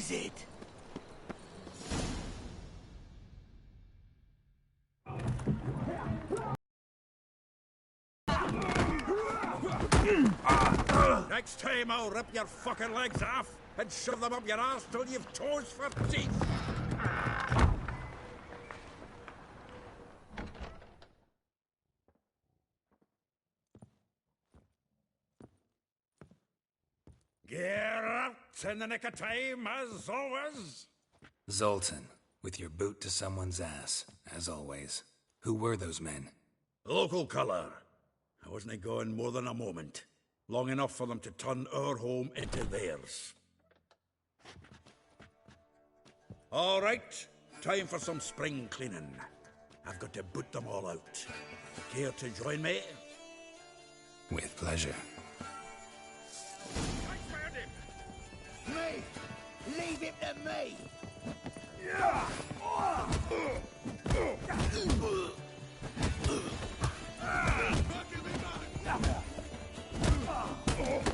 is it? Next time I'll rip your fucking legs off and shove them up your arse till you've toes for teeth. Get out in the nick of time, as always. Zoltan, with your boot to someone's ass, as always. Who were those men? Local colour. I wasn't gone more than a moment. Long enough for them to turn our home into theirs. All right, time for some spring cleaning. I've got to boot them all out. Care to join me? With pleasure. Me! Leave him to me!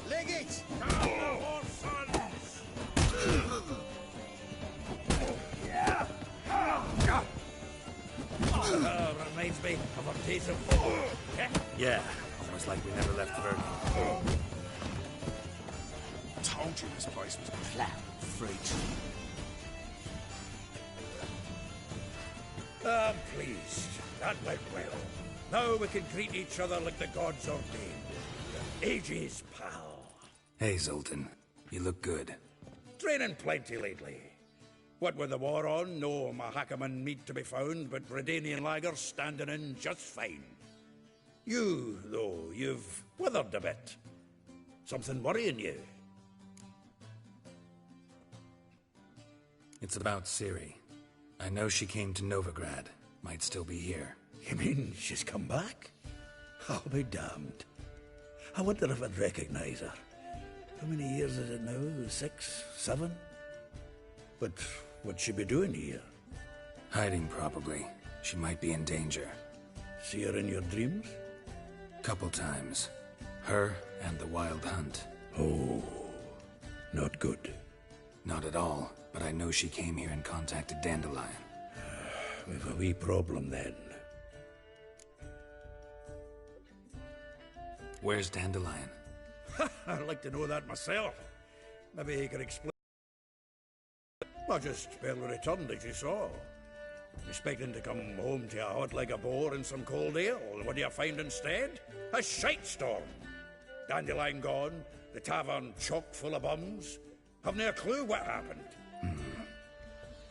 Leg it! Reminds me of our days of... Yeah, almost like we never left Verdun. Told you this place was plowed with freaks. I'm pleased. That went well. Now we can greet each other like the gods ordained. Ages, pal. Hey, Zoltan. You look good. Training plenty lately. What with the war on, no Mahakaman meat to be found, but Redanian lagers standing in just fine. You, though, you've withered a bit. Something worrying you? It's about Ciri. I know she came to Novigrad. Might still be here. You mean she's come back? I'll be damned. I wonder if I'd recognize her. How many years is it now? 6, 7? But what'd she be doing here? Hiding, probably. She might be in danger. See her in your dreams? Couple times. Her and the Wild Hunt. Oh, not good. Not at all, but I know she came here and contacted Dandelion. We've a wee problem then. Where's Dandelion? I'd like to know that myself. Maybe he could explain. I just barely returned, as you saw. Expecting to come home to a hot like a boar and some cold ale. What do you find instead? A shite storm. Dandelion gone, the tavern chock full of bums. Haven't a clue what happened.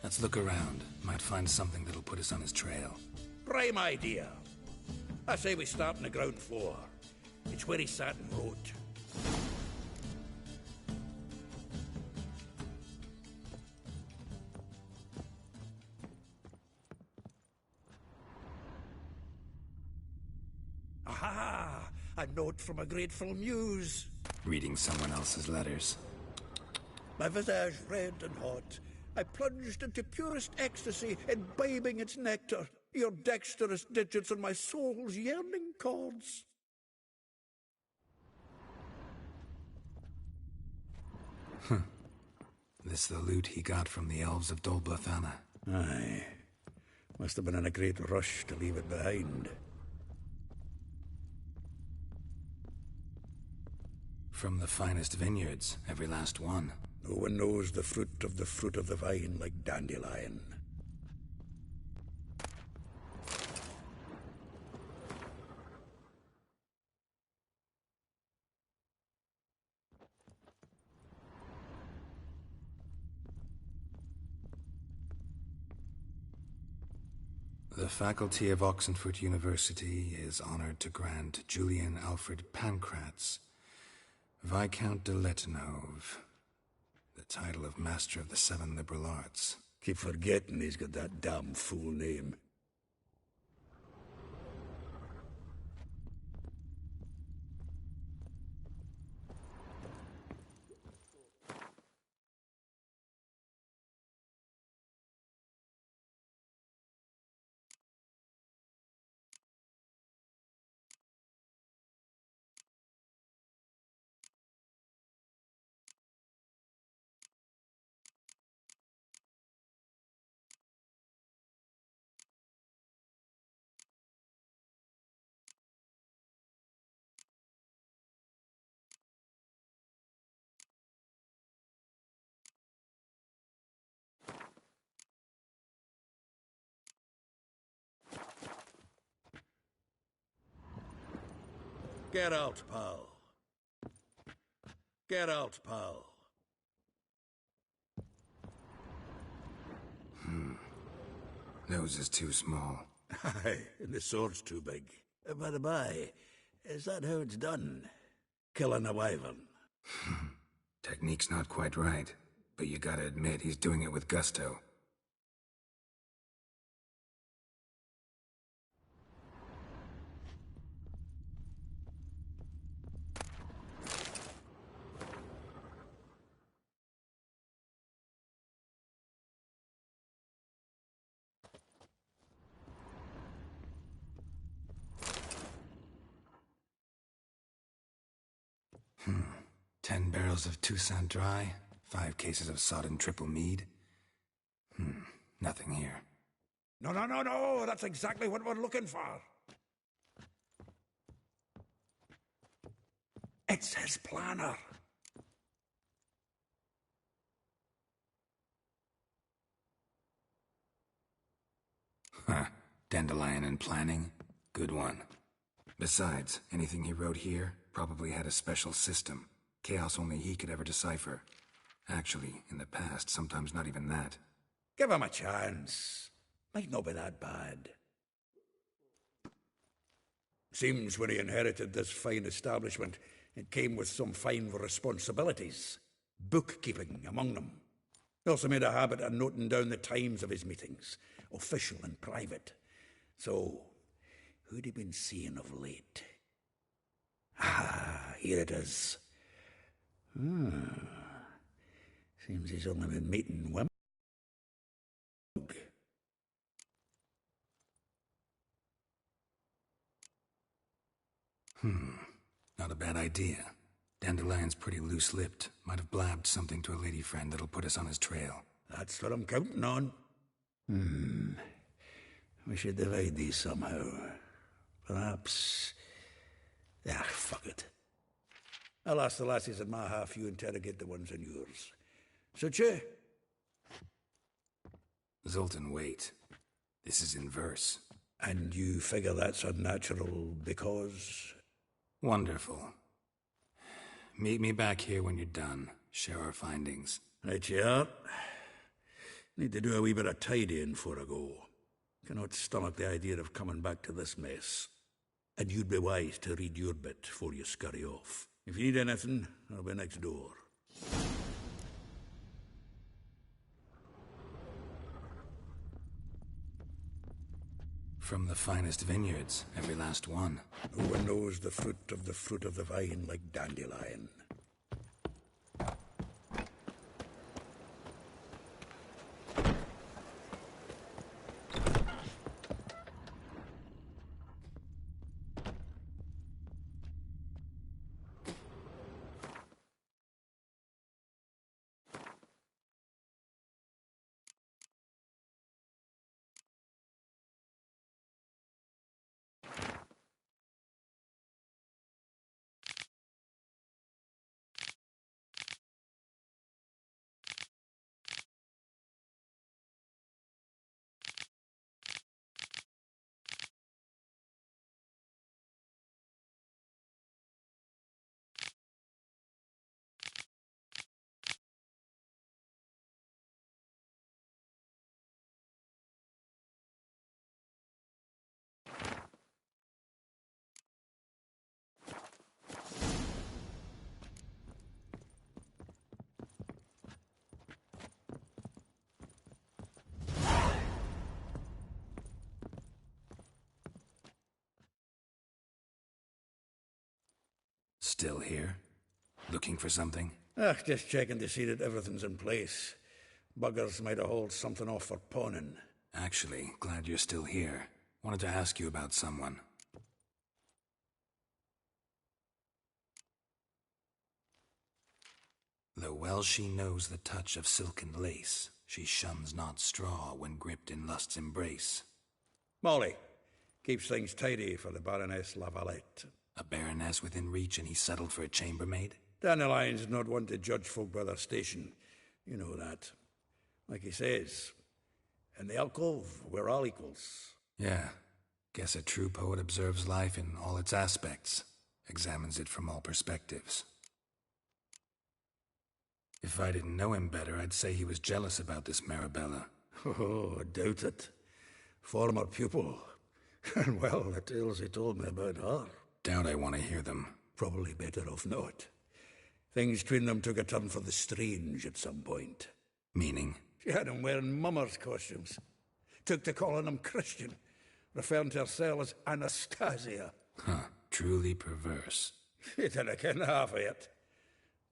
Let's look around. Might find something that'll put us on his trail. Prime idea. I say we start on the ground floor. It's where he sat and wrote. Aha! A note from a grateful muse. Reading someone else's letters. My visage red and hot, I plunged into purest ecstasy, imbibing its nectar, your dexterous digits on my soul's yearning chords. This the loot he got from the elves of Dol Blathanna. Aye. Must have been in a great rush to leave it behind. From the finest vineyards, every last one. No one knows the fruit of the vine like Dandelion. The faculty of Oxenfurt University is honored to grant Julian Alfred Pancratz, Viscount de Letenhove, the title of Master of the Seven Liberal Arts. Keep forgetting he's got that damn fool name. Get out, pal. Get out, pal. Nose is too small. Aye, and the sword's too big. By the by, is that how it's done? Killing a wyvern? Technique's not quite right, but you gotta admit he's doing it with gusto. Hmm. 10 barrels of Toussaint Dry, 5 cases of sodden triple mead. Nothing here. No, that's exactly what we're looking for. It's his planner. Huh. Dandelion and planning? Good one. Besides, anything he wrote here probably had a special system. Chaos only he could ever decipher. Actually, in the past, sometimes not even that. Give him a chance. Might not be that bad. Seems when he inherited this fine establishment, it came with some fine responsibilities. Bookkeeping among them. He also made a habit of noting down the times of his meetings, official and private. So, who'd he been seeing of late? Ah, here it is. Seems he's only been meeting women. Not a bad idea. Dandelion's pretty loose-lipped. Might have blabbed something to a lady friend that'll put us on his trail. That's what I'm counting on. We should divide these somehow. Perhaps... fuck it. I'll ask the lassies in my half, you interrogate the ones in yours. Such you? Zoltan, wait. This is in verse. And you figure that's unnatural because... Wonderful. Meet me back here when you're done. Share our findings. Right you are. Need to do a wee bit of tidying before I go. Cannot stomach the idea of coming back to this mess. And you'd be wise to read your bit before you scurry off. If you need anything, I'll be next door. From the finest vineyards, every last one. No one knows the fruit of the vine like Dandelion. Still here? Looking for something? Just checking to see that everything's in place. Buggers might have hauled something off for pawning. Actually, glad you're still here. Wanted to ask you about someone. Though well she knows the touch of silken lace, she shuns not straw when gripped in lust's embrace. Molly. Keeps things tidy for the Baroness LaValette. A baroness within reach and he settled for a chambermaid? Dandelion's not one to judge folk by their station. You know that. Like he says, in the alcove, we're all equals. Yeah. Guess a true poet observes life in all its aspects. examines it from all perspectives. If I didn't know him better, I'd say he was jealous about this Marabella. Oh, I doubt it. Former pupil. And well, the tales he told me about her. Doubt I want to hear them. Probably better off not. Things between them took a turn for the strange at some point. Meaning? She had him wearing mummers' costumes. Took to calling him Christian, referring to herself as Anastasia. Huh, truly perverse. He didn't ken half of it.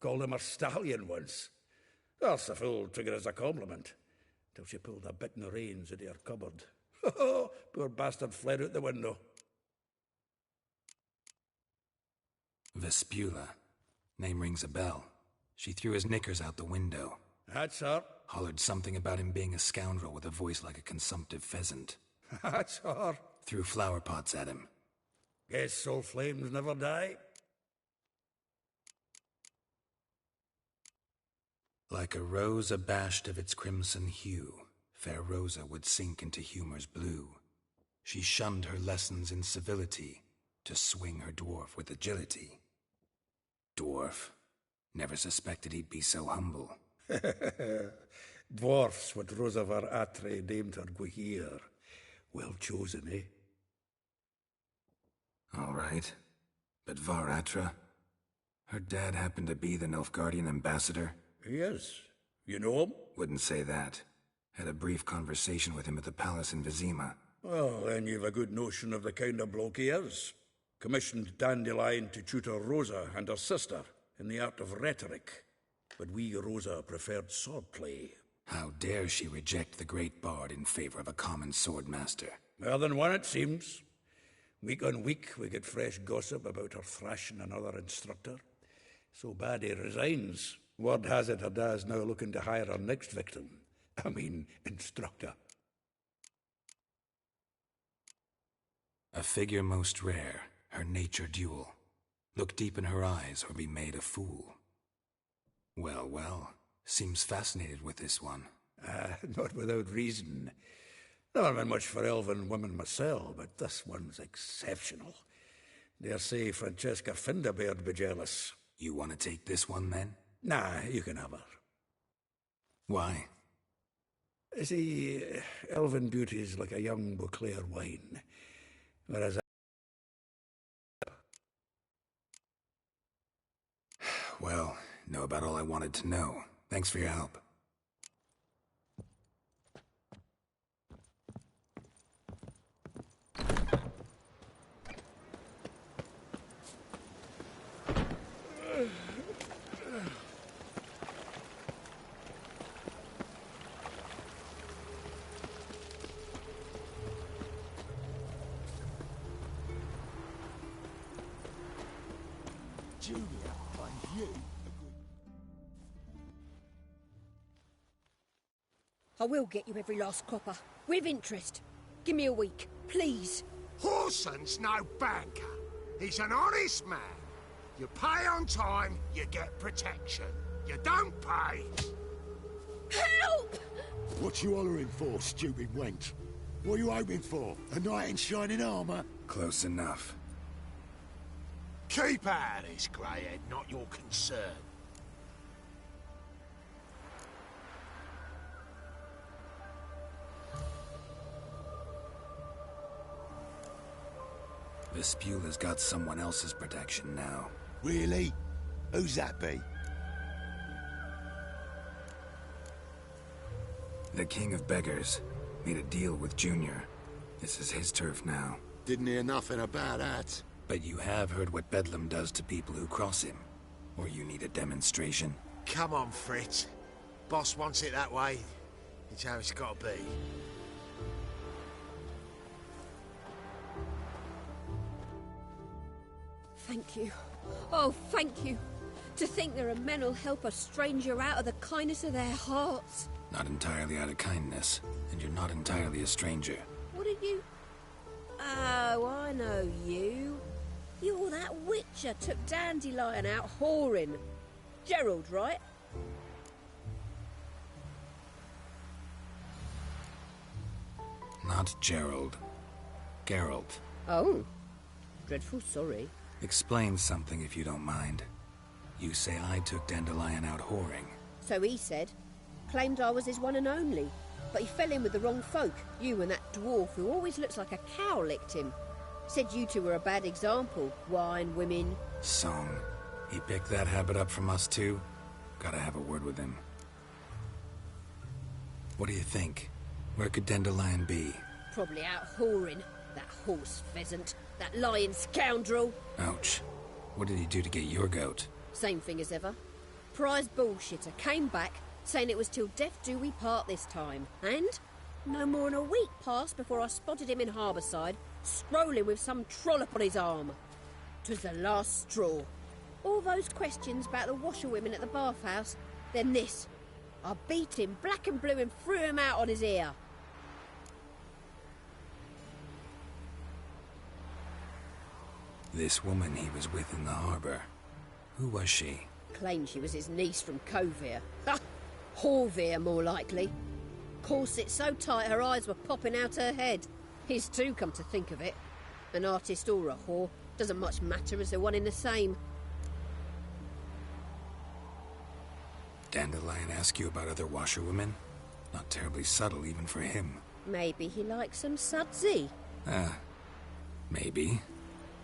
Called him a stallion once. That's the fool took it as a compliment, till she pulled a bit in the reins into her cupboard. Poor bastard fled out the window. Vespula. Name rings a bell. She threw his knickers out the window. That's her. Hollered something about him being a scoundrel with a voice like a consumptive pheasant. That's her. Threw flower pots at him. Guess soul flames never die. Like a rose abashed of its crimson hue, fair Rosa would sink into humor's blue. She shunned her lessons in civility, to swing her dwarf with agility. Dwarf. Never suspected he'd be so humble. Dwarfs, what Rosa var Atre named her Guahir. Well chosen, eh? All right. But Var Atra? Her dad happened to be the Nilfgaardian ambassador? Yes. You know him? Wouldn't say that. Had a brief conversation with him at the palace in Vizima. Well, then you've a good notion of the kind of bloke he is. Commissioned Dandelion to tutor Rosa and her sister in the art of rhetoric. But we, Rosa, preferred swordplay. How dare she reject the great bard in favor of a common swordmaster? More than one, it seems. Week on week, we get fresh gossip about her thrashing another instructor. So bad he resigns. Word has it her dad's now looking to hire her next victim. I mean, instructor. A figure most rare, her nature dual. Look deep in her eyes or be made a fool. Well, well, seems fascinated with this one. Not without reason. Never been much for elven women myself, but this one's exceptional. Dare say Francesca Finderbeard be jealous. You want to take this one, then? Nah, you can have her. Why? See, elven beauty's like a young Beauclair wine, whereas Well, know about all I wanted to know. Thanks for your help. Julia, find you a good... I will get you every last copper, with interest. Give me a week, please. Horson's no banker. He's an honest man. You pay on time, you get protection. You don't pay... Help! What you hollering for, stupid wench? What are you hoping for? A knight in shining armour? Close enough. Keep out of this, greyhead, not your concern. Vespula's got someone else's protection now. Really? Who's that be? The King of Beggars made a deal with Junior. This is his turf now. Didn't hear nothing about that. But you have heard what Bedlam does to people who cross him. Or you need a demonstration? Come on, Fritz. Boss wants it that way. It's how it's got to be. Thank you. Oh, thank you. To think there are men who'll help a stranger out of the kindness of their hearts. Not entirely out of kindness, and you're not entirely a stranger. What are you... Oh, I know you. You're that witcher took Dandelion out whoring. Gerald, right? Not Gerald. Geralt. Oh. Dreadful sorry. Explain something if you don't mind. You say I took Dandelion out whoring. So he said. Claimed I was his one and only. But he fell in with the wrong folk. You and that dwarf who always looks like a cow licked him. Said you two were a bad example. Wine, women. Song. He picked that habit up from us too? Gotta have a word with him. What do you think? Where could Dandelion be? Probably out whoring. That horse pheasant. That lying scoundrel. Ouch. What did he do to get your goat? Same thing as ever. Prize bullshitter came back, saying it was till death do we part this time. And no more than a week passed before I spotted him in Harbourside, strolling with some trollop on his arm. 'Twas the last straw. All those questions about the washerwomen at the bathhouse, then this. I beat him black and blue and threw him out on his ear. This woman he was with in the harbour. Who was she? Claimed she was his niece from Covere. Ah, Horvere, more likely. Corset so tight her eyes were popping out her head. His too, come to think of it. An artist or a whore. Doesn't much matter as they're one in the same. Dandelion ask you about other washerwomen? Not terribly subtle even for him. Maybe he likes some sudsy. Maybe.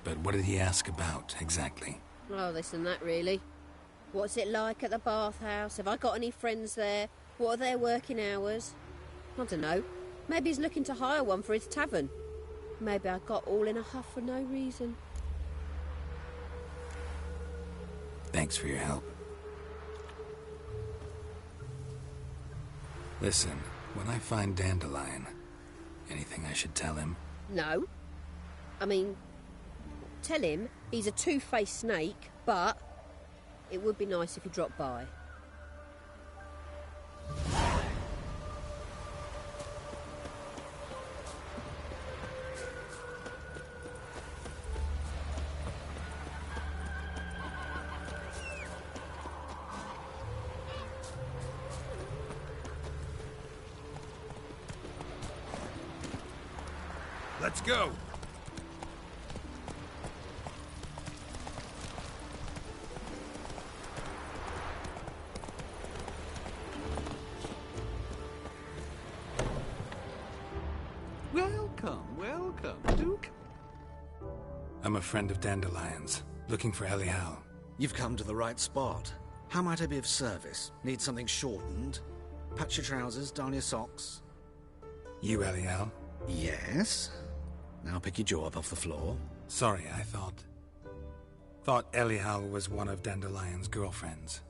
But what did he ask about, exactly? Oh, this and that, really. What's it like at the bathhouse? Have I got any friends there? What are their working hours? I don't know. Maybe he's looking to hire one for his tavern. Maybe I got all in a huff for no reason. Thanks for your help. Listen, when I find Dandelion, anything I should tell him? No. I mean, tell him he's a two-faced snake, but it would be nice if he dropped by. Let's go. Welcome, Duke. I'm a friend of Dandelion's, looking for Elihal. You've come to the right spot. How might I be of service? Need something shortened? Patch your trousers, darn your socks. You Elihal? Yes. Now pick your jaw up off the floor. Sorry, I thought Elihal was one of Dandelion's girlfriends.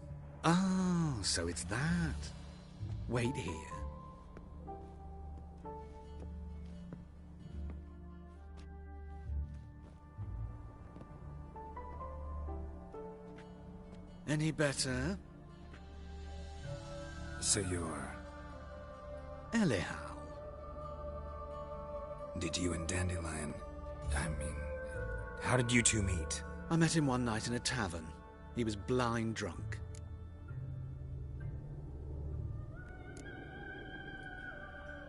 Oh, so it's that. Wait here. Any better? So you're... Elihal. Did you and Dandelion... how did you two meet? I met him one night in a tavern. He was blind drunk.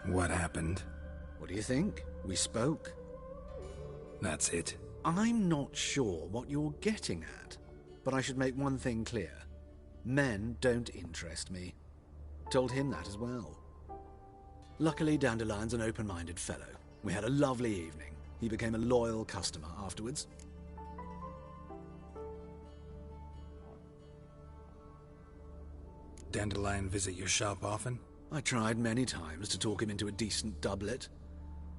What happened? What do you think? We spoke. That's it? I'm not sure what you're getting at, but I should make one thing clear. Men don't interest me. Told him that as well. Luckily, Dandelion's an open-minded fellow. We had a lovely evening. He became a loyal customer afterwards. Dandelion visit your shop often? I tried many times to talk him into a decent doublet.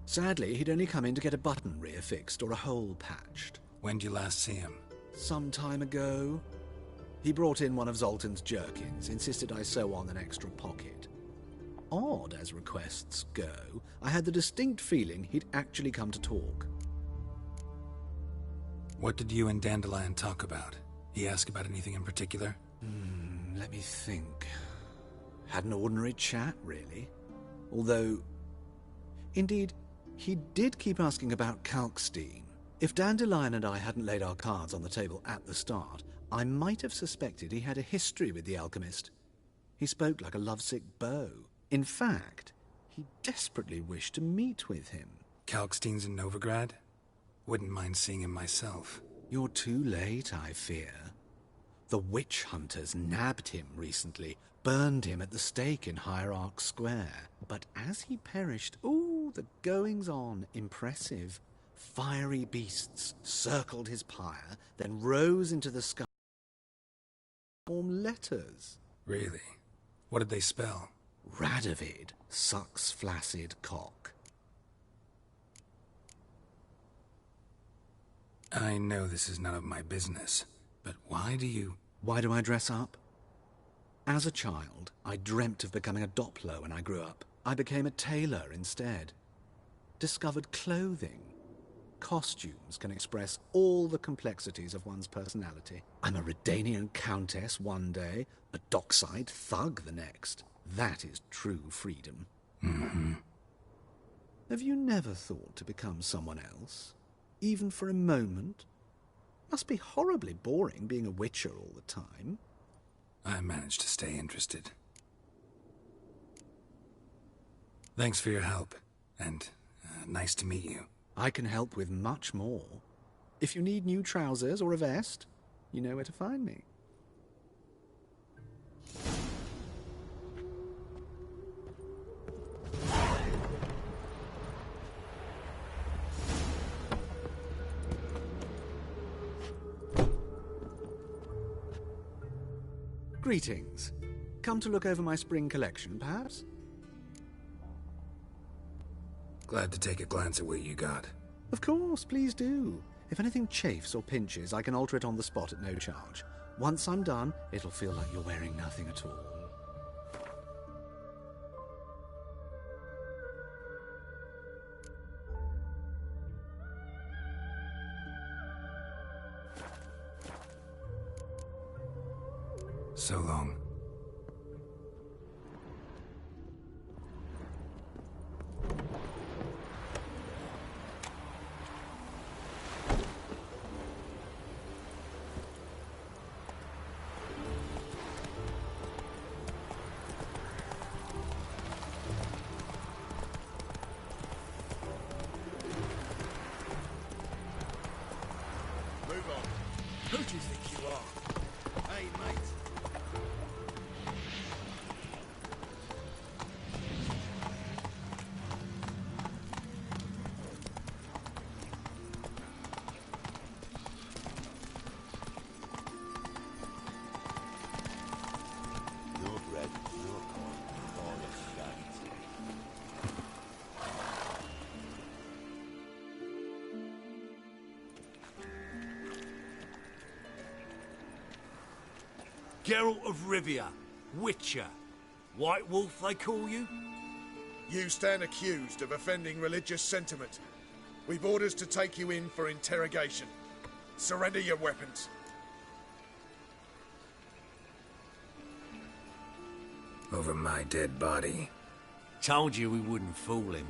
Sadly, he'd only come in to get a button rear fixed or a hole patched. When did you last see him? Some time ago. He brought in one of Zoltan's jerkins, insisted I sew on an extra pocket. Odd as requests go, I had the distinct feeling he'd actually come to talk. What did you and Dandelion talk about? He ask about anything in particular? Let me think. Had an ordinary chat, really. Although, indeed, he did keep asking about Kalkstein. If Dandelion and I hadn't laid our cards on the table at the start, I might have suspected he had a history with the alchemist. He spoke like a lovesick beau. In fact, he desperately wished to meet with him. Kalkstein's in Novigrad? Wouldn't mind seeing him myself. You're too late, I fear. The witch hunters nabbed him recently, burned him at the stake in Hierarch Square. But as he perished, ooh, the goings-on, impressive. Fiery beasts circled his pyre, then rose into the sky to form letters. Really? What did they spell? Radovid sucks flaccid cock. I know this is none of my business, but why do I dress up? As a child, I dreamt of becoming a Doppler when I grew up. I became a tailor instead. Discovered clothing. Costumes can express all the complexities of one's personality. I'm a Redanian countess one day, a dockside thug the next. That is true freedom. Mm-hmm. Have you never thought to become someone else? Even for a moment? Must be horribly boring being a witcher all the time. I managed to stay interested. Thanks for your help, and nice to meet you. I can help with much more. If you need new trousers or a vest, you know where to find me. Greetings. Come to look over my spring collection, perhaps? Glad to take a glance at what you got. Of course, please do. If anything chafes or pinches, I can alter it on the spot at no charge. Once I'm done, it'll feel like you're wearing nothing at all. So long. Move on. Who do you think you are? Hey, mate. No bread, no corn, all a shite. Geralt of Rivia, Witcher. White Wolf, they call you? You stand accused of offending religious sentiment. We've orders to take you in for interrogation. Surrender your weapons. Over my dead body. Told you we wouldn't fool him.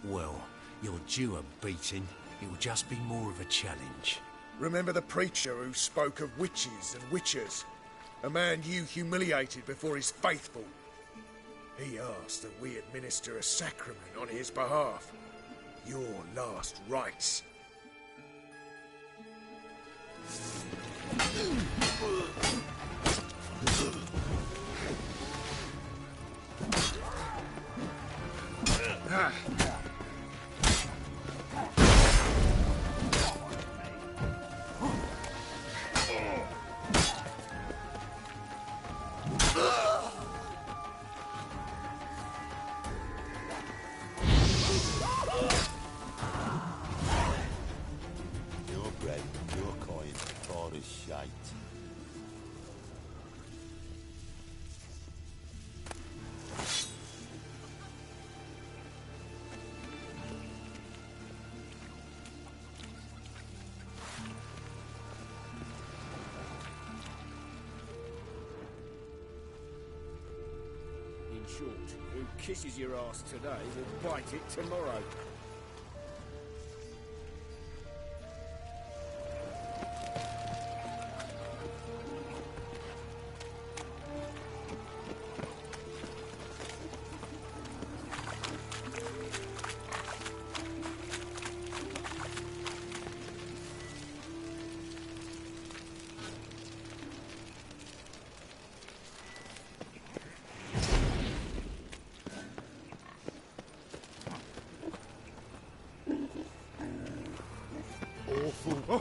Well, you're due a beating. It'll just be more of a challenge. Remember the preacher who spoke of witches and witchers? A man you humiliated before his faithful. He asked that we administer a sacrament on his behalf. Your last rites. No bread, no coin, all a shite. In short, who kisses your ass today will bite it tomorrow.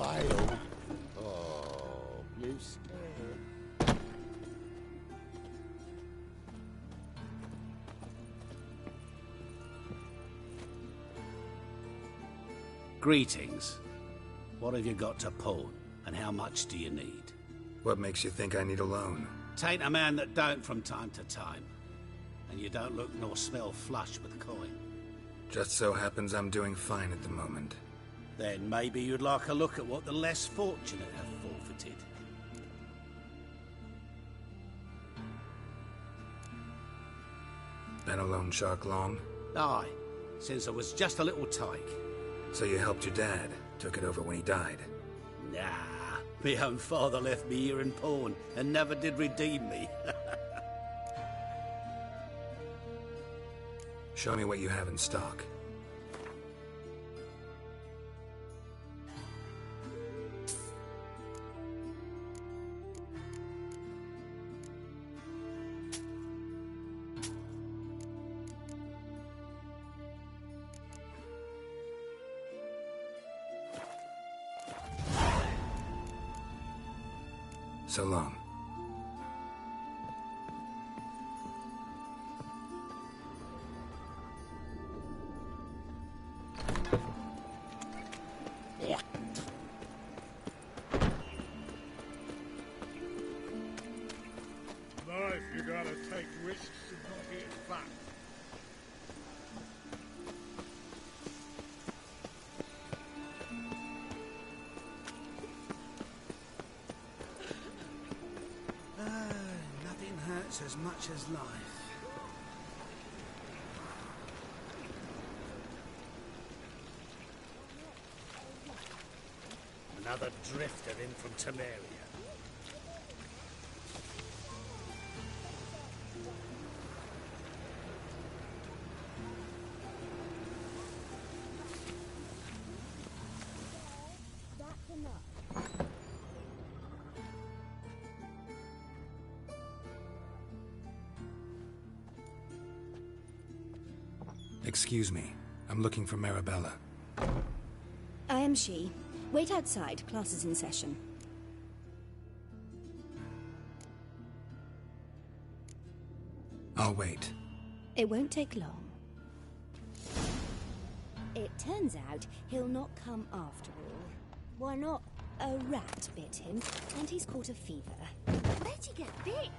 fail. Oh, blue sky. Greetings. What have you got to pawn, and how much do you need? What makes you think I need a loan? Tain't a man that don't from time to time. And you don't look nor smell flush with coin. Just so happens I'm doing fine at the moment. Then maybe you'd like a look at what the less fortunate have forfeited. Been a loan shark long? Aye, since I was just a little tyke. So you helped your dad, took it over when he died? Nah, my own father left me here in pawn and never did redeem me. Show me what you have in stock. So long. Life, you gotta take risks and not get fat. Nothing hurts as much as life. Another drifter in from Temeria. That's enough. Excuse me. I'm looking for Marabella. I am she. Wait outside. Class is in session. I'll wait. It won't take long. It turns out he'll not come after all. Why not? A rat bit him, and he's caught a fever. Where'd you get bit?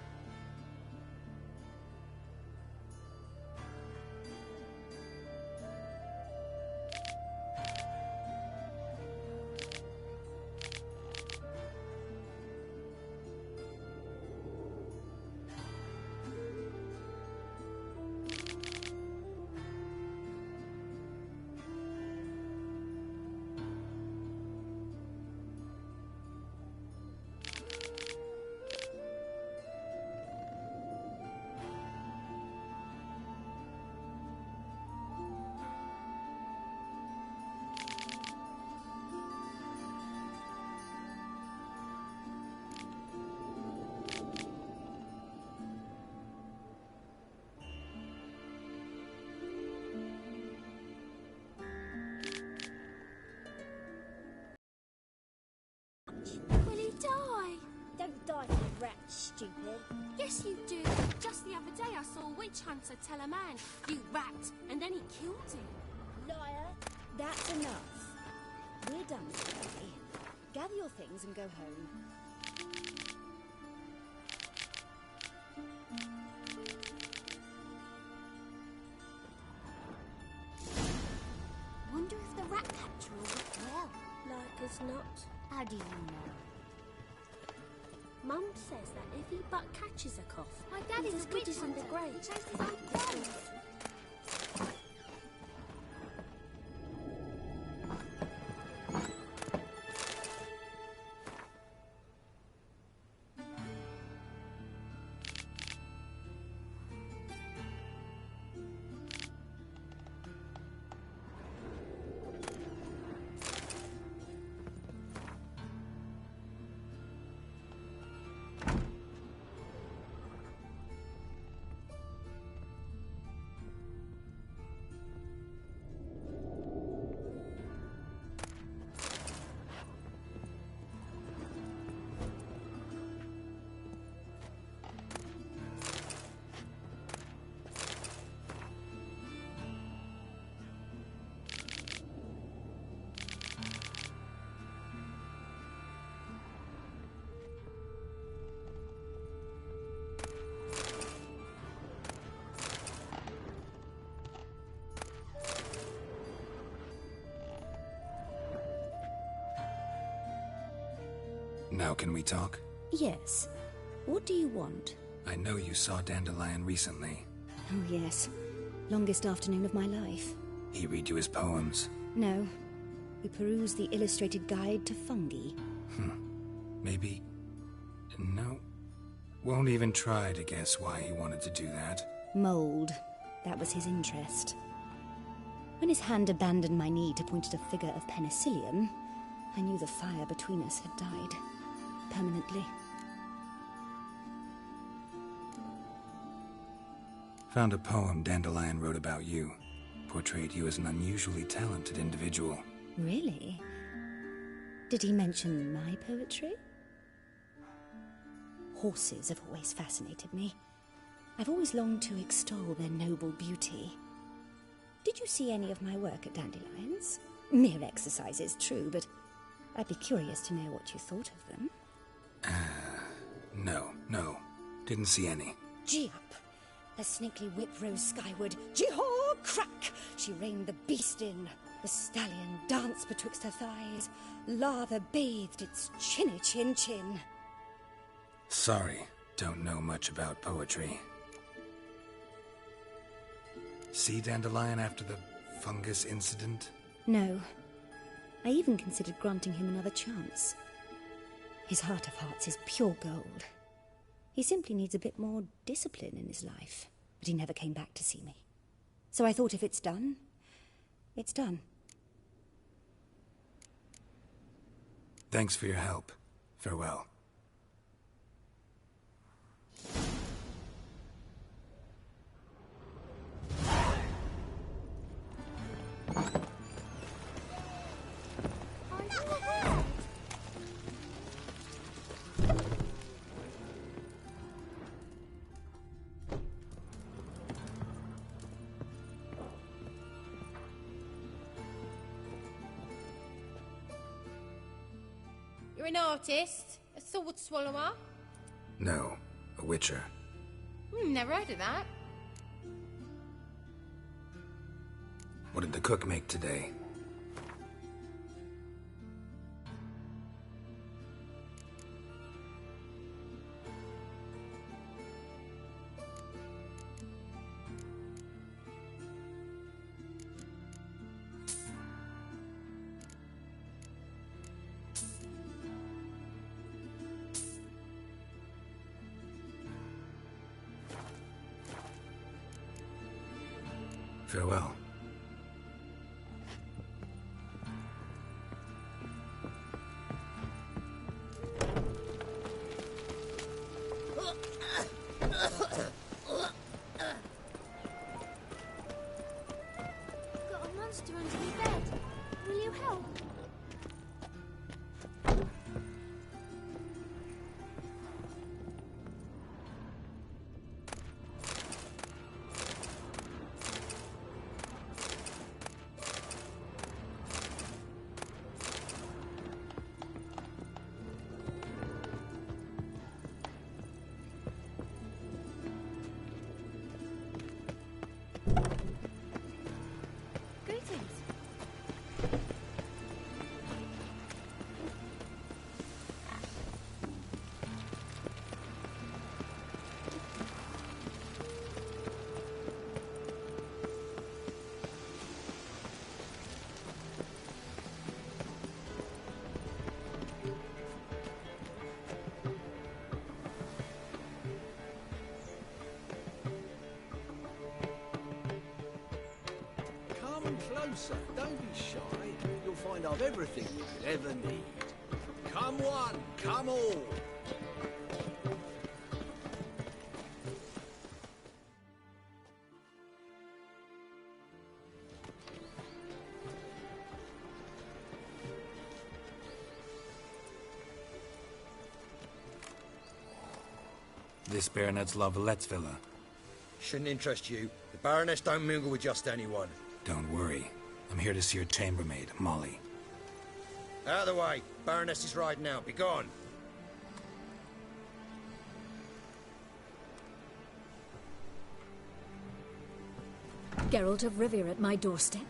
Will he die? Don't die for rat, stupid. Yes, you do. Just the other day I saw a witch hunter tell a man, "You rat," and then he killed him. Liar. That's enough. We're done for today. Gather your things and go home. Wonder if the rat catcher will get well. Like as not. How do you know? Mum says that if he but catches a cough, my dad is as good as in the grave. He chased his own clothes. Now can we talk? Yes. What do you want? I know you saw Dandelion recently. Oh, yes. Longest afternoon of my life. He read you his poems? No. We perused the illustrated guide to fungi. Maybe... No. Won't even try to guess why he wanted to do that. Mold. That was his interest. When his hand abandoned my knee to point at a figure of penicillium, I knew the fire between us had died. Permanently. Found a poem Dandelion wrote about you. Portrayed you as an unusually talented individual. Really? Did he mention my poetry? Horses have always fascinated me. I've always longed to extol their noble beauty. Did you see any of my work at Dandelion's? Mere exercises, true, but I'd be curious to know what you thought of them. No. Didn't see any. Gee up! The snakely whip rose skyward. Jee-haw! Crack! She reined the beast in. The stallion danced betwixt her thighs. Lather bathed its chinny chin. Sorry, don't know much about poetry. See Dandelion after the fungus incident? No. I even considered granting him another chance. His heart of hearts is pure gold. He simply needs a bit more discipline in his life. But he never came back to see me. So I thought if it's done, it's done. Thanks for your help. Farewell. You're an artist? A sword swallower? No, a witcher. Never heard of that. What did the cook make today? Farewell. Got a monster under my bed. Will you help? Greetings. Come closer, don't be shy. You'll find I've everything you could ever need. Come one, come all. This Baronet's Lauvilette's villa. Shouldn't interest you. The Baroness don't mingle with just anyone. Don't worry. I'm here to see your chambermaid, Molly. Out of the way. Baroness is riding out. Be gone. Geralt of Rivia at my doorstep?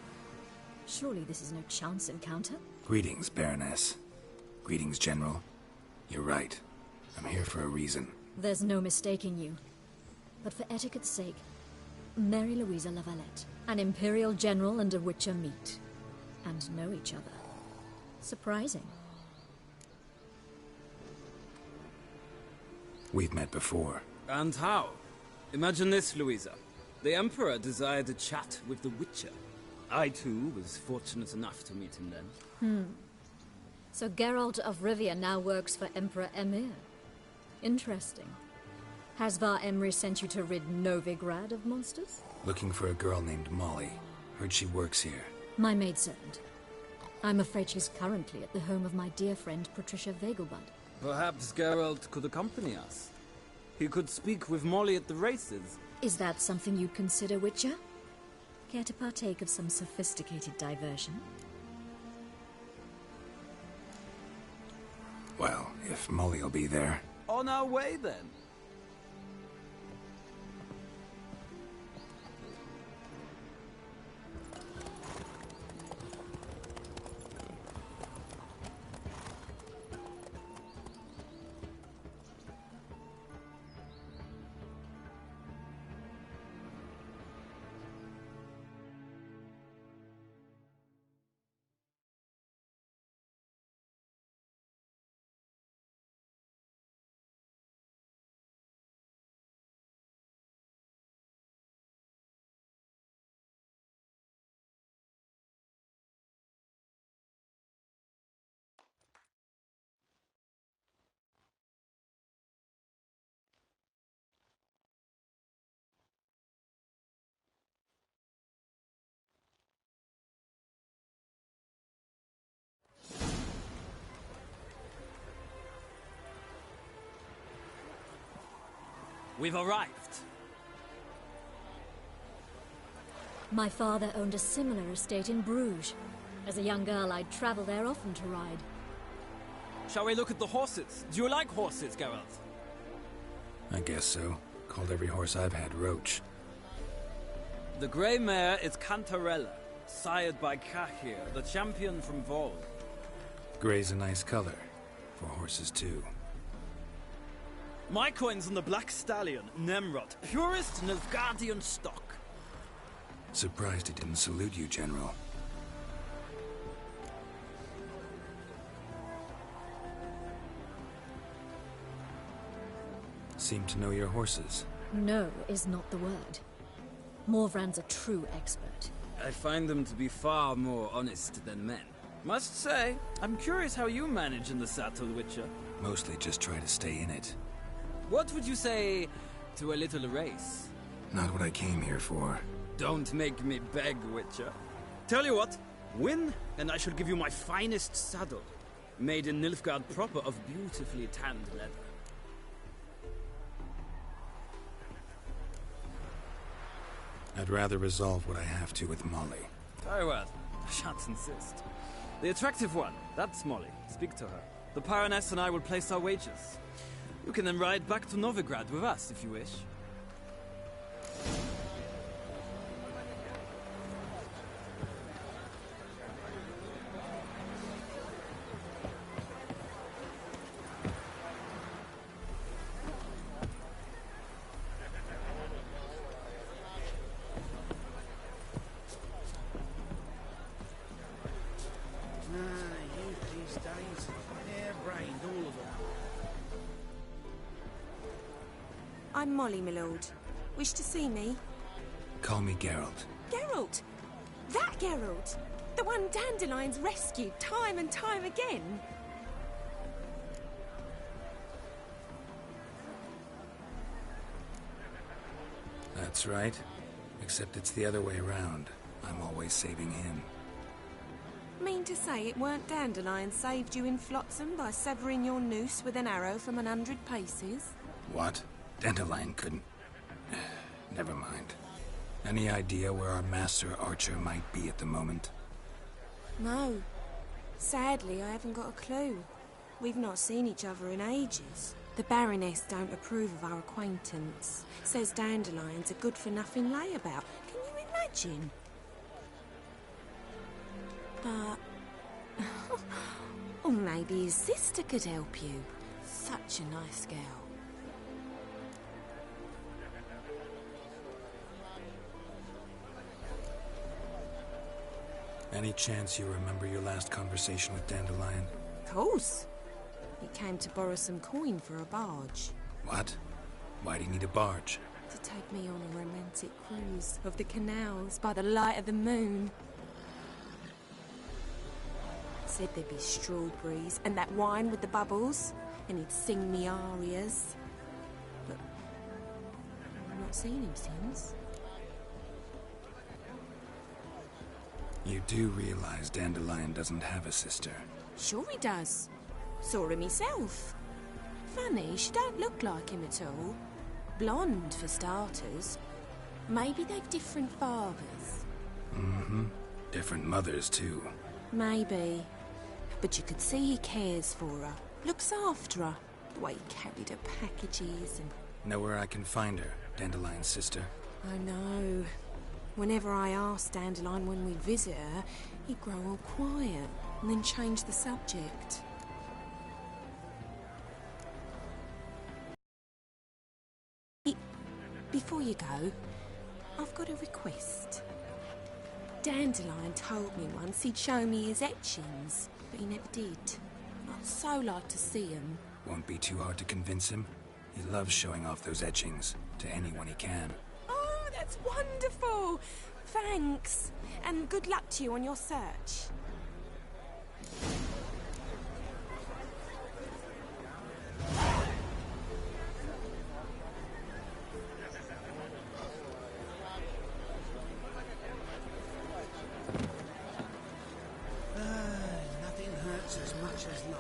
Surely this is no chance encounter? Greetings, Baroness. Greetings, General. You're right. I'm here for a reason. There's no mistaking you. But for etiquette's sake, Mary Louisa La Valette, an Imperial General and a Witcher meet. And know each other. Surprising. We've met before. And how? Imagine this, Louisa. The Emperor desired a chat with the Witcher. I, too, was fortunate enough to meet him then. So Geralt of Rivia now works for Emperor Emir. Interesting. Has Var Emry sent you to rid Novigrad of monsters? Looking for a girl named Molly. Heard she works here. My maidservant. I'm afraid she's currently at the home of my dear friend Patricia Vegelbud. Perhaps Geralt could accompany us. He could speak with Molly at the races. Is that something you'd consider, Witcher? Care to partake of some sophisticated diversion? Well, if Molly'll be there. On our way, then. We've arrived. My father owned a similar estate in Bruges. As a young girl, I'd travel there often to ride. Shall we look at the horses? Do you like horses, Geralt? I guess so. Called every horse I've had Roach. The grey mare is Cantarella, sired by Cahir, the champion from Vol. Grey's a nice color. For horses, too. My coin's on the Black Stallion, Nemrod, purest Nilfgaardian stock. Surprised he didn't salute you, General. Seem to know your horses. No is not the word. Morvran's a true expert. I find them to be far more honest than men. Must say, I'm curious how you manage in the saddle, Witcher. Mostly just try to stay in it. What would you say to a little race? Not what I came here for. Don't make me beg, Witcher. Tell you what, win, and I shall give you my finest saddle. Made in Nilfgaard proper of beautifully tanned leather. I'd rather resolve what I have to with Molly. Very well. I shan't insist. The attractive one, that's Molly. Speak to her. The Baroness and I will place our wagers. You can then ride back to Novigrad with us, if you wish. I'm Molly, my lord. Wish to see me? Call me Geralt. Geralt! That Geralt! The one Dandelion's rescued time and time again! That's right. Except it's the other way around. I'm always saving him. Mean to say it weren't Dandelion saved you in Flotsam by severing your noose with an arrow from 100 paces? What? Dandelion couldn't... Never mind. Any idea where our master archer might be at the moment? No. Sadly, I haven't got a clue. We've not seen each other in ages. The Baroness don't approve of our acquaintance. Says Dandelion's a good-for-nothing layabout. Can you imagine? But... or maybe his sister could help you. Such a nice girl. Any chance you remember your last conversation with Dandelion? Of course. He came to borrow some coin for a barge. What? Why do you need a barge? To take me on a romantic cruise of the canals by the light of the moon. Said there'd be strawberries and that wine with the bubbles, and he'd sing me arias. But I've not seen him since. You do realize Dandelion doesn't have a sister? Sure he does. Saw him myself. Funny, she don't look like him at all. Blonde, for starters. Maybe they've different fathers. Mm-hmm. Different mothers, too. Maybe. But you could see he cares for her. Looks after her. The way he carried her packages and... Know where I can find her, Dandelion's sister? I know. Whenever I asked Dandelion when we'd visit her, he'd grow all quiet and then change the subject. Before you go, I've got a request. Dandelion told me once he'd show me his etchings, but he never did. I'd so like to see them. Won't be too hard to convince him. He loves showing off those etchings to anyone he can. Oh, that's wonderful! Thanks, and good luck to you on your search. Nothing hurts as much as life.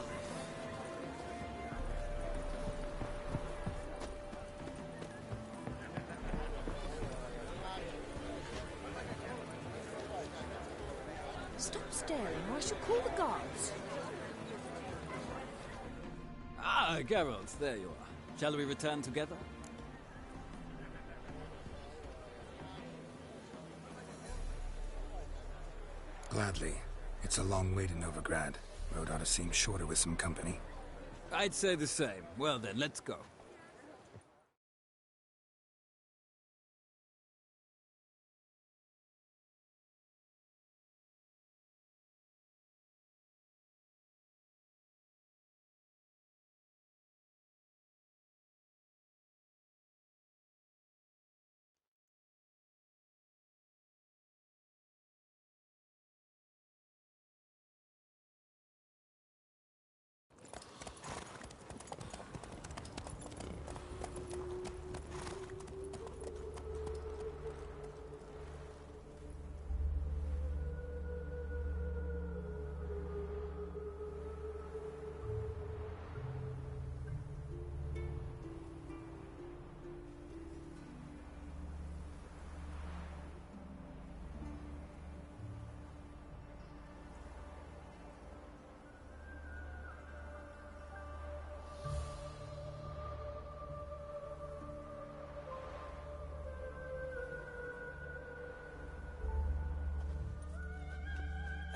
Stop staring or I shall call the guards. Ah, Geralt, there you are. Shall we return together? Gladly. It's a long way to Novigrad. Road ought to seem shorter with some company. I'd say the same. Well then, let's go.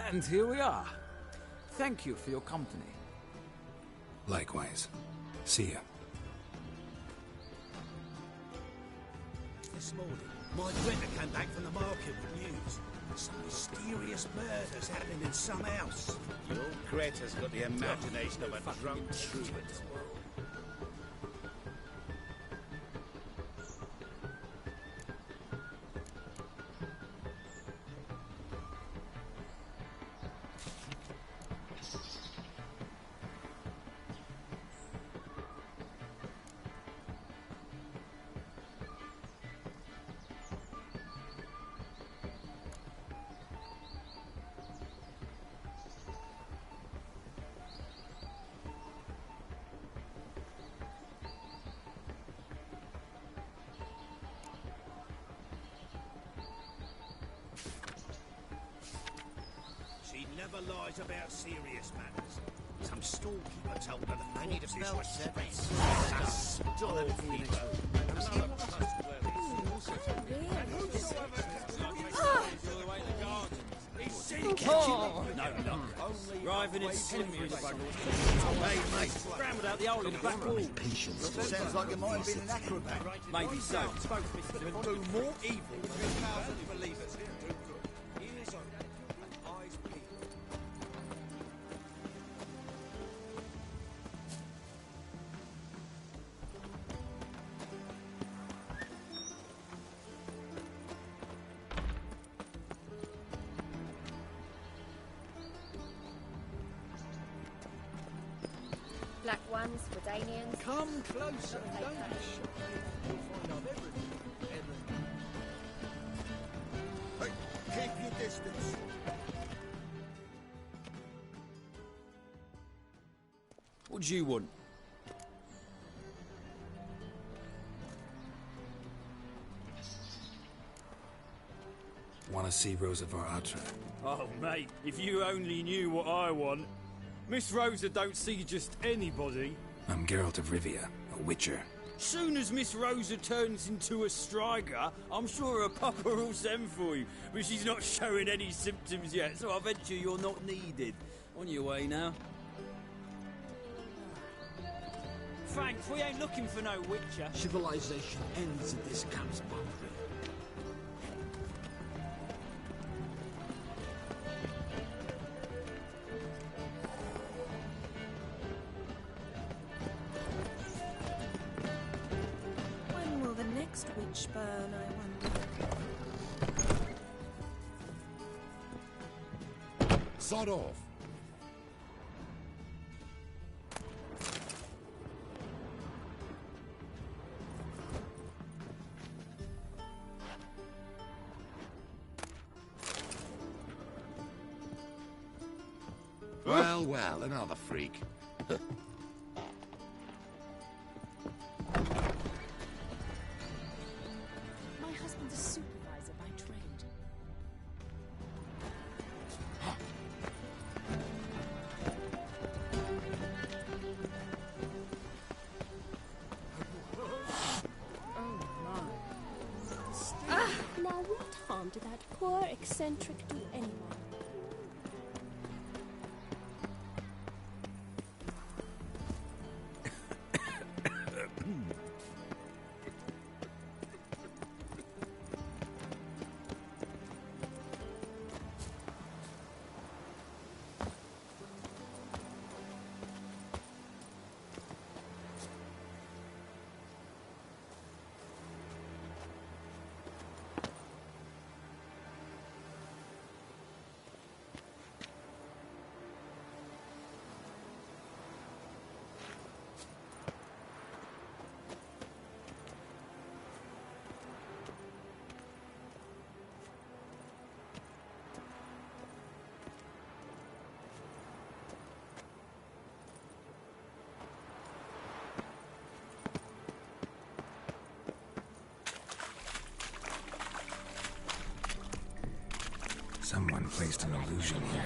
And here we are. Thank you for your company. Likewise. See ya. This morning, my Greta came back from the market with news. Some mysterious murders happening in some house. Your Greta's got the imagination of a drunk troubadour. She never lies about serious matters. Some storekeeper told her that they need a bell set. Storekeeper. Another trustworthy. And whosoever all the way in the garden. He's Oh, no, no. Driving it slippery buggles. Mate, scrambled out the hole in the back wall. Patience. Sounds like it might have been an acrobat. Maybe so. Will do more evil than 1,000 believers. Do good. Ears open, eyes peeled. Black ones, Redanians. Come closer, don't be shy. You'll find I've everything you ever need. Hey, keep your distance. What do you want? Want to see Rosa Varatra? Oh, mate, if you only knew what I want. Miss Rosa don't see just anybody. I'm Geralt of Rivia, a witcher. Soon as Miss Rosa turns into a striker, I'm sure her papa will send for you. But she's not showing any symptoms yet, so I venture you're not needed. On your way now. Thanks, we ain't looking for no witcher. Civilization ends at this camp's boundary. When will the next witch burn, I wonder? Sod off. Well, well, another freak. My husband's a supervisor by trade. Now what harm did that poor eccentric do anyone? Someone placed an illusion here.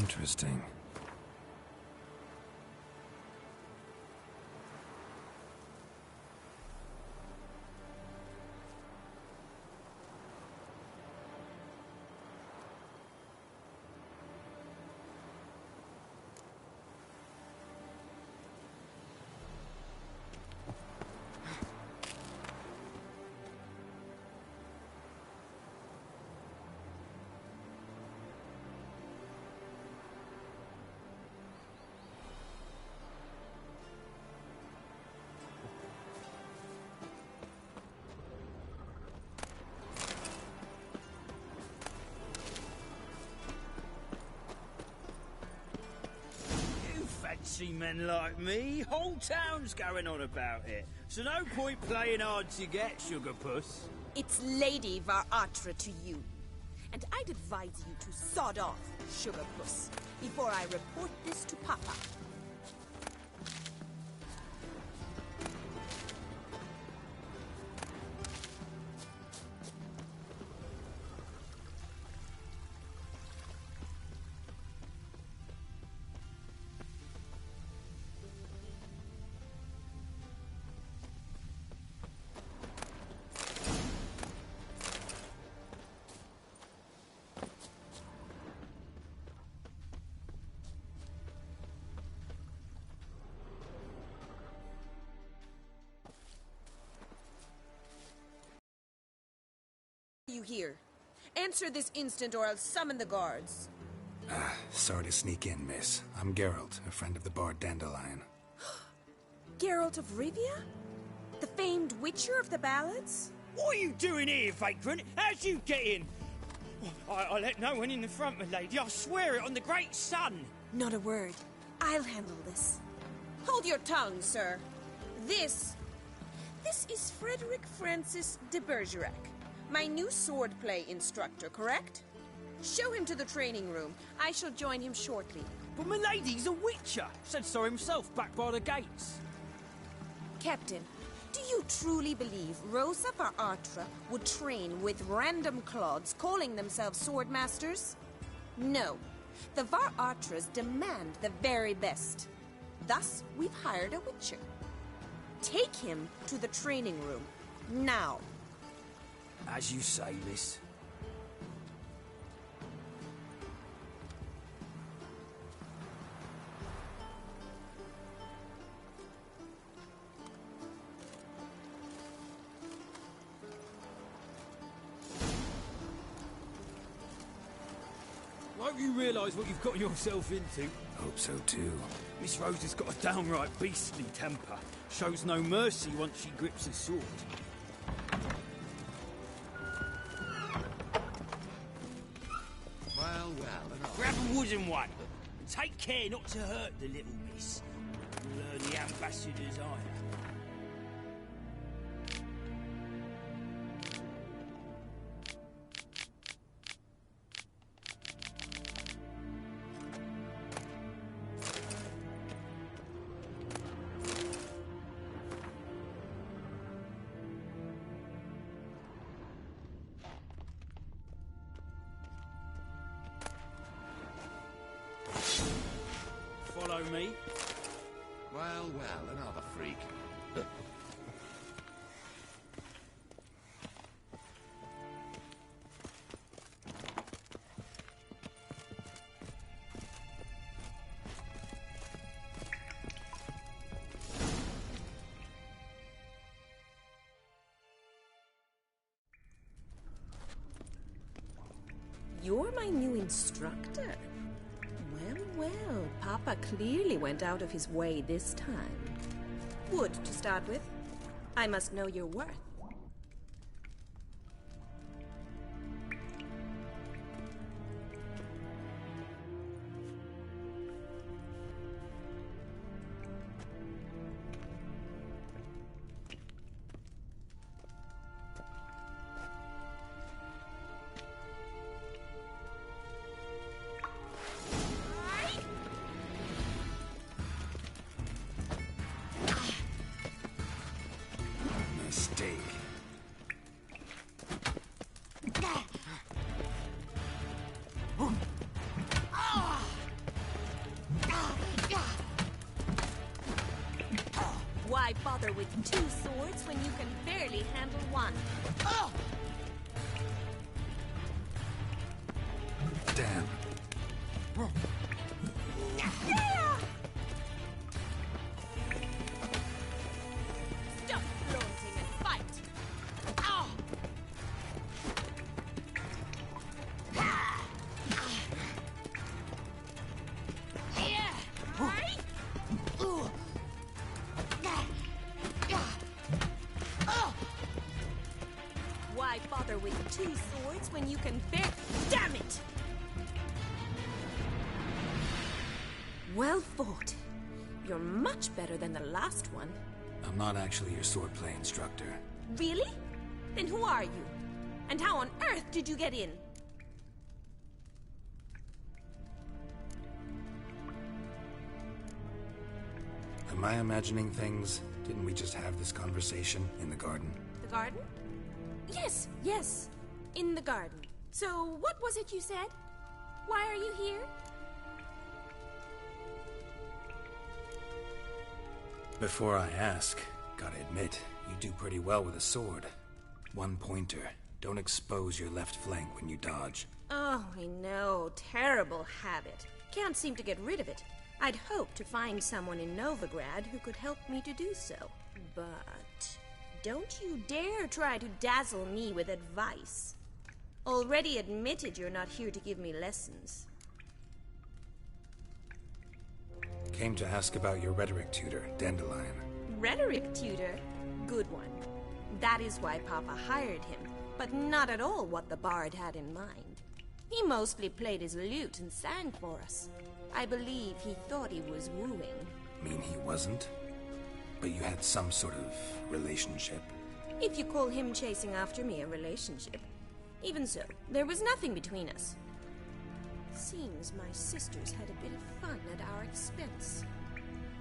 Interesting. Fancy men like me, whole town's going on about it. So no point playing hard to get, sugar puss. It's Lady VALETTE to you. And I'd advise you to sod off, sugar puss, before I report this to Papa. You here? Answer this instant or I'll summon the guards. Sorry to sneak in, miss. I'm Geralt, a friend of the bard Dandelion. Geralt of Rivia? The famed witcher of the ballads? What are you doing here, vagrant? How'd you get in? I let no one in the front, my lady. I swear it on the great sun. Not a word. I'll handle this. Hold your tongue, sir. This is Frederick Francis de Bergerac, my new swordplay instructor, correct? Show him to the training room. I shall join him shortly. But my lady's a witcher. Said so himself back by the gates. Captain, do you truly believe Rosa VALETTE would train with random clods calling themselves swordmasters? No. The VALETTEs demand the very best. Thus, we've hired a witcher. Take him to the training room. Now. As you say, miss. Hope you realise what you've got yourself into. Hope so too. Miss Rose has got a downright beastly temper. Shows no mercy once she grips a sword. Well, grab a wooden one. And take care not to hurt the little miss. You'll earn the ambassador's ire. Follow me. Well, another freak. You're my new instructor. Well, Papa clearly went out of his way this time. Wood, to start with. I must know your worth. Mistake. Why bother with two swords when you can barely handle one? Oh! Damn. Stop flaunting and fight! Ow! Why bother with two swords when you can bear... Damn it! Well fought. You're much better than the last one. I'm not actually your swordplay instructor. Really? Then who are you? And how on earth did you get in? Am I imagining things? Didn't we just have this conversation in the garden? The garden? Yes, yes. In the garden. So, what was it you said? Why are you here? Before I ask, gotta admit, you do pretty well with a sword. One pointer. Don't expose your left flank when you dodge. Oh, I know. Terrible habit. Can't seem to get rid of it. I'd hoped to find someone in Novigrad who could help me to do so. But don't you dare try to dazzle me with advice. Already admitted you're not here to give me lessons. Came to ask about your rhetoric tutor, Dandelion. Rhetoric tutor? Good one. That is why Papa hired him, but not at all what the bard had in mind. He mostly played his lute and sang for us. I believe he thought he was wooing. Mean he wasn't? But you had some sort of relationship? If you call him chasing after me a relationship. Even so, there was nothing between us. Seems my sisters had a bit of fun at our expense.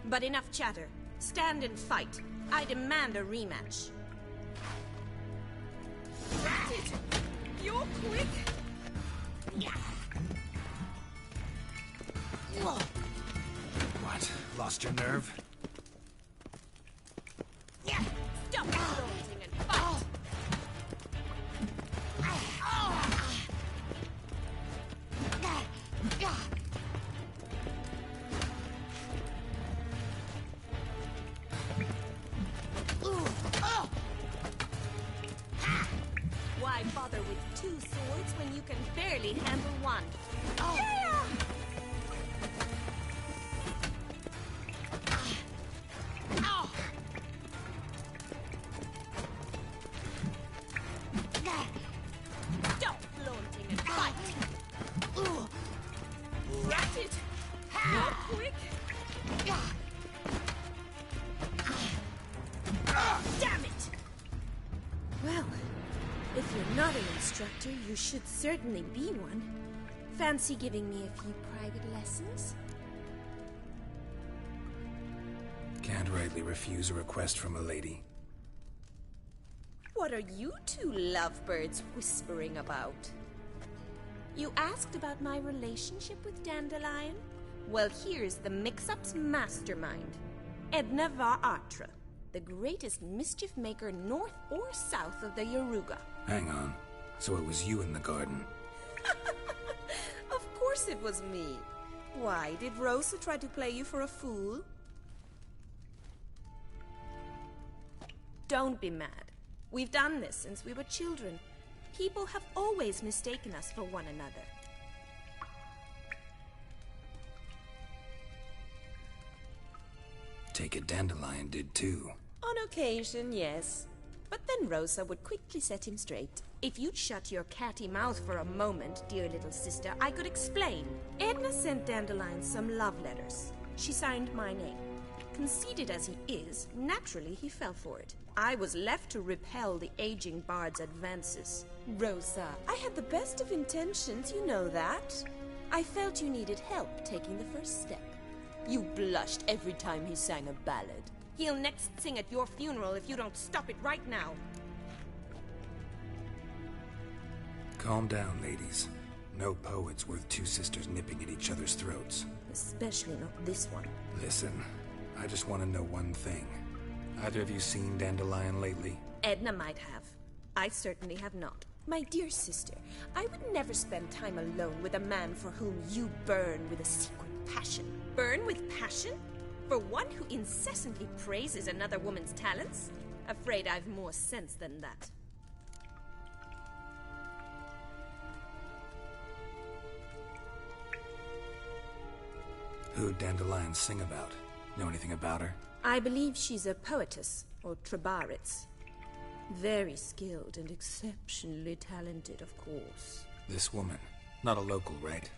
But enough chatter. Stand and fight. I demand a rematch. Rat it! You're quick! Yeah. Whoa. What? Lost your nerve? Yeah. Stop flaunting and fight! Why bother with two swords when you can barely handle one? Oh. Yeah! Stop flaunting and fight! Rat it! You're quick! Damn it! Well, if you're not an instructor, you should certainly be one. Fancy giving me a few private lessons? Can't rightly refuse a request from a lady. What are you two lovebirds whispering about? You asked about my relationship with Dandelion? Well, here's the mix-up's mastermind. Edna Varatra, the greatest mischief maker north or south of the Yaruga. Hang on. So it was you in the garden? Of course it was me. Why, did Rosa try to play you for a fool? Don't be mad. We've done this since we were children. People have always mistaken us for one another. Take it Dandelion did too. On occasion, yes. But then Rosa would quickly set him straight. If you'd shut your catty mouth for a moment, dear little sister, I could explain. Edna sent Dandelion some love letters. She signed my name. Conceited as he is, naturally he fell for it. I was left to repel the aging bard's advances. Rosa, I had the best of intentions, you know that. I felt you needed help taking the first step. You blushed every time he sang a ballad. He'll next sing at your funeral if you don't stop it right now. Calm down, ladies. No poet's worth two sisters nipping at each other's throats. Especially not this one. Listen, I just want to know one thing. Either of you seen Dandelion lately? Edna might have. I certainly have not. My dear sister, I would never spend time alone with a man for whom you burn with a secret passion. Burn with passion? For one who incessantly praises another woman's talents? Afraid I've more sense than that. Who'd Dandelion sing about? Know anything about her? I believe she's a poetess, or trabaritz. Very skilled and exceptionally talented, of course. This woman. Not a local, right?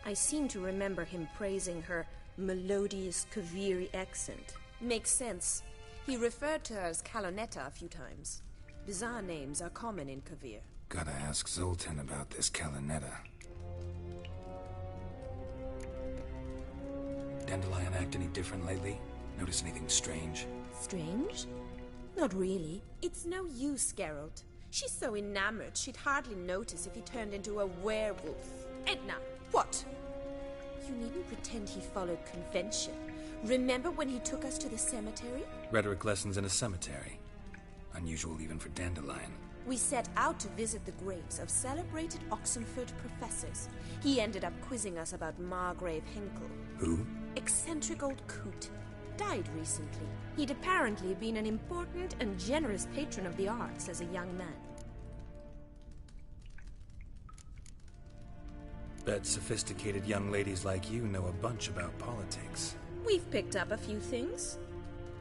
I seem to remember him praising her melodious Kaviri accent. Makes sense. He referred to her as Kalonetta a few times. Bizarre names are common in Kavir. Gotta ask Zoltan about this Kalonetta. Dandelion act any different lately? Notice anything strange? Strange? Not really. It's no use, Geralt. She's so enamored she'd hardly notice if he turned into a werewolf. Edna! What? You needn't pretend he followed convention. Remember when he took us to the cemetery? Rhetoric lessons in a cemetery. Unusual even for Dandelion. We set out to visit the graves of celebrated Oxenford professors. He ended up quizzing us about Margrave Henkel. Who? Eccentric old coot. Died recently. He'd apparently been an important and generous patron of the arts as a young man. Bet sophisticated young ladies like you know a bunch about politics. We've picked up a few things.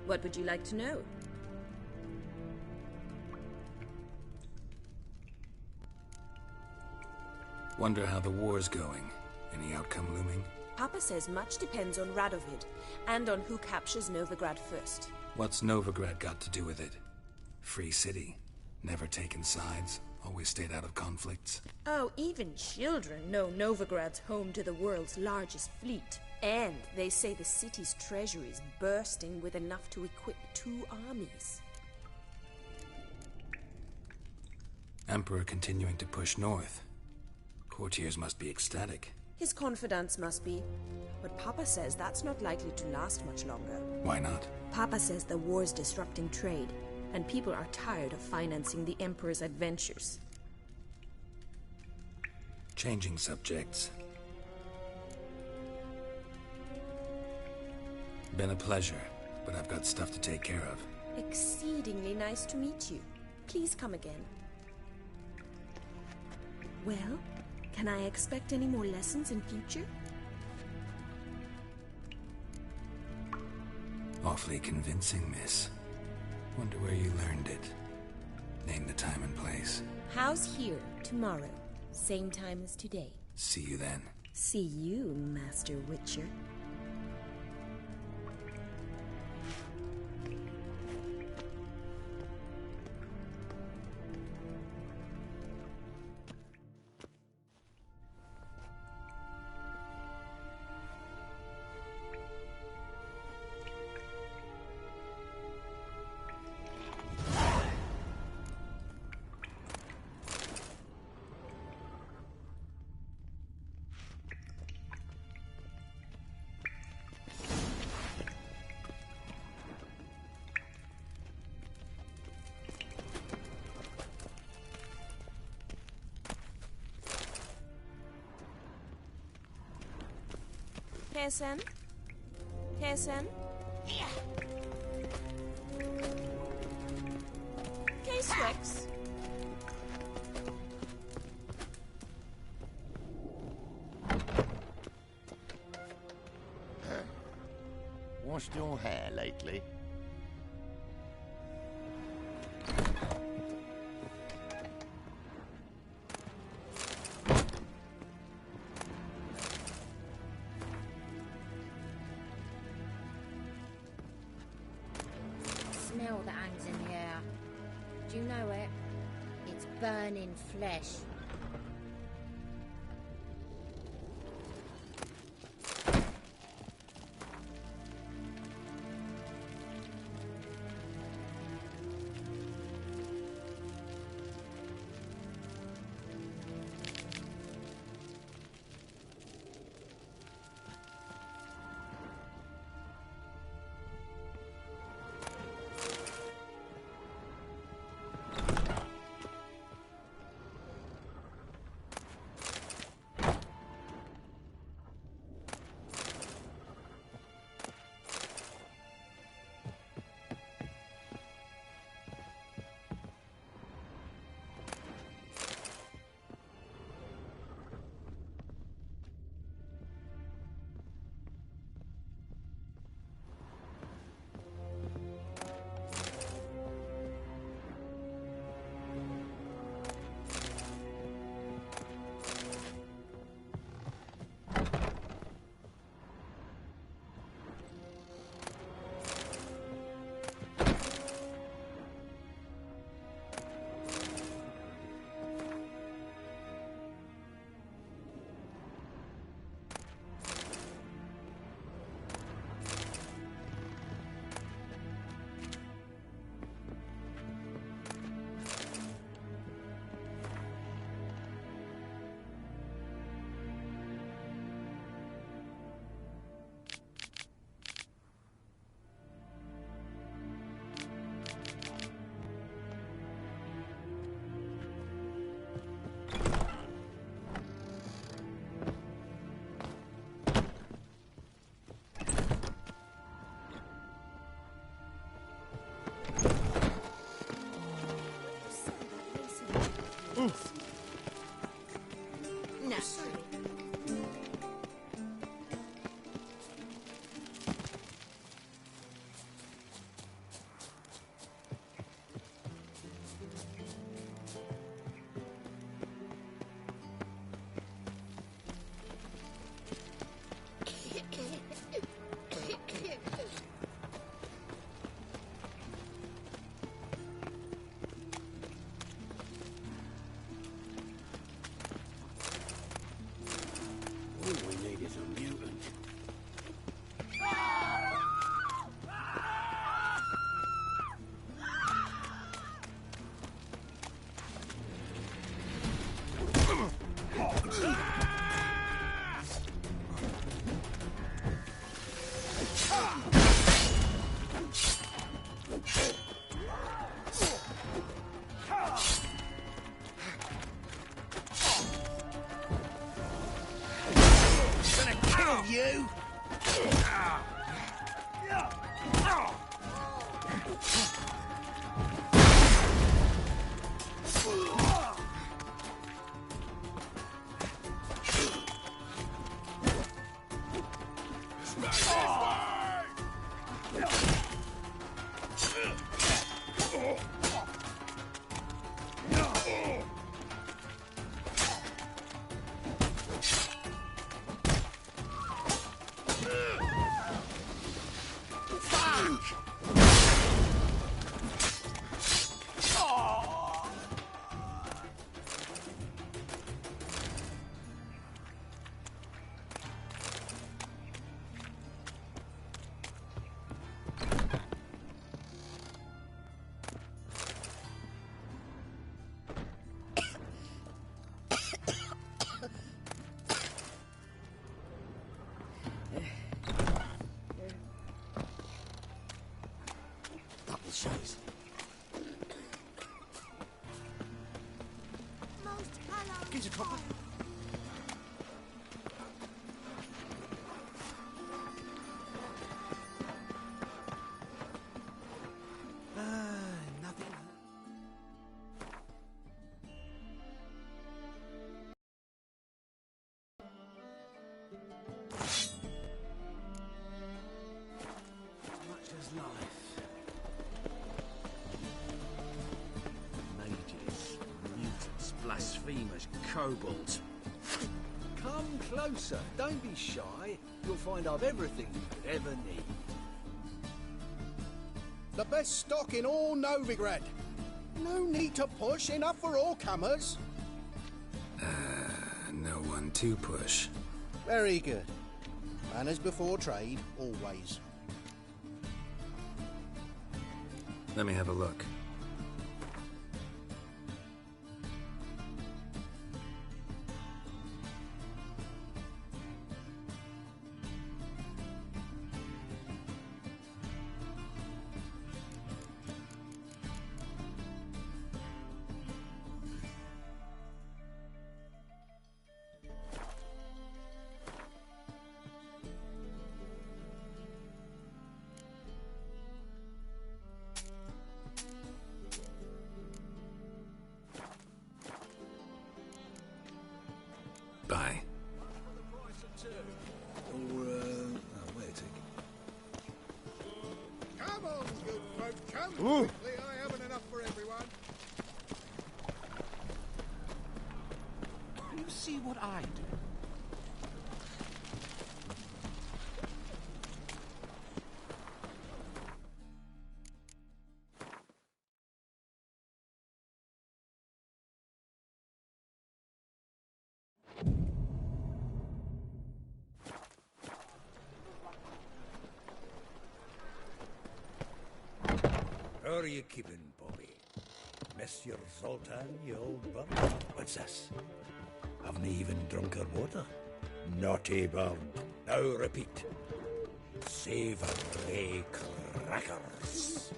What would you like to know? Wonder how the war's going. Any outcome looming? Papa says much depends on Radovid, and on who captures Novigrad first. What's Novigrad got to do with it? Free city. Never taken sides. Always stayed out of conflicts. Oh, even children know Novigrad's home to the world's largest fleet. And they say the city's treasury is bursting with enough to equip 2 armies. Emperor continuing to push north. Courtiers must be ecstatic. His confidants must be. But Papa says that's not likely to last much longer. Why not? Papa says the war's disrupting trade, and people are tired of financing the Emperor's adventures. Changing subjects. Been a pleasure, but I've got stuff to take care of. Exceedingly nice to meet you. Please come again. Well, can I expect any more lessons in future? Awfully convincing, miss. Wonder where you learned it. Name the time and place. How's here tomorrow? Same time as today. See you then. See you, Master Witcher. Kessen? Kessen? K-Swex? Washed your hair lately? Smell that hangs in the air. Do you know it? It's burning flesh. Shows. Gives a copper. Nothing. Much as life. Blasphemers, kobolds. Come closer, don't be shy. You'll find I've everything you could ever need. The best stock in all Novigrad. No need to push, enough for all comers. No one to push. Very good. Manners before trade, always. Let me have a look. Bye. Wait. Come on, good folk, come quickly. I haven't enough for everyone. You see what I do? How are you keeping, Bobby? Monsieur Zoltan, you old bum? What's this? Haven't even drunk her water? Naughty bird. Now repeat. Savoury crackers.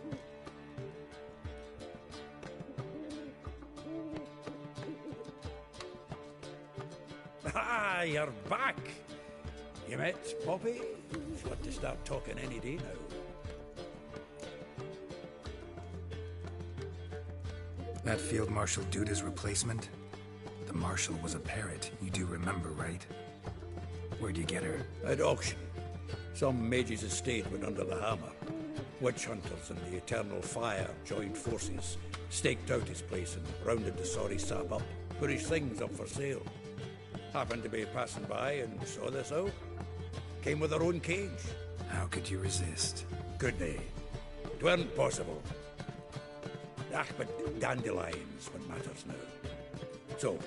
Ah, you're back. You met Bobby? You've got to start talking any day now. That Field Marshal Duda's replacement? The Marshal was a parrot, you do remember, right? Where'd you get her? At auction. Some mage's estate went under the hammer. Witch hunters and the Eternal Fire joined forces, staked out his place and rounded the sorry sap up, put his things up for sale. Happened to be passing by and saw this out. Came with her own cage. How could you resist? Could they? It weren't possible. Ah, but dandelions what matters now. So,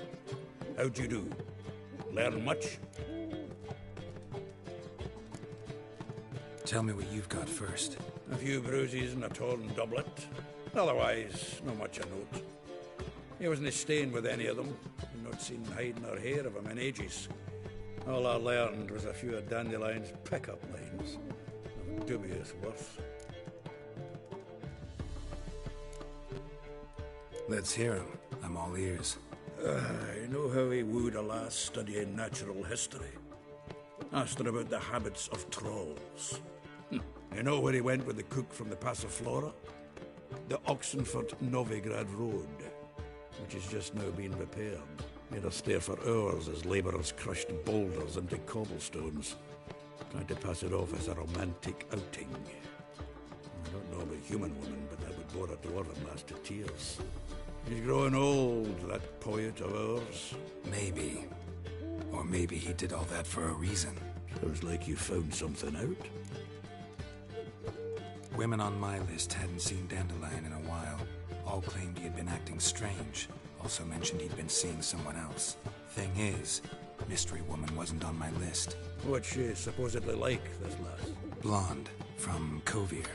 how'd you do? Learn much? Tell me what you've got first. A few bruises and a torn doublet. Otherwise, not much a note. He wasn't staying with any of them. I've not seen hiding or hair of him in ages. All I learned was a few of Dandelion's pick-up lines. Of dubious worth. Let's hear him. I'm all ears. I know how he wooed a lass studying natural history. Asked her about the habits of trolls. You know where he went with the cook from the Passiflora? The Oxenford-Novigrad Road, which is just now being repaired. Made us stare for hours as labourers crushed boulders into cobblestones, trying to pass it off as a romantic outing. a human woman, but that would bore a dwarven lass to tears. He's growing old, that poet of ours. Maybe. Or maybe he did all that for a reason. Sounds like you found something out. Women on my list hadn't seen Dandelion in a while. All claimed he had been acting strange. Also mentioned he'd been seeing someone else. Thing is, Mystery Woman wasn't on my list. What's she supposedly like, this lass? Blonde, from Kovir.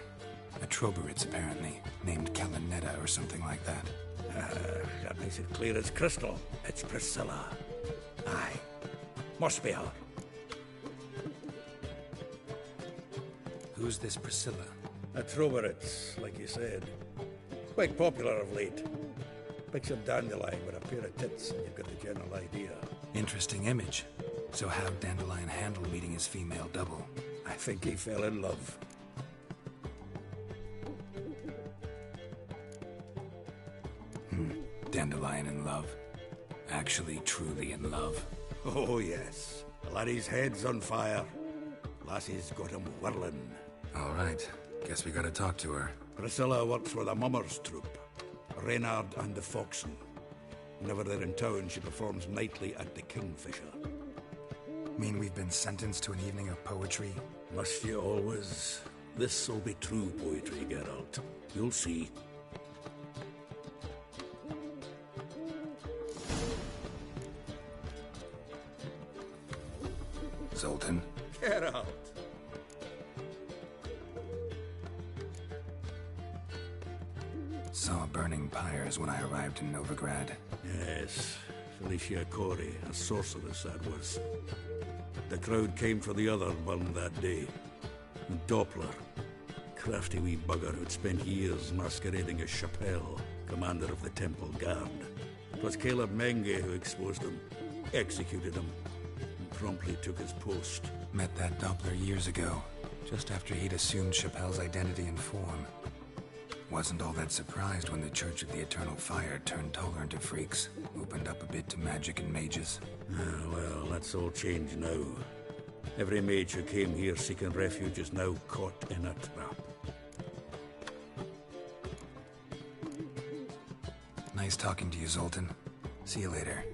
A Troberitz, apparently, named Kalanetta or something like that. That makes it clear as crystal. It's Priscilla. Aye. Must be her. Who's this Priscilla? A Troberitz, like you said. Quite popular of late. Picture Dandelion with a pair of tits, and you've got the general idea. Interesting image. So how'd Dandelion handle meeting his female double? I think he fell in love. Dandelion in love. Actually, truly in love. Oh, yes. The laddie's head's on fire. Lassie's got him whirling. All right. Guess we gotta talk to her. Priscilla works for the Mummers troupe. Reynard and the Foxen. Whenever they're in town, she performs nightly at the Kingfisher. Mean we've been sentenced to an evening of poetry? Must you always? This'll be true poetry, Geralt. You'll see. Zoltan? Geralt! Saw burning pyres when I arrived in Novigrad. Yes, Felicia Corey, a sorceress that was. The crowd came for the other one that day. Doppler, crafty wee bugger who'd spent years masquerading as Chappelle, commander of the Temple Guard. It was Caleb Menge who exposed him, executed him, and promptly took his post. Met that Doppler years ago, just after he'd assumed Chappelle's identity and form. Wasn't all that surprised when the Church of the Eternal Fire turned tolerant of freaks, opened up a bit to magic and mages. Well, that's all changed now. Every mage who came here seeking refuge is now caught in a trap. Nice talking to you, Zoltan. See you later.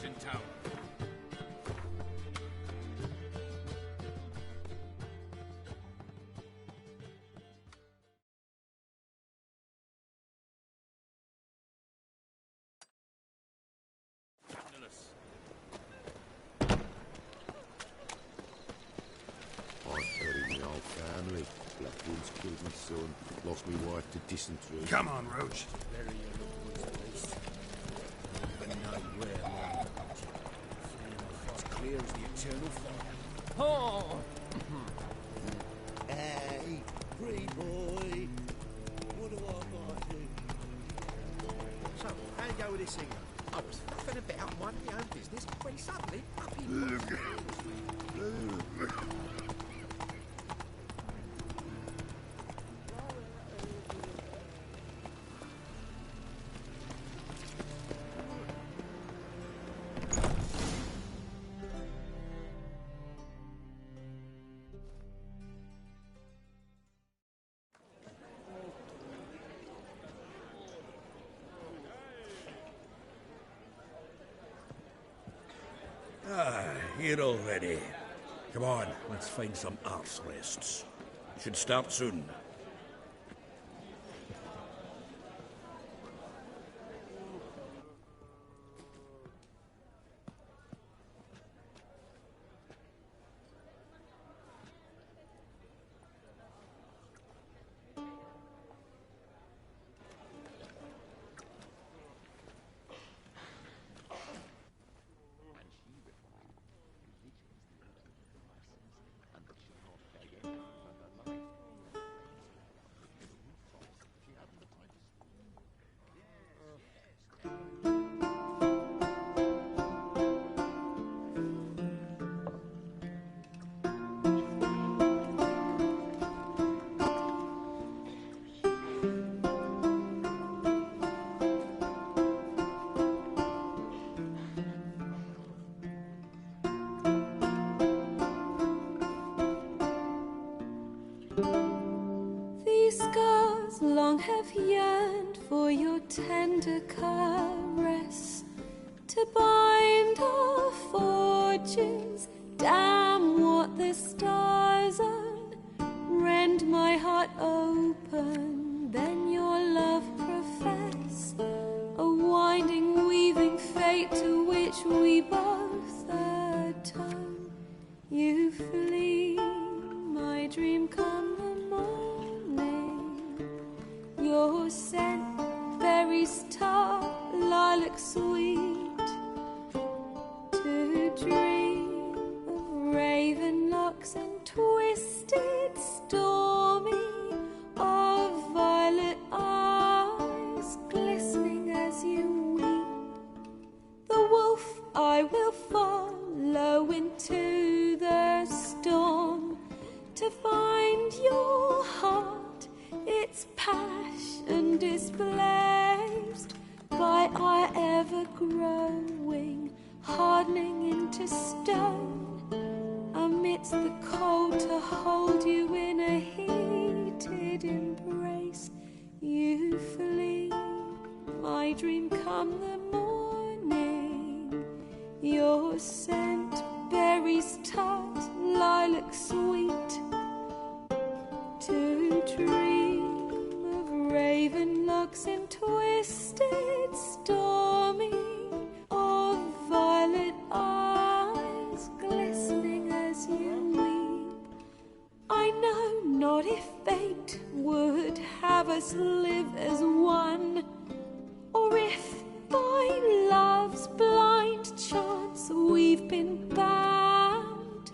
In town. I buried my old family. Blackwood's killed my son, lost my wife to dysentery. Come on, Roach. Bury your loved ones at least. You never know where mine comes from. It's clear as the eternal fire. Oh! Hey, free boy. What do I do? So, how you go with this singer? I was fucking about minding my own business when suddenly up he was. Here already. Come on, let's find some arse rests. Should start soon. scars long have yearned for your tender caress, to bind our fortunes. Damn what the stars own. Rend my heart open, then your love profess, a winding, weaving fate to which we both atone. You flee, my dream come the morning. Your scent, berries tart, lilac sweet, to dream of raven locks and twisted, stormy, of violet eyes glistening as you weep. The wolf I will follow into the storm, to find your heart, its passion displaced by our ever-growing, hardening into stone. Amidst the cold, to hold you in a heated embrace. You flee, my dream come the morning. Your scent, berries tart, lilac sweet, to dream of raven locks and twisted, stormy, of violet eyes glistening as you weep. I know not if fate would have us live as one, or if by love's blind chance we've been bound.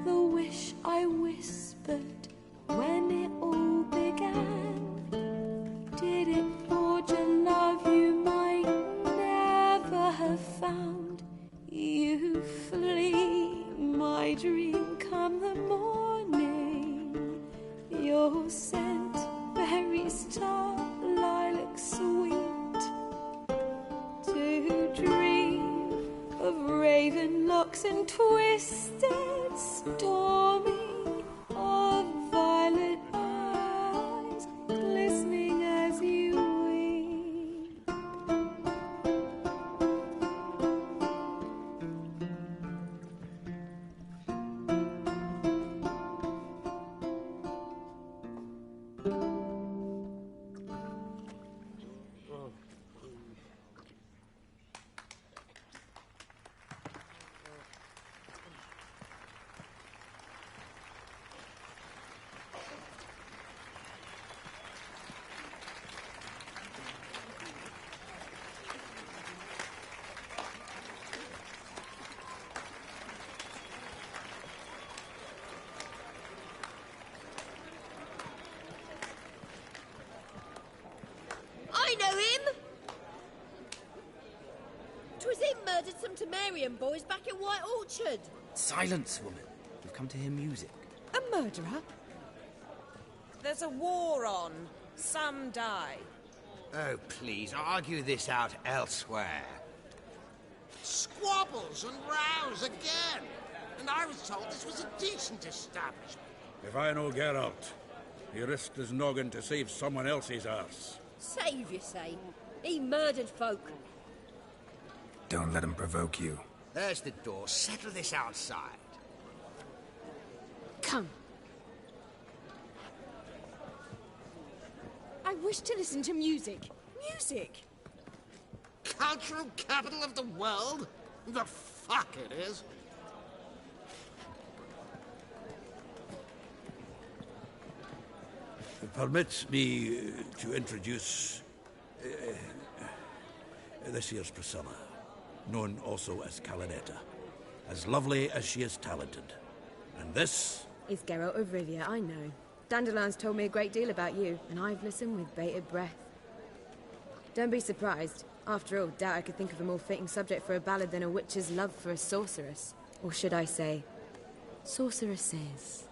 The wish I whispered when it all began, did it forge a love you might never have found? You flee, my dream come the morning. Your scent, berries tart, lilac sweet, to dream of raven locks and twisted, stormy, of violet eyes glistening as you weep. I know him! 'Twas him murdered some Temerian boys back in White Orchard. Silence, woman. We've come to hear music. A murderer? There's a war on. Some die. Oh, please, argue this out elsewhere. Squabbles and rows again. And I was told this was a decent establishment. If I know Geralt, he risked his noggin to save someone else's arse. Save, you say? He murdered folk. Don't let him provoke you. There's the door. Settle this outside. Come. I wish to listen to music. Music! Cultural capital of the world? The fuck it is. Permit me to introduce this here's Priscilla, known also as Calinetta, as lovely as she is talented. And this is Geralt of Rivia, I know. Dandelion's told me a great deal about you, and I've listened with bated breath. Don't be surprised. After all, doubt I could think of a more fitting subject for a ballad than a witch's love for a sorceress. Or should I say, sorceresses.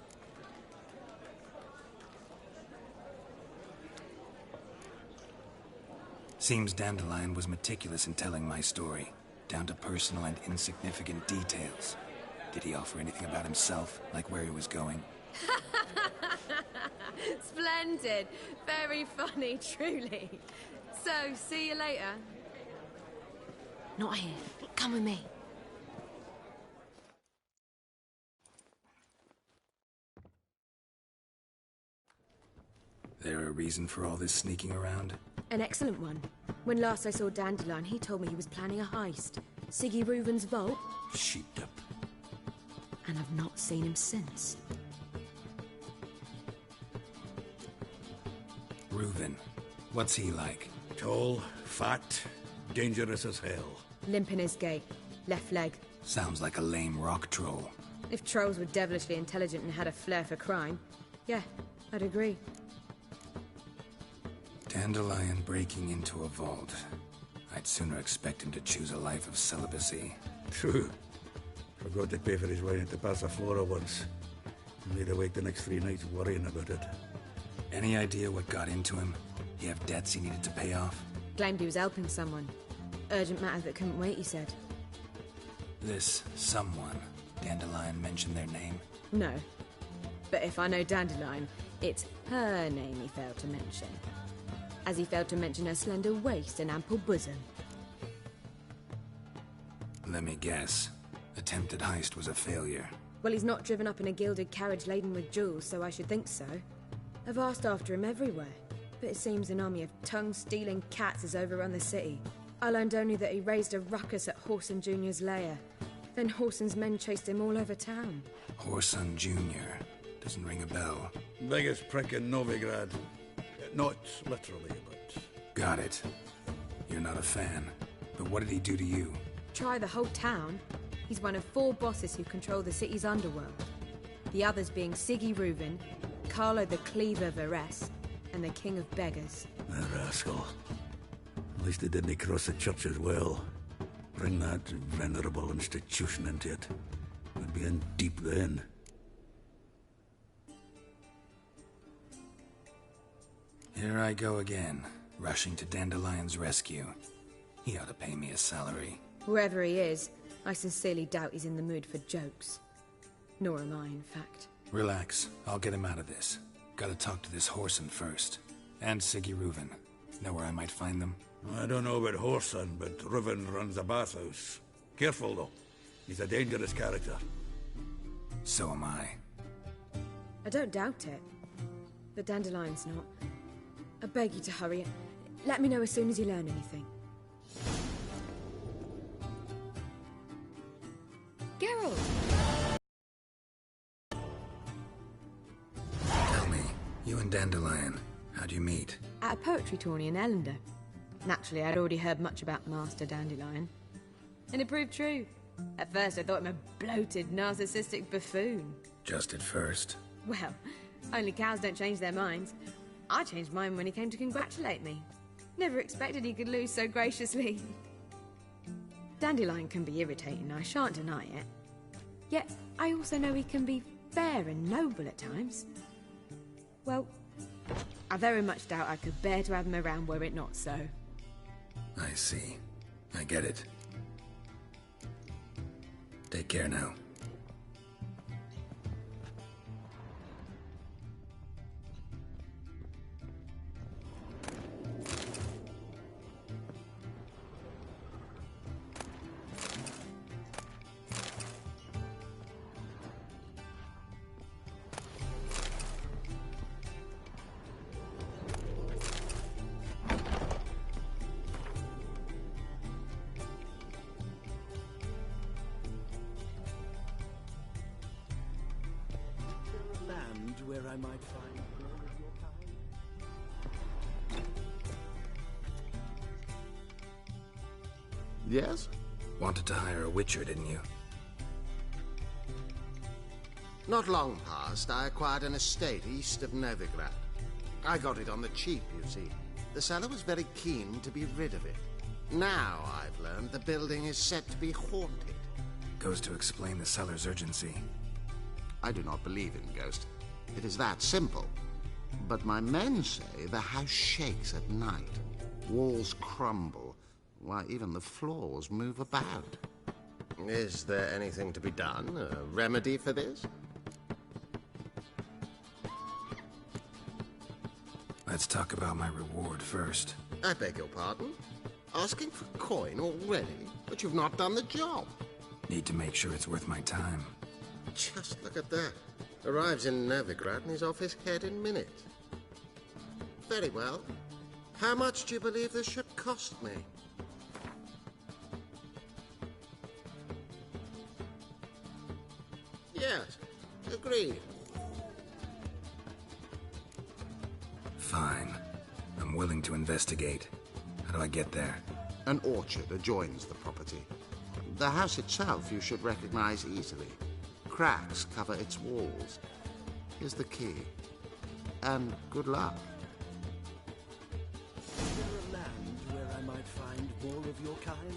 Seems Dandelion was meticulous in telling my story, down to personal and insignificant details. Did he offer anything about himself, like where he was going? Splendid. Very funny, truly. So, see you later. Not here. Come with me. There a reason for all this sneaking around? An excellent one. When last I saw Dandelion, he told me he was planning a heist. Siggy Reuven's vault. Sheeped up. And I've not seen him since. Reuven. What's he like? Tall, fat, dangerous as hell. Limp in his gait. Left leg. Sounds like a lame rock troll. If trolls were devilishly intelligent and had a flair for crime, yeah, I'd agree. Dandelion breaking into a vault. I'd sooner expect him to choose a life of celibacy. True. Forgot to pay for his wine at the Passaflora once. Made awake the next 3 nights worrying about it. Any idea what got into him? He have debts he needed to pay off? Claimed he was helping someone. Urgent matter that couldn't wait, he said. This someone, Dandelion mentioned their name? No. But if I know Dandelion, it's her name he failed to mention. As he failed to mention her slender waist and ample bosom. Let me guess. Attempted heist was a failure. Well, he's not driven up in a gilded carriage laden with jewels, so I should think so. I've asked after him everywhere, but it seems an army of tongue-stealing cats has overrun the city. I learned only that he raised a ruckus at Whoreson Jr.'s lair. Then Whoreson's men chased him all over town. Whoreson Jr. Doesn't ring a bell. Biggest prick in Novigrad. Not literally, but... Got it. You're not a fan. But what did he do to you? Try the whole town. He's one of 4 bosses who control the city's underworld. The others being Siggy Reuven, Carlo the Cleaver Varese, and the King of Beggars. The rascal. At least he didn't cross the church as well. Bring that venerable institution into it. We'd be in deep then. Here I go again, rushing to Dandelion's rescue. He ought to pay me a salary. Wherever he is, I sincerely doubt he's in the mood for jokes. Nor am I, in fact. Relax, I'll get him out of this. Gotta talk to this Whoreson first. And Siggy Reuven. Know where I might find them? I don't know about Whoreson, but Reuven runs a bathhouse. Careful, though. He's a dangerous character. So am I. I don't doubt it. But Dandelion's not. I beg you to hurry. Let me know as soon as you learn anything. Geralt! Tell me, you and Dandelion, how'd you meet? At a poetry tourney in Ellender. Naturally, I'd already heard much about Master Dandelion. And it proved true. At first, I thought him a bloated, narcissistic buffoon. Just at first. Well, only cows don't change their minds. I changed mine when he came to congratulate me. Never expected he could lose so graciously. Dandelion can be irritating, I shan't deny it. Yet, I also know he can be fair and noble at times. Well, I very much doubt I could bear to have him around were it not so. I see. I get it. Take care now. Where I might find more of your kind? Yes? Wanted to hire a witcher, didn't you? Not long past, I acquired an estate east of Novigrad. I got it on the cheap, you see. The seller was very keen to be rid of it. Now, I've learned the building is said to be haunted. Goes to explain the seller's urgency. I do not believe in ghosts. It is that simple. But my men say the house shakes at night. Walls crumble. Why, even the floors move about. Is there anything to be done? A remedy for this? Let's talk about my reward first. I beg your pardon? Asking for coin already? But you've not done the job. Need to make sure it's worth my time. Just look at that. Arrives in Novigrad and he's off his head in minutes. Very well. How much do you believe this should cost me? Yes, agreed. Fine. I'm willing to investigate. How do I get there? An orchard adjoins the property. The house itself you should recognize easily. Cracks cover its walls. Here's the key. And good luck. Is there a land where I might find more of your kind?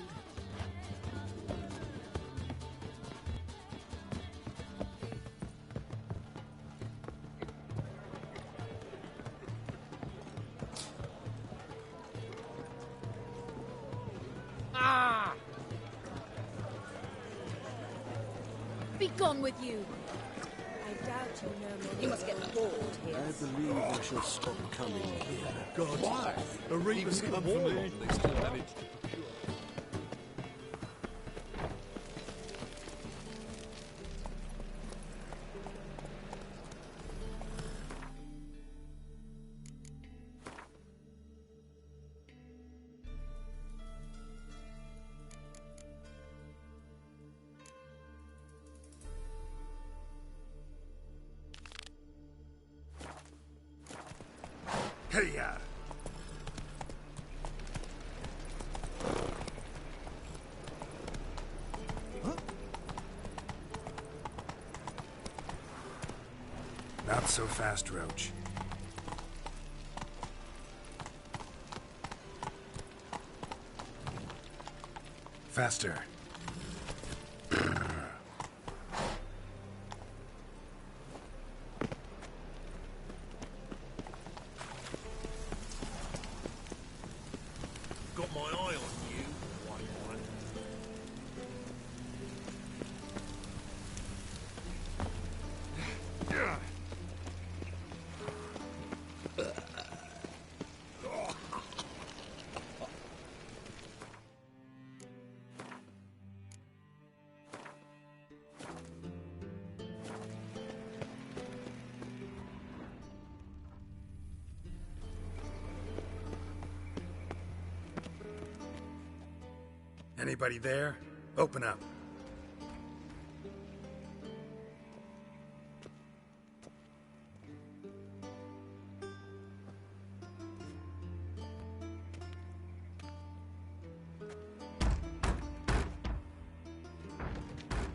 Be gone with you! I doubt you know more. You must get bored here. I believe I shall stop coming here. God, Why? the Reapers come for me. They still manage to procure. Hey-ya! Not so fast, Roach. Faster. Got my eye on you, white one. Anybody there? Open up.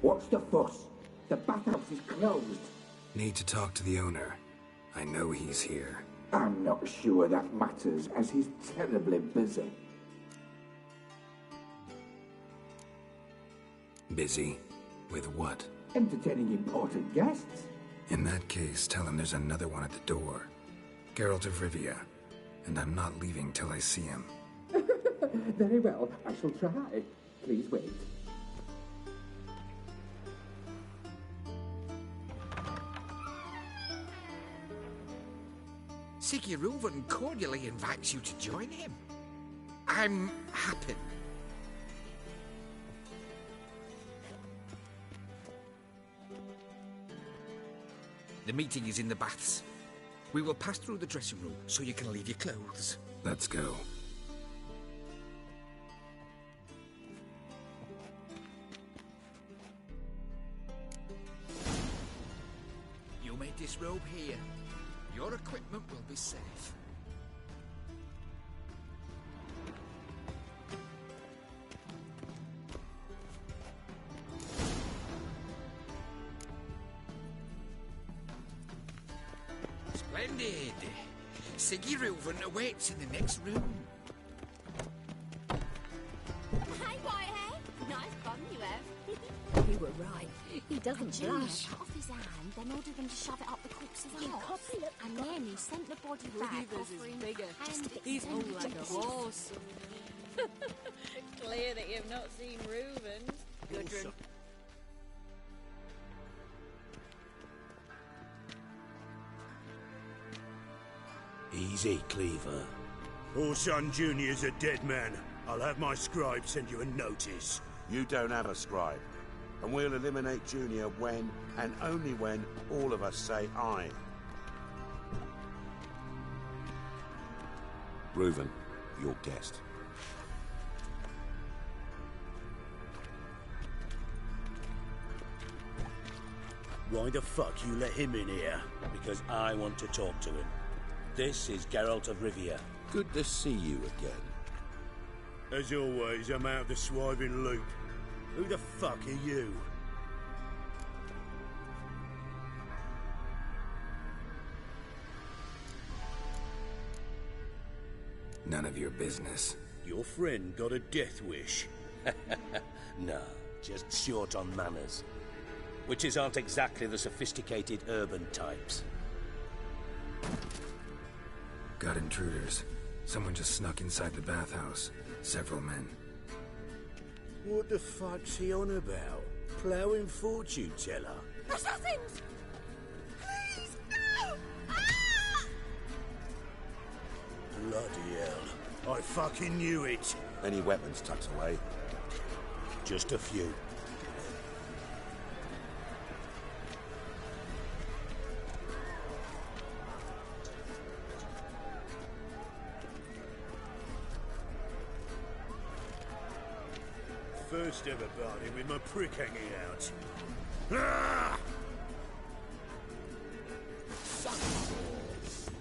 What's the fuss? The bathhouse is closed. Need to talk to the owner. I know he's here. I'm not sure that matters, as he's terribly busy. Busy? With what? Entertaining important guests. In that case, tell him there's another one at the door. Geralt of Rivia. And I'm not leaving till I see him. Very well, I shall try. Please wait. Sigurd cordially invites you to join him. I'm happy. The meeting is in the baths. We will pass through the dressing room so you can leave your clothes. Let's go. You may disrobe here. Your equipment will be safe. Splendid. Sigurd awaits in the next room. Hey, Whitehead. Nice bum you have. You were right. He doesn't blush. Cut off his hand, then ordered them to shove it up the corpse's arse. And then he sent the body back, offering He's all like a horse. Clear that you've not seen Reuben. Gudrun. Easy, Cleaver. Orson Jr.'s a dead man. I'll have my scribe send you a notice. You don't have a scribe. And we'll eliminate Junior when, and only when, all of us say aye. Reuven, your guest. Why the fuck you let him in here? Because I want to talk to him. This is Geralt of Rivia. Good to see you again. As always, I'm out of the swiving loop. Who the fuck are you? None of your business. Your friend got a death wish. No, just short on manners. Witches aren't exactly the sophisticated urban types. Got intruders. Someone just snuck inside the bathhouse. Several men. What the fuck's he on about? Ploughing fortune teller? Assassins! Please, no! Ah! Bloody hell. I fucking knew it. Any weapons tucked away? Just a few. First ever party with my prick hanging out. Ah!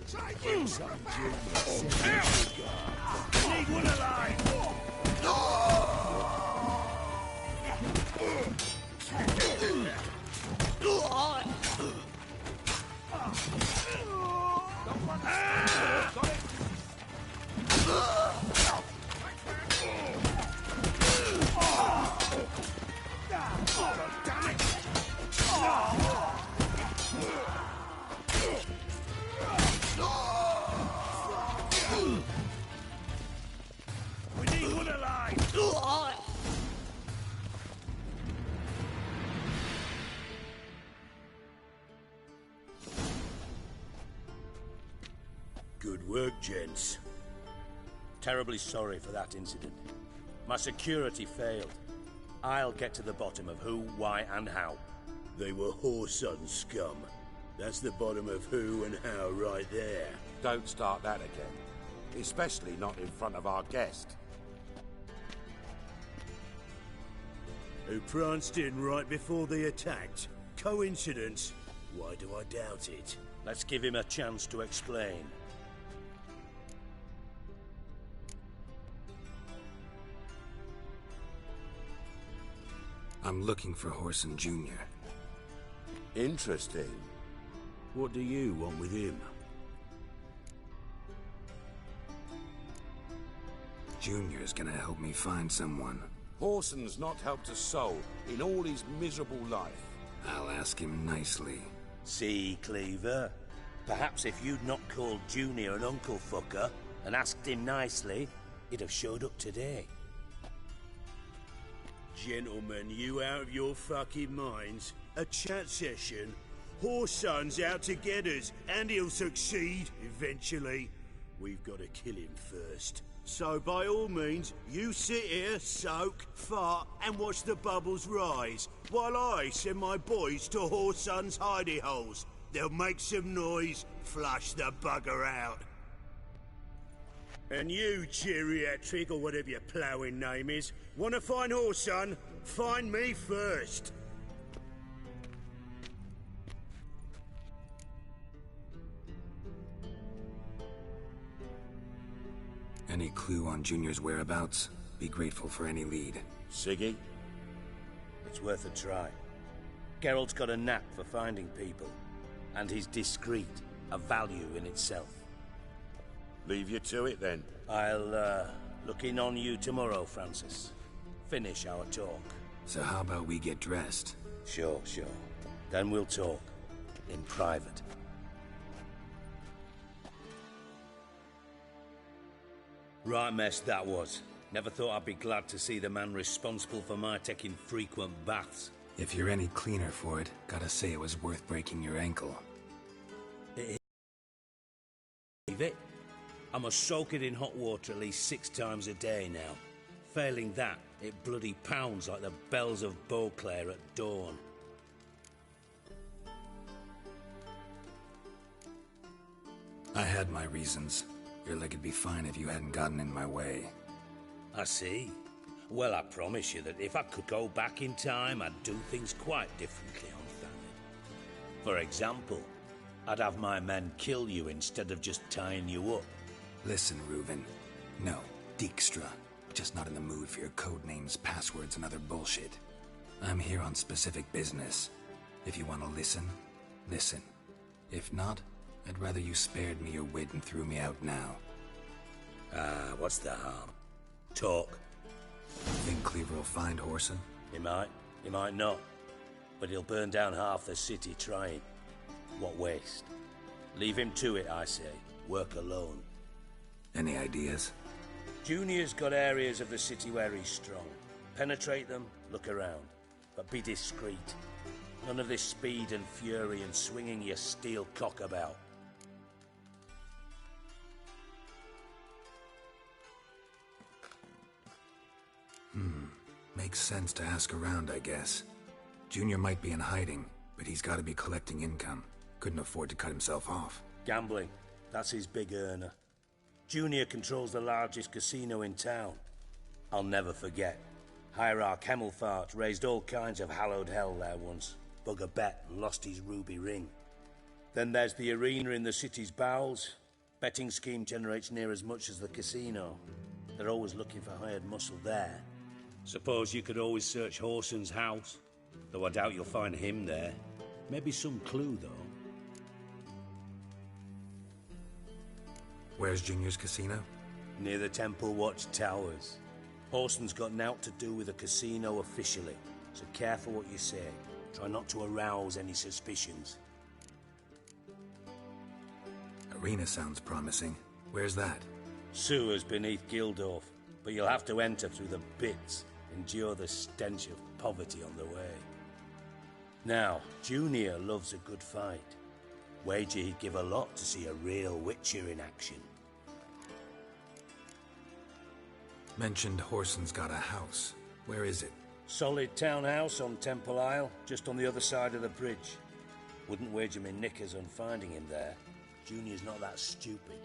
Try him some Need one alive! We need one alive! Good work, gents. Terribly sorry for that incident. My security failed. I'll get to the bottom of who, why, and how. They were whoreson scum. That's the bottom of who and how right there. Don't start that again. Especially not in front of our guest. Who pranced in right before they attacked. Coincidence? Why do I doubt it? Let's give him a chance to explain. I'm looking for Whoreson Jr. Interesting. What do you want with him? Junior's gonna help me find someone. Whoreson's not helped a soul in all his miserable life. I'll ask him nicely. See, Cleaver? Perhaps if you'd not called Junior an uncle fucker and asked him nicely, he'd have showed up today. Gentlemen, you out of your fucking minds? A chat session? Whoreson's out to get us, and he'll succeed, eventually. We've got to kill him first. So by all means, you sit here, soak, fart, and watch the bubbles rise, while I send my boys to Whoreson's hidey holes. They'll make some noise, flush the bugger out. And you, geriatric, or whatever your ploughing name is, want to find Whoreson? Find me first. Any clue on Junior's whereabouts? Be grateful for any lead. Siggy? It's worth a try. Geralt's got a knack for finding people. And he's discreet, a value in itself. Leave you to it, then. I'll, look in on you tomorrow, Francis. Finish our talk. So how about we get dressed? Sure. Then we'll talk. In private. Right mess that was. Never thought I'd be glad to see the man responsible for my taking frequent baths. If you're any cleaner for it, gotta say it was worth breaking your ankle. Leave it. I must soak it in hot water at least 6 times a day now. Failing that, it bloody pounds like the bells of Beauclair at dawn. I had my reasons. Your leg would be fine if you hadn't gotten in my way. I see. Well, I promise you that if I could go back in time, I'd do things quite differently on Thanet. For example, I'd have my men kill you instead of just tying you up. Listen, Reuben. No, Dijkstra. Just not in the mood for your code names, passwords, and other bullshit. I'm here on specific business. If you want to listen, listen. If not, I'd rather you spared me your wit and threw me out now. What's the harm? Talk. Think Cleaver will find Whoreson? He might not. But he'll burn down half the city trying. What waste? Leave him to it, I say. Work alone. Any ideas? Junior's got areas of the city where he's strong. Penetrate them, look around. But be discreet. None of this speed and fury and swinging your steel cock about. Makes sense to ask around, I guess. Junior might be in hiding, but he's got to be collecting income. Couldn't afford to cut himself off. Gambling. That's his big earner. Junior controls the largest casino in town. I'll never forget. Hierarch Hemmelfart raised all kinds of hallowed hell there once. Bug a bet and lost his ruby ring. Then there's the arena in the city's bowels. Betting scheme generates near as much as the casino. They're always looking for hired muscle there. Suppose you could always search Whoreson's house. Though I doubt you'll find him there. Maybe some clue, though. Where's Junior's casino? Near the Temple Watch Towers. Whoreson's got nought to do with the casino officially, so careful what you say. Try not to arouse any suspicions. Arena sounds promising. Where's that? Sewers beneath Gildorf, but you'll have to enter through the bits, endure the stench of poverty on the way. Now, Junior loves a good fight. Wager he'd give a lot to see a real Witcher in action. Mentioned Whoreson's got a house. Where is it? Solid townhouse on Temple Isle, just on the other side of the bridge. Wouldn't wager me knickers on finding him there. Junior's not that stupid.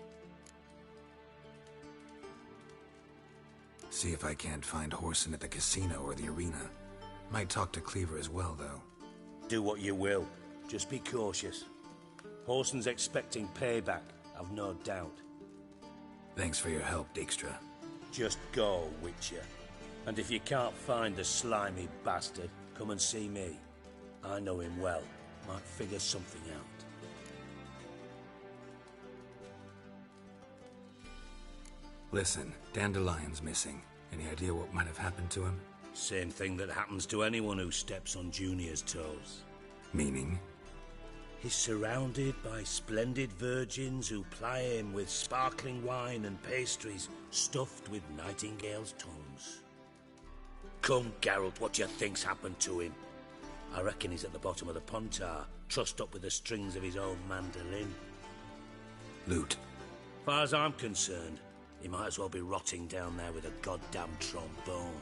See if I can't find Whoreson at the casino or the arena. Might talk to Cleaver as well, though. Do what you will. Just be cautious. Whoreson's expecting payback, I've no doubt. Thanks for your help, Dijkstra. Just go, Witcher. And if you can't find the slimy bastard, come and see me. I know him well. Might figure something out. Listen, Dandelion's missing. Any idea what might have happened to him? Same thing that happens to anyone who steps on Junior's toes. Meaning? He's surrounded by splendid virgins who ply him with sparkling wine and pastries stuffed with nightingales' tongues. Come, Geralt, what do you think's happened to him? I reckon he's at the bottom of the Pontar, trussed up with the strings of his own mandolin. Loot. Far as I'm concerned, he might as well be rotting down there with a goddamn trombone.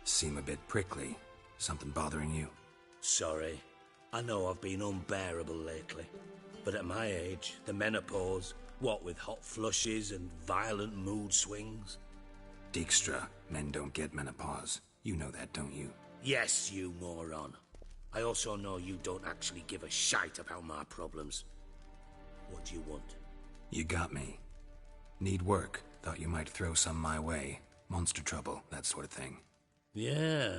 Seem a bit prickly. Something bothering you? Sorry. I know I've been unbearable lately. But at my age, the menopause, what with hot flushes and violent mood swings? Dijkstra, men don't get menopause. You know that, don't you? Yes, you moron. I also know you don't actually give a shite about my problems. What do you want? You got me. Need work. Thought you might throw some my way. Monster trouble, that sort of thing. Yeah.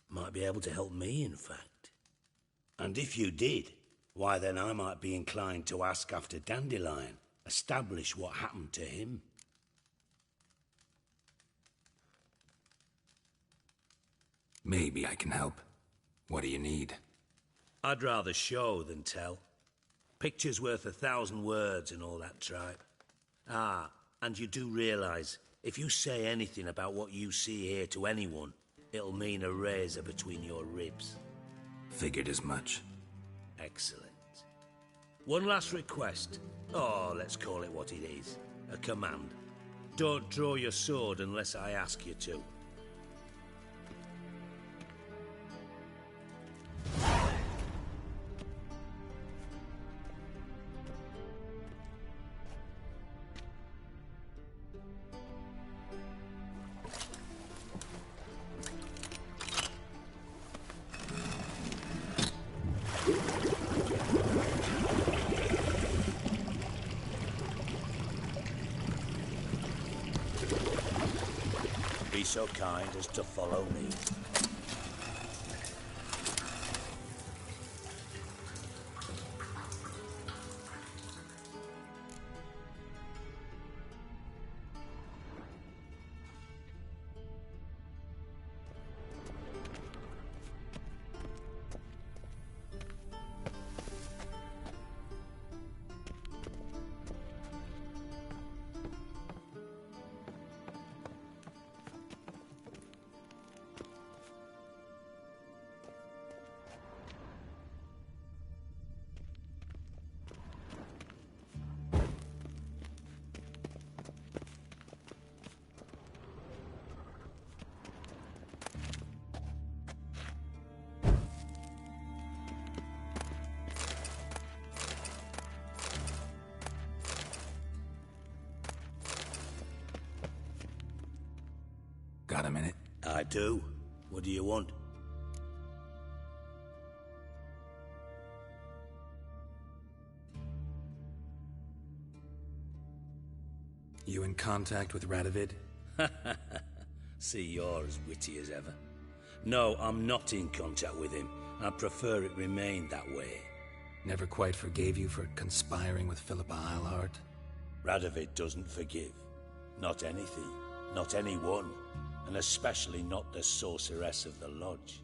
Might be able to help me, in fact. And if you did, why then I might be inclined to ask after Dandelion. Establish what happened to him. Maybe I can help. What do you need? I'd rather show than tell. Picture's worth 1,000 words and all that tripe. Ah, and you do realise, if you say anything about what you see here to anyone, it'll mean a razor between your ribs. Figured as much. Excellent. One last request. Oh, let's call it what it is. A command. Don't draw your sword unless I ask you to. Be so kind as to follow me. Got a minute? I do. What do you want? You in contact with Radovid? See, you're as witty as ever. No, I'm not in contact with him. I prefer it remained that way. Never quite forgave you for conspiring with Philippa Eilhart? Radovid doesn't forgive. Not anything. Not anyone. And especially not the sorceress of the lodge.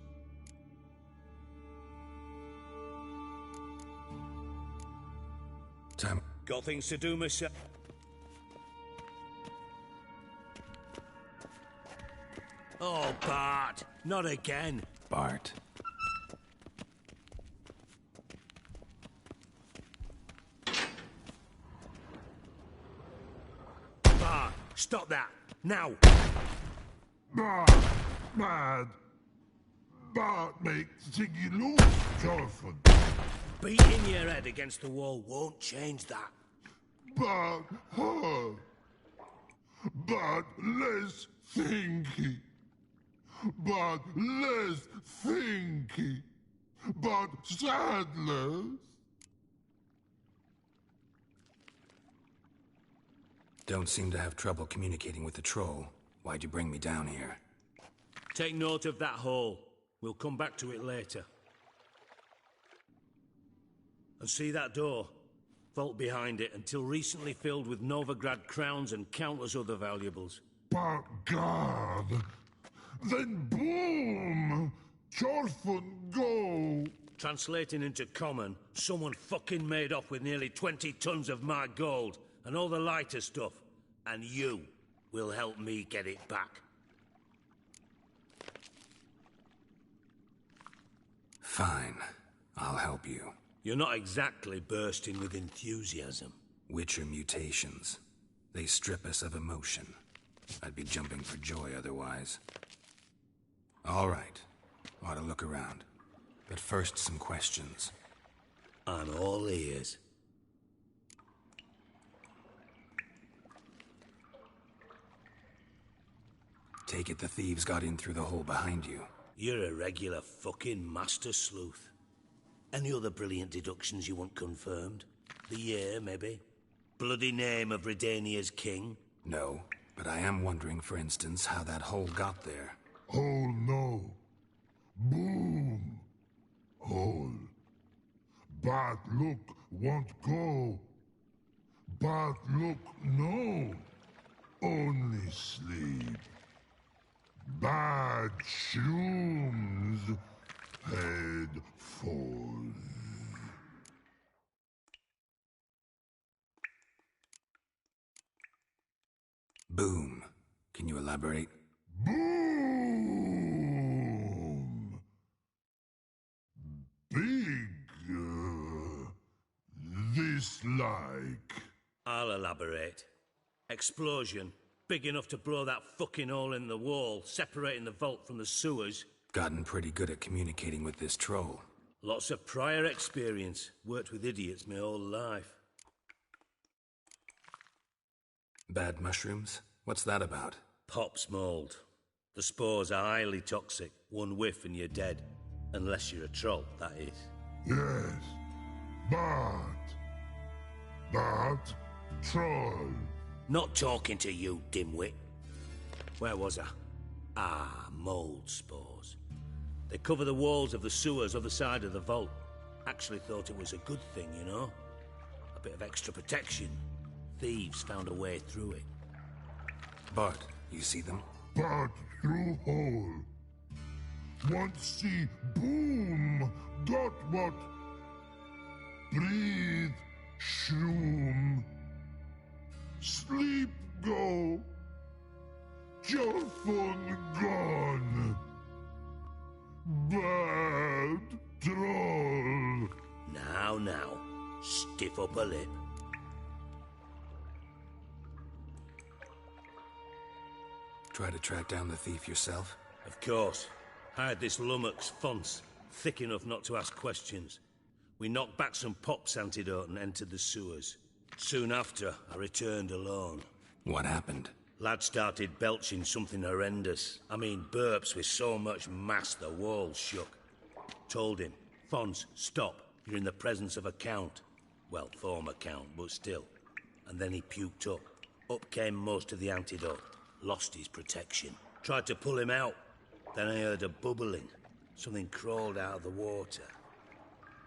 Time. Got things to do, myself. Oh, Bart! Not again! Bart. Bart! Stop that! Now! Bad. Bart makes Ziggy lose, Jonathan. Beating your head against the wall won't change that. Bart hurt. Bart less thinky. Bart less thinky. Bart sadless. Don't seem to have trouble communicating with the troll. Why'd you bring me down here? Take note of that hole. We'll come back to it later. And see that door? Vault behind it, until recently filled with Novigrad crowns and countless other valuables. But God, then boom! Chorfun go! Translating into common, someone fucking made off with nearly 20 tons of my gold, and all the lighter stuff. And you will help me get it back. Fine. I'll help you. You're not exactly bursting with enthusiasm. Witcher mutations. They strip us of emotion. I'd be jumping for joy otherwise. All right. Ought to look around. But first, some questions. I'm all ears. Take it the thieves got in through the hole behind you. You're a regular fucking master sleuth. Any other brilliant deductions you want confirmed? The year, maybe? Bloody name of Redania's king? No, but I am wondering, for instance, how that hole got there. Hole no. Boom. Hole. Bad look won't go. Bad look no. Only sleep. Bad shrooms. Head falls. Boom. Can you elaborate? Boom! Big this like? I'll elaborate. Explosion. Big enough to blow that fucking hole in the wall, separating the vault from the sewers. Gotten pretty good at communicating with this troll. Lots of prior experience. Worked with idiots my whole life. Bad mushrooms? What's that about? Pops mold. The spores are highly toxic. One whiff and you're dead. Unless you're a troll, that is. Yes, but troll. Not talking to you, dimwit. Where was I? Ah, mold spores. They cover the walls of the sewers other side of the vault. Actually thought it was a good thing, you know? A bit of extra protection. Thieves found a way through it. Bart, you see them? But through hole. Want see boom, got what? Breathe, shroom. Sleep go. Your fun gone. Bad troll. Now, stiff up a lip. Try to track down the thief yourself? Of course. Hired this lummox Fons, thick enough not to ask questions. We knocked back some Pop's antidote and entered the sewers. Soon after, I returned alone. What happened? Lad started belching something horrendous. I mean, burps with so much mass the walls shook. Told him, Fons, stop. You're in the presence of a count. Well, former count, but still. And then he puked up. Up came most of the antidote. Lost his protection. Tried to pull him out. Then I heard a bubbling. Something crawled out of the water.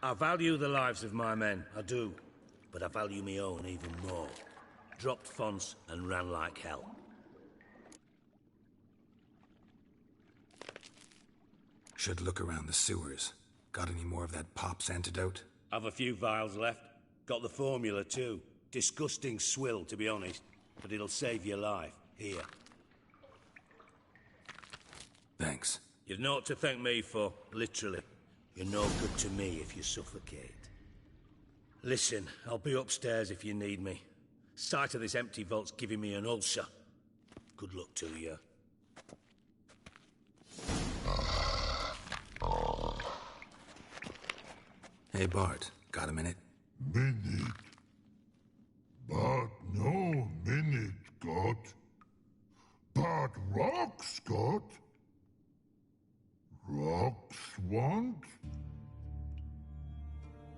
I value the lives of my men, I do. But I value my own even more. Dropped Fons and ran like hell. Should look around the sewers. Got any more of that Pop's antidote? I've a few vials left. Got the formula too. Disgusting swill, to be honest. But it'll save your life. Here. Thanks. You've naught to thank me for, literally. You're no good to me if you suffocate. Listen, I'll be upstairs if you need me. Sight of this empty vault's giving me an ulcer. Good luck to you. Hey, Bart. Got a minute? Minute. But no minute got. But rocks got. Rocks want?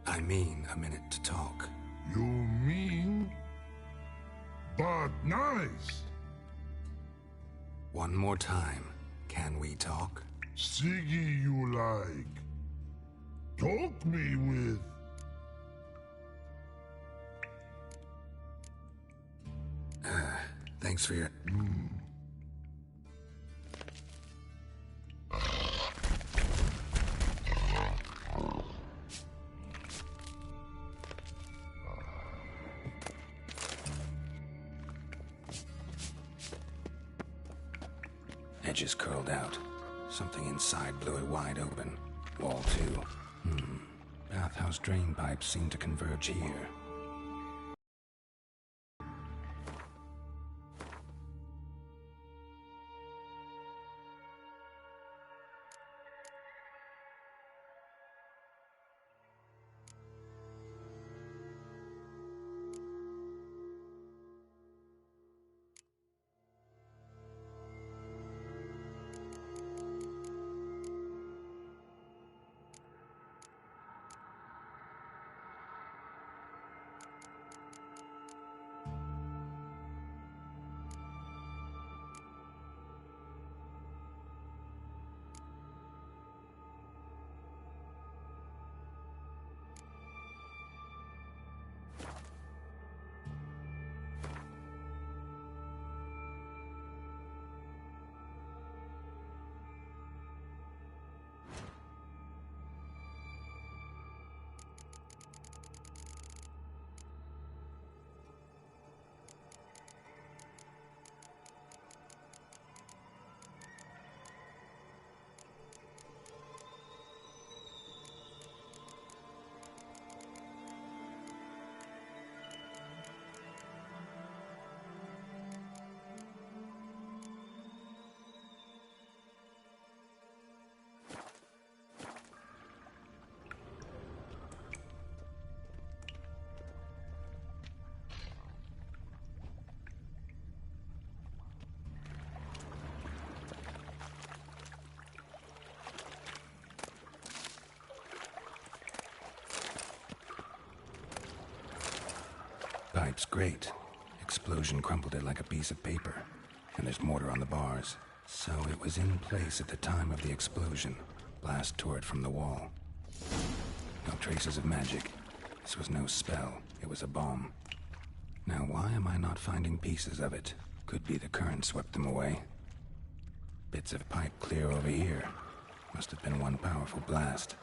I mean a minute to talk. You mean? But nice. One more time. Can we talk? Siggy you like. Talk me with. Thanks for your... Edges curled out. Something inside blew it wide open. Wall too. Bathhouse drain pipes seem to converge here. Pipe's great. Explosion crumpled it like a piece of paper. And there's mortar on the bars. So it was in place at the time of the explosion. Blast tore it from the wall. No traces of magic. This was no spell. It was a bomb. Now why am I not finding pieces of it? Could be the current swept them away. Bits of pipe clear over here. Must have been one powerful blast.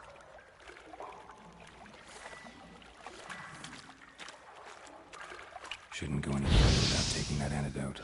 Shouldn't go any further without taking that antidote.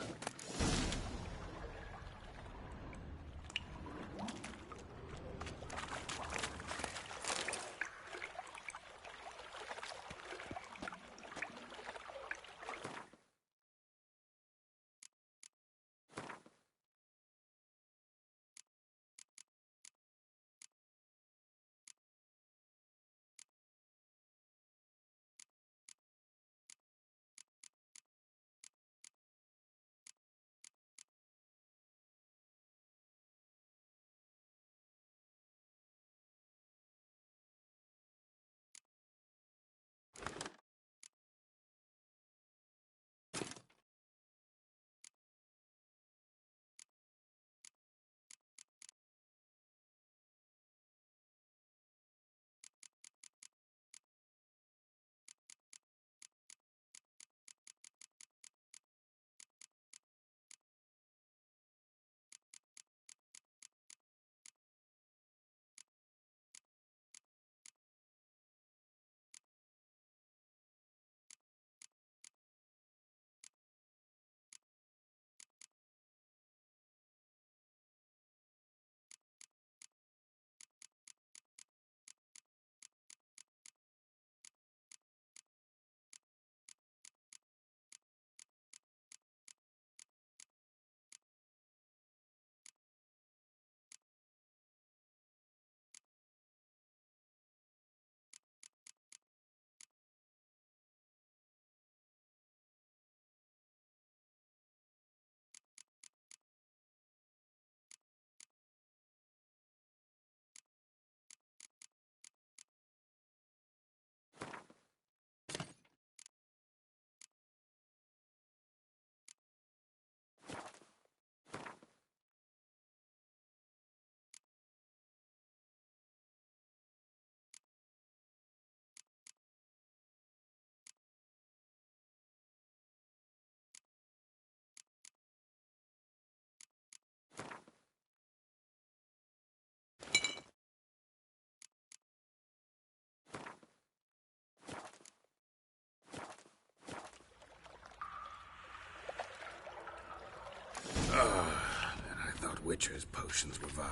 And I thought Witcher's potions were vile.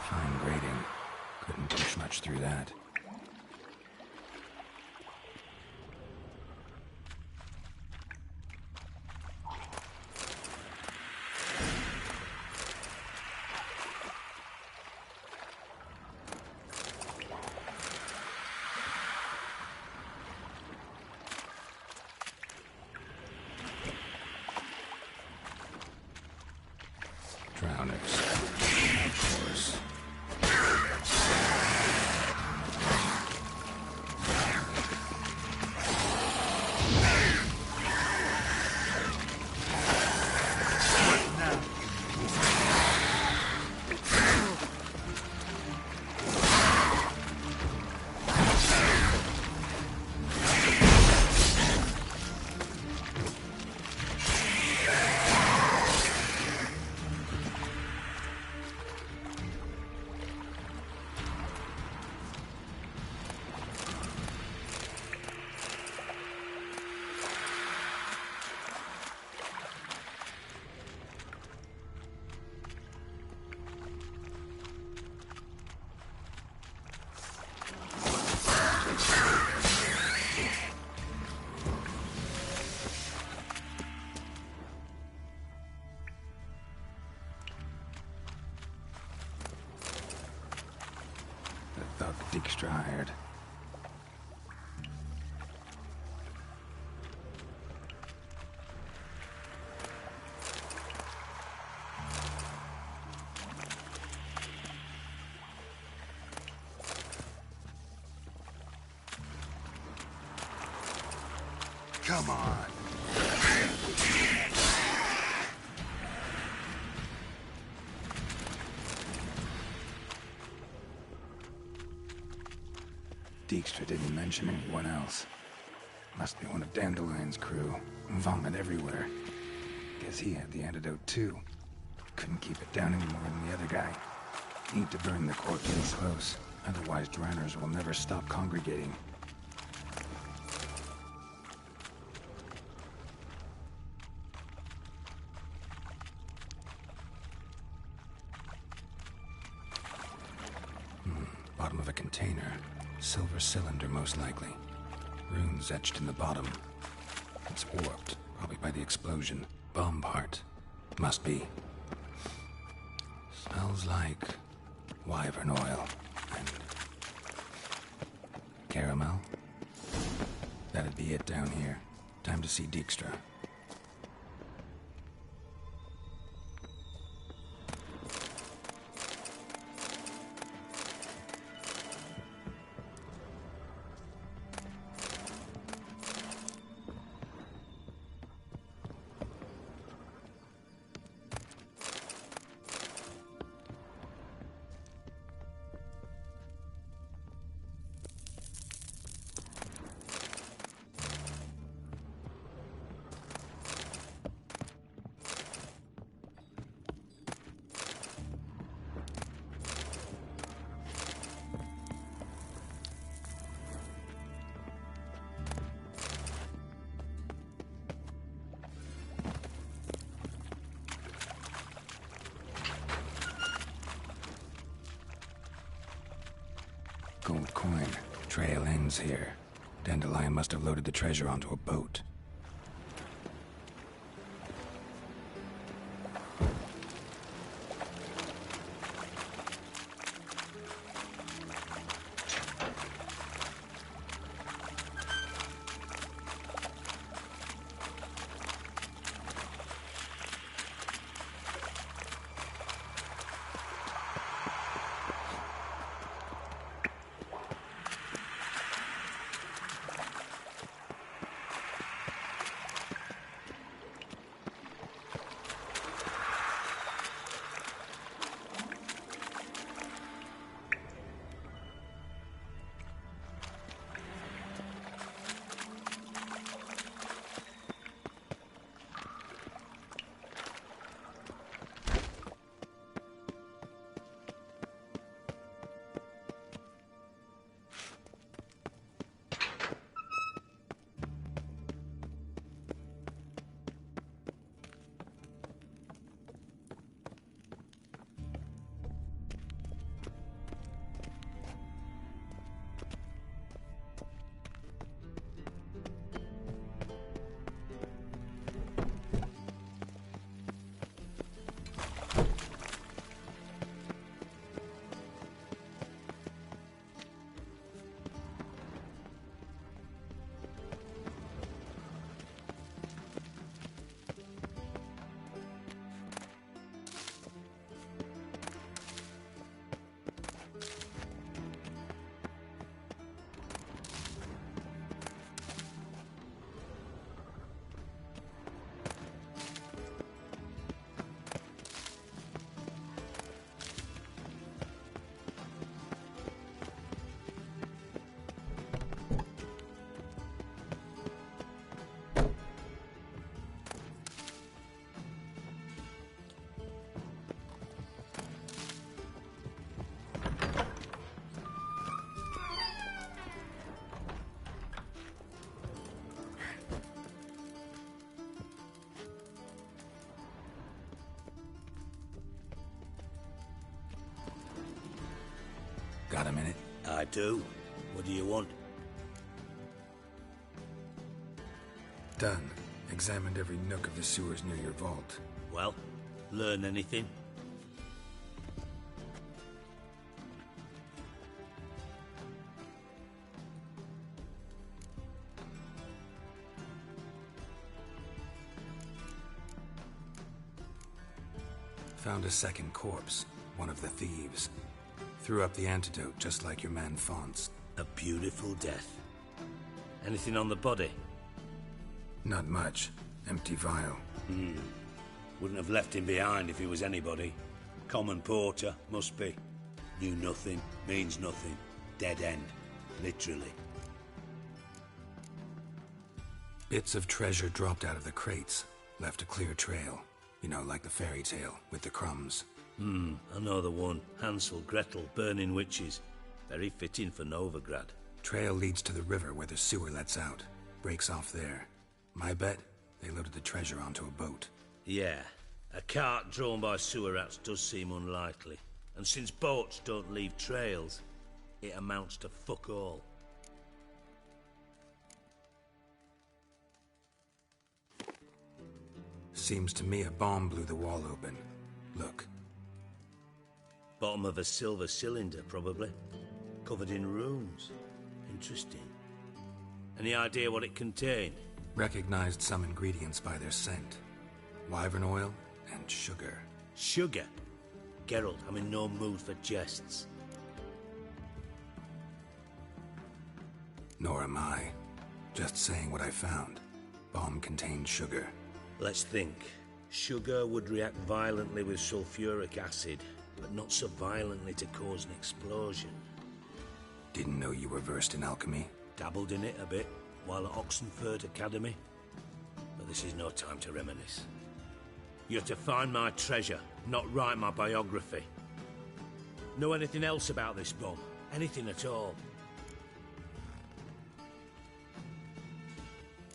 Fine grating. Couldn't push much through that. Drowners. Of course. Dijkstra hired. Come on. Dijkstra didn't mention anyone else. Must be one of Dandelion's crew. Vomit everywhere. Guess he had the antidote too. Couldn't keep it down any more than the other guy. Need to burn the corpses close. Otherwise, drowners will never stop congregating. Bottom of a container. Silver cylinder, most likely. Runes etched in the bottom. It's warped, probably by the explosion. Bomb part. Must be. Smells like wyvern oil and caramel. That'd be it down here. Time to see Dijkstra. Gold coin. Trail ends here. Dandelion must have loaded the treasure onto a boat. Got a minute? I do. What do you want? Done. Examined every nook of the sewers near your vault. Well, learn anything? Found a second corpse. One of the thieves. Threw up the antidote, just like your man Fonz. A beautiful death. Anything on the body? Not much. Empty vial. Wouldn't have left him behind if he was anybody. Common porter, must be. Knew nothing, means nothing. Dead end. Literally. Bits of treasure dropped out of the crates. Left a clear trail. You know, like the fairy tale, with the crumbs. I know the one. Hansel, Gretel, burning witches. Very fitting for Novigrad. Trail leads to the river where the sewer lets out. Breaks off there. My bet, they loaded the treasure onto a boat. Yeah. A cart drawn by sewer rats does seem unlikely. And since boats don't leave trails, it amounts to fuck all. Seems to me a bomb blew the wall open. Look. Bottom of a silver cylinder, probably. Covered in runes. Interesting. Any idea what it contained? Recognized some ingredients by their scent. Wyvern oil and sugar. Sugar? Geralt, I'm in no mood for jests. Nor am I. Just saying what I found. Bomb contained sugar. Let's think. Sugar would react violently with sulfuric acid, but not so violently to cause an explosion. Didn't know you were versed in alchemy. Dabbled in it a bit, while at Oxenford Academy. But this is no time to reminisce. You're to find my treasure, not write my biography. Know anything else about this bomb? Anything at all?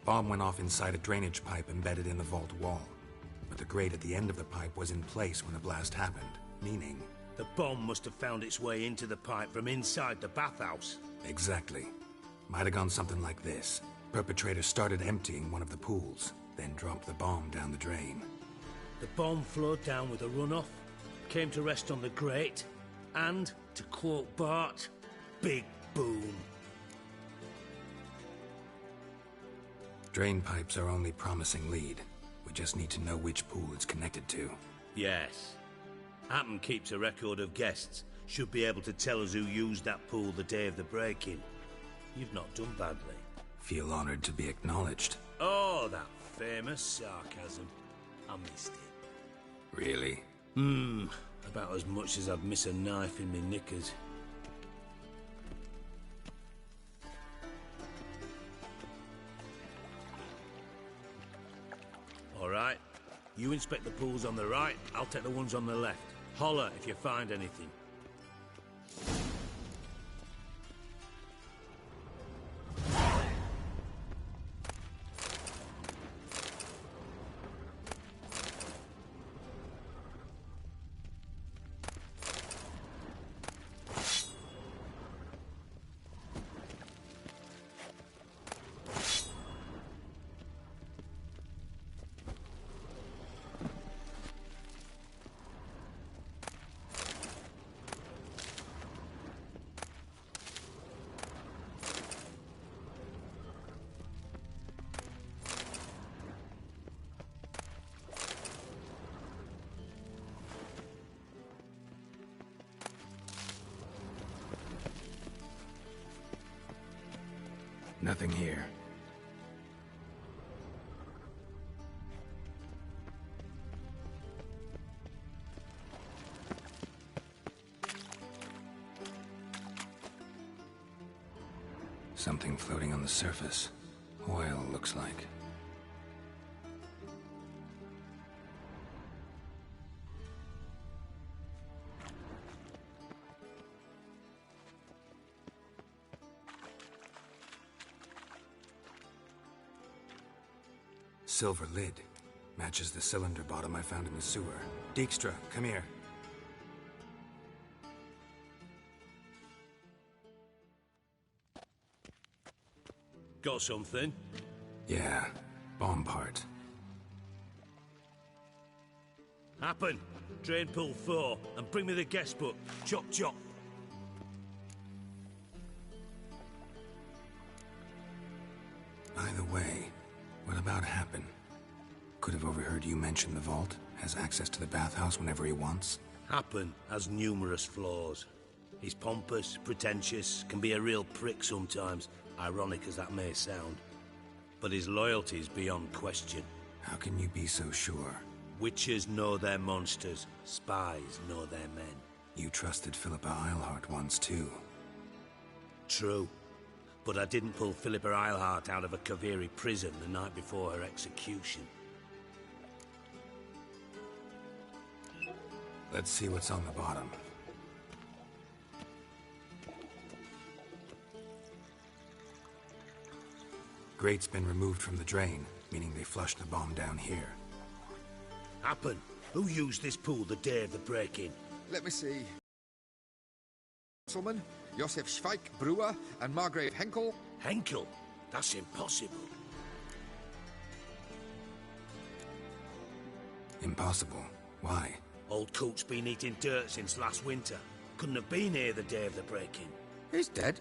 Bomb went off inside a drainage pipe embedded in the vault wall. But the grate at the end of the pipe was in place when the blast happened, meaning... The bomb must have found its way into the pipe from inside the bathhouse. Exactly. Might have gone something like this. Perpetrator started emptying one of the pools, then dropped the bomb down the drain. The bomb flowed down with a runoff, came to rest on the grate, and, to quote Bart, big boom. Drain pipes are only promising lead. We just need to know which pool it's connected to. Yes. Hammond keeps a record of guests. Should be able to tell us who used that pool the day of the break-in. You've not done badly. Feel honored to be acknowledged. Oh, that famous sarcasm. I missed it. Really? About as much as I'd miss a knife in me knickers. All right. You inspect the pools on the right, I'll take the ones on the left. Holler if you find anything. Nothing here. Something floating on the surface. Oil, looks like. Silver lid. Matches the cylinder bottom I found in the sewer. Dijkstra, come here. Got something? Yeah, bomb part. Happen. Drain pool 4 and bring me the guest book. Chop chop. By the way, what about Happen? Could have overheard you mention the vault. Has access to the bathhouse whenever he wants. Happen has numerous flaws. He's pompous, pretentious, can be a real prick sometimes, ironic as that may sound. but his loyalty's beyond question. How can you be so sure? Witches know their monsters, spies know their men. You trusted Philippa Eilhart once too. True. But I didn't pull Philippa Eilhart out of a Kaviri prison the night before her execution. Let's see what's on the bottom. Grate's been removed from the drain, meaning they flushed the bomb down here. Happen. Who used this pool the day of the break-in? Let me see. Councilman, Josef Schweik, Brewer, and Margrave Henkel. Henkel? That's impossible. Impossible? Why? Old Coot's been eating dirt since last winter. Couldn't have been here the day of the break-in. He's dead?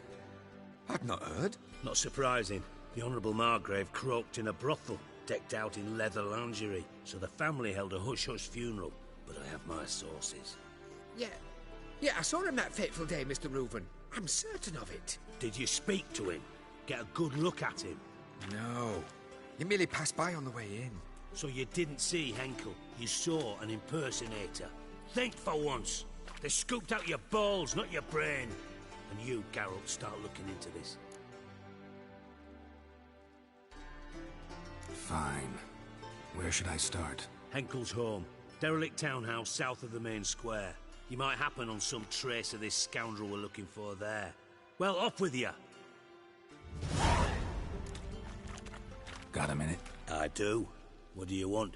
I've not heard. Not surprising. The Honourable Margrave croaked in a brothel, decked out in leather lingerie, so the family held a hush-hush funeral. But I have my sources. Yeah, I saw him that fateful day, Mr. Reuven. I'm certain of it. Did you speak to him? Get a good look at him? No. He merely passed by on the way in. So you didn't see Henkel? You saw an impersonator? Think for once. They scooped out your balls, not your brain. And you, Geralt, start looking into this. Fine. Where should I start? Henkel's home. Derelict townhouse south of the main square. You might happen on some trace of this scoundrel we're looking for there. Well, off with you. Got a minute? I do. What do you want?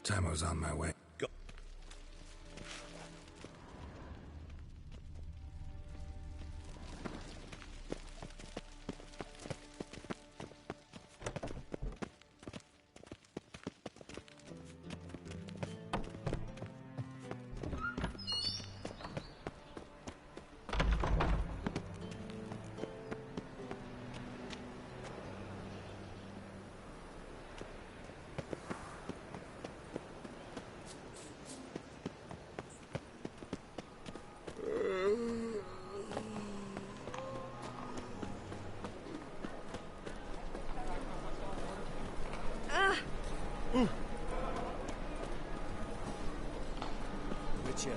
Tamo's on my way. Go. Witcher.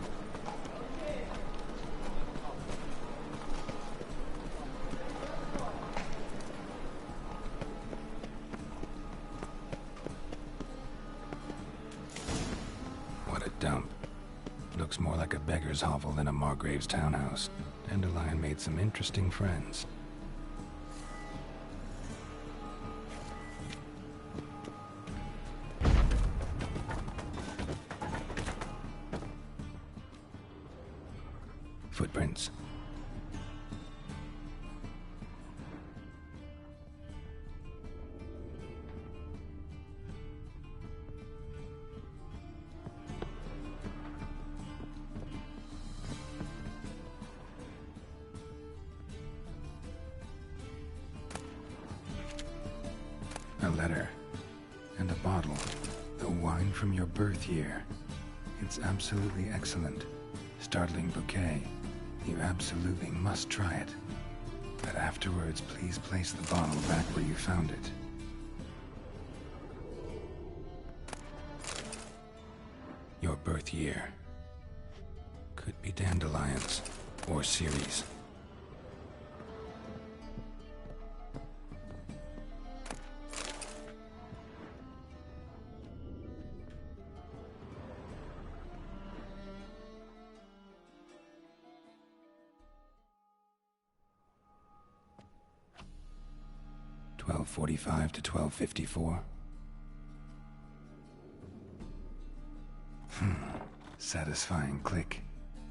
What a dump. Looks more like a beggar's hovel than a Margrave's townhouse. Dandelion made some interesting friends. Footprints. A letter. And a bottle. The wine from your birth year. It's absolutely excellent. Startling bouquet. You absolutely must try it. But afterwards, please place the bottle back where you found it. Your birth year. Could be dandelions. Or Ceres. .45 to 12:54. Satisfying click.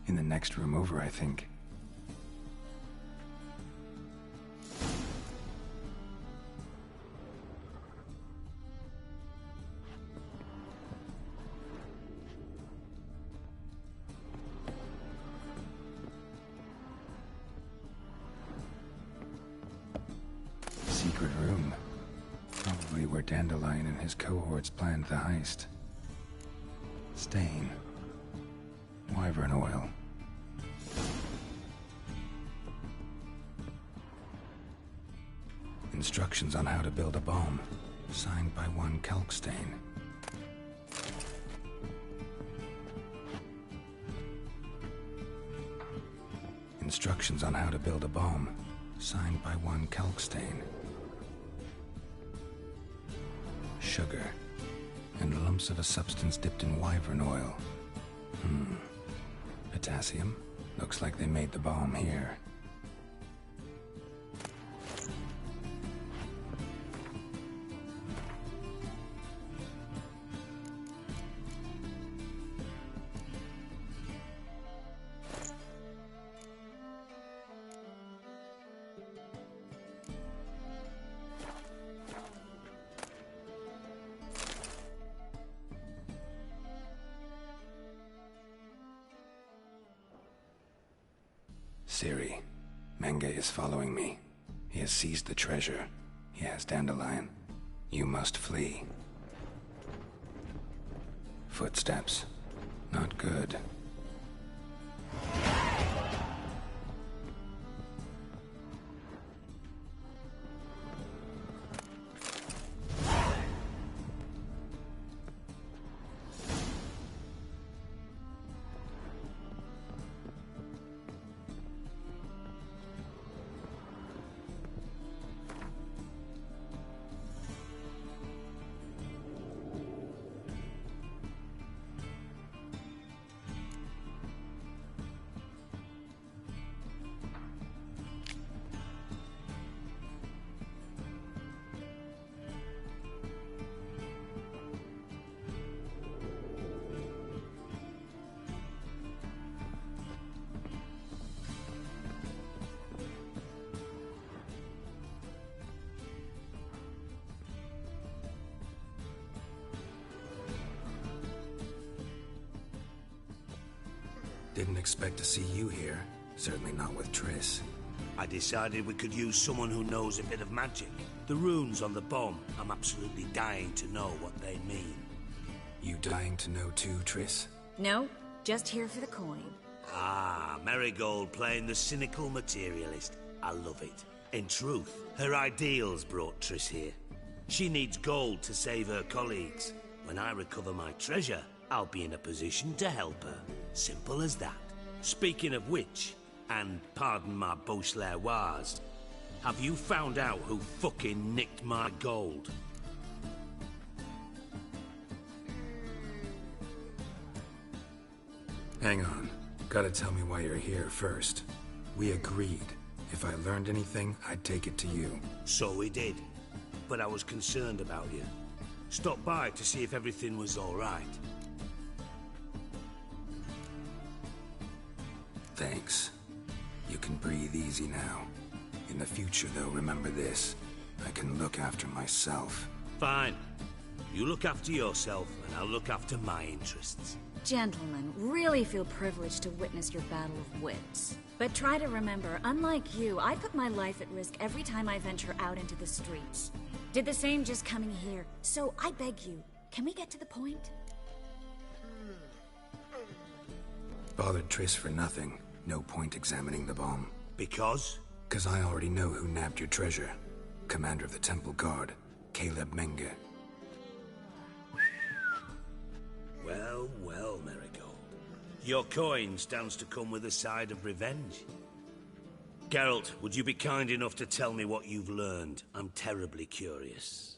In the next room over, I think. Secret room. Probably where Dandelion and his cohorts planned the heist. Stain. Wyvern oil. Instructions on how to build a bomb. Signed by one Kalkstain. Instructions on how to build a bomb. Signed by one Kalkstain. Sugar. And lumps of a substance dipped in wyvern oil. Potassium? Looks like they made the bomb here. Ciri, Menge is following me. He has seized the treasure. He has Dandelion. You must flee. Footsteps. Not good. Didn't expect to see you here. Certainly not with Triss. I decided we could use someone who knows a bit of magic. The runes on the bomb, I'm absolutely dying to know what they mean. You dying to know too, Triss? No, just here for the coin. Ah, Marigold playing the cynical materialist. I love it. In truth, her ideals brought Triss here. She needs gold to save her colleagues. When I recover my treasure, I'll be in a position to help her. Simple as that. Speaking of which, and pardon my Beauclervoise, have you found out who fucking nicked my gold? Hang on. Gotta tell me why you're here first. We agreed. If I learned anything, I'd take it to you. So we did. But I was concerned about you. Stopped by to see if everything was all right. Thanks. You can breathe easy now. In the future, though, remember this. I can look after myself. Fine. You look after yourself, and I'll look after my interests. Gentlemen, really feel privileged to witness your battle of wits. But try to remember, unlike you, I put my life at risk every time I venture out into the streets. Did the same just coming here. So I beg you, can we get to the point? Bothered Triss for nothing. No point examining the bomb. Because? 'Cause I already know who nabbed your treasure. Commander of the Temple Guard, Caleb Menge. Well, well, Marigold. Your coin stands to come with a side of revenge. Geralt, would you be kind enough to tell me what you've learned? I'm terribly curious.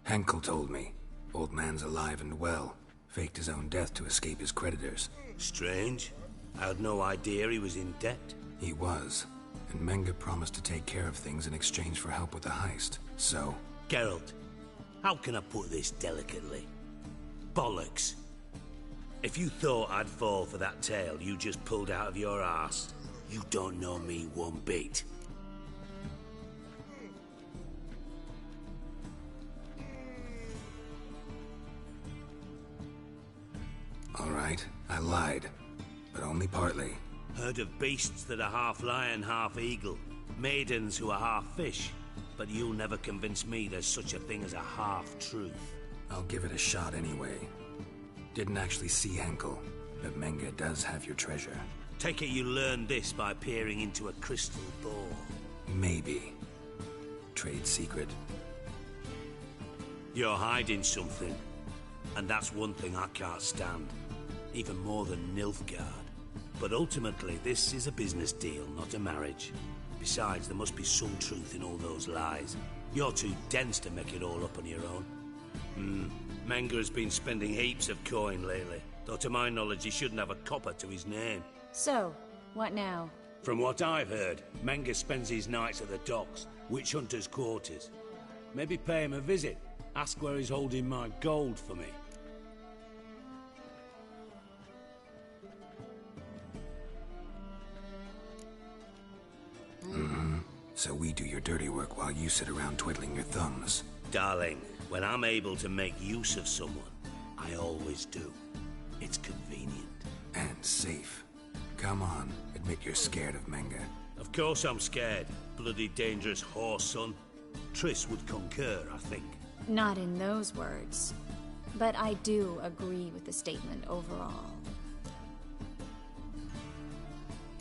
Henkel told me. Old man's alive and well. Faked his own death to escape his creditors. Strange. I had no idea he was in debt. He was. And Menge promised to take care of things in exchange for help with the heist. So... Geralt, how can I put this delicately? Bollocks. If you thought I'd fall for that tale you just pulled out of your arse, you don't know me one bit. All right, I lied. But only partly. Heard of beasts that are half lion, half eagle. Maidens who are half fish. But you'll never convince me there's such a thing as a half-truth. I'll give it a shot anyway. Didn't actually see Henkel, but Menge does have your treasure. Take it you learned this by peering into a crystal ball. Maybe. Trade secret. You're hiding something. And that's one thing I can't stand. Even more than Nilfgaard. But ultimately, this is a business deal, not a marriage. Besides, there must be some truth in all those lies. You're too dense to make it all up on your own. Menger's been spending heaps of coin lately. Though to my knowledge, he shouldn't have a copper to his name. So, what now? From what I've heard, Menger spends his nights at the docks, witch hunters' quarters. Maybe pay him a visit. Ask where he's holding my gold for me. So we do your dirty work while you sit around twiddling your thumbs. Darling, when I'm able to make use of someone, I always do. It's convenient. And safe. Come on, admit you're scared of Menger. Of course I'm scared. Bloody dangerous whore, son. Triss would concur, I think. Not in those words. But I do agree with the statement overall.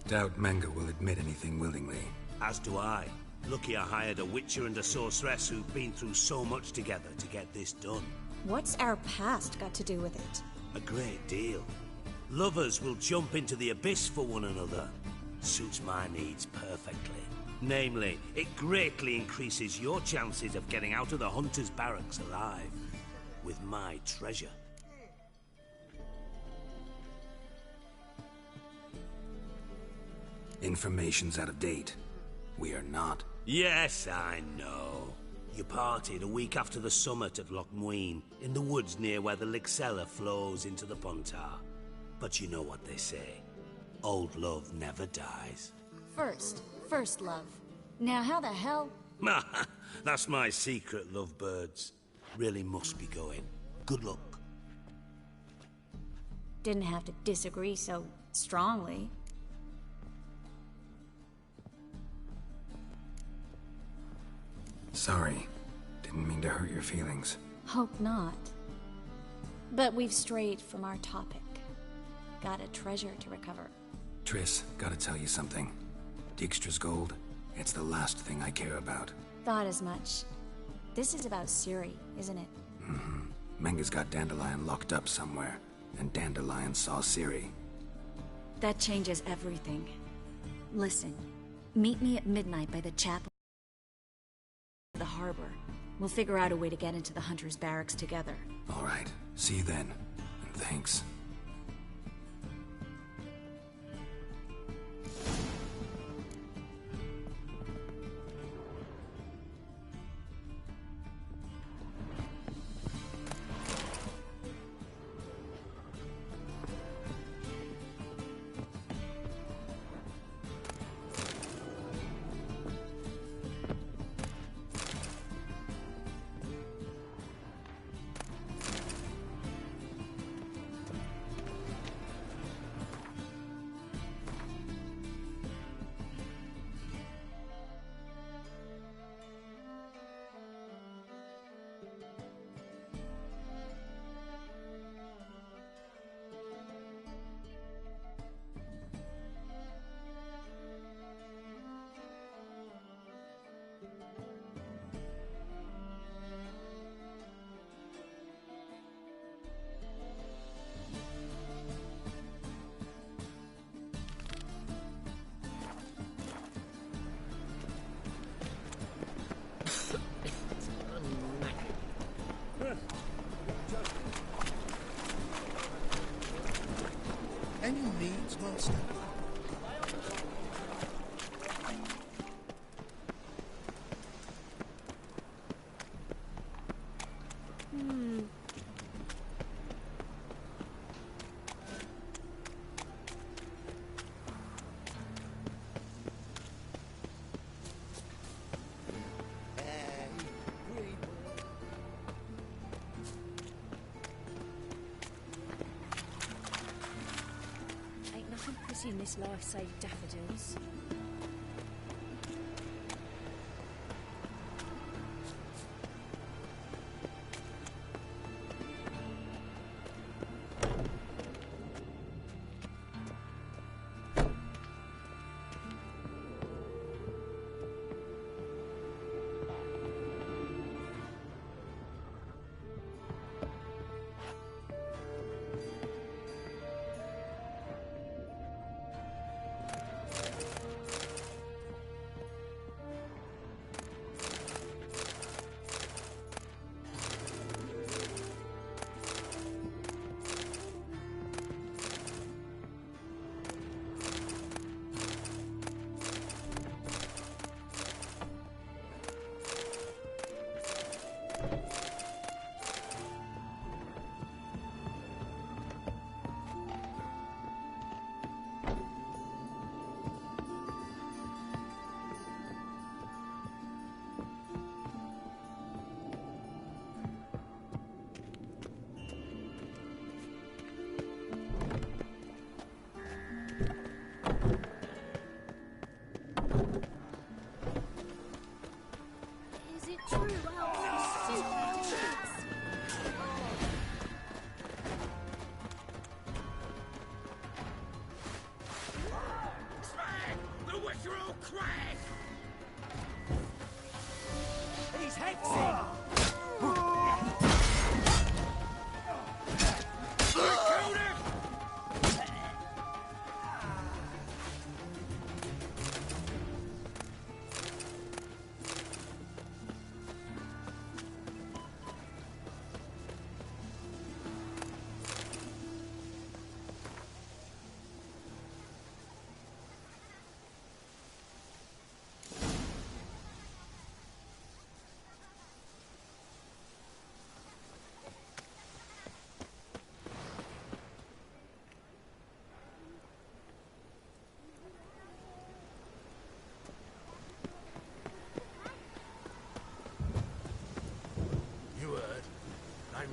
Doubt Menger will admit anything willingly. As do I. Lucky I hired a witcher and a sorceress who've been through so much together to get this done. What's our past got to do with it? A great deal. Lovers will jump into the abyss for one another. Suits my needs perfectly. Namely, it greatly increases your chances of getting out of the hunter's barracks alive. With my treasure. Information's out of date. We are not. Yes, I know. You parted a week after the summit at Loch Muine, in the woods near where the Lixella flows into the Pontar. But you know what they say. Old love never dies. First love. Now how the hell? That's my secret, lovebirds. Really must be going. Good luck. Didn't have to disagree so strongly. Sorry. Didn't mean to hurt your feelings. Hope not. But we've strayed from our topic. Got a treasure to recover. Triss, gotta tell you something. Dijkstra's gold, it's the last thing I care about. Thought as much. This is about Ciri, isn't it? Menger's got Dandelion locked up somewhere, and Dandelion saw Ciri. That changes everything. Listen, meet me at midnight by the chapel of the harbor. We'll figure out a way to get into the Hunter's barracks together. All right, see you then, and thanks. Any needs, Master? In this life save daffodils.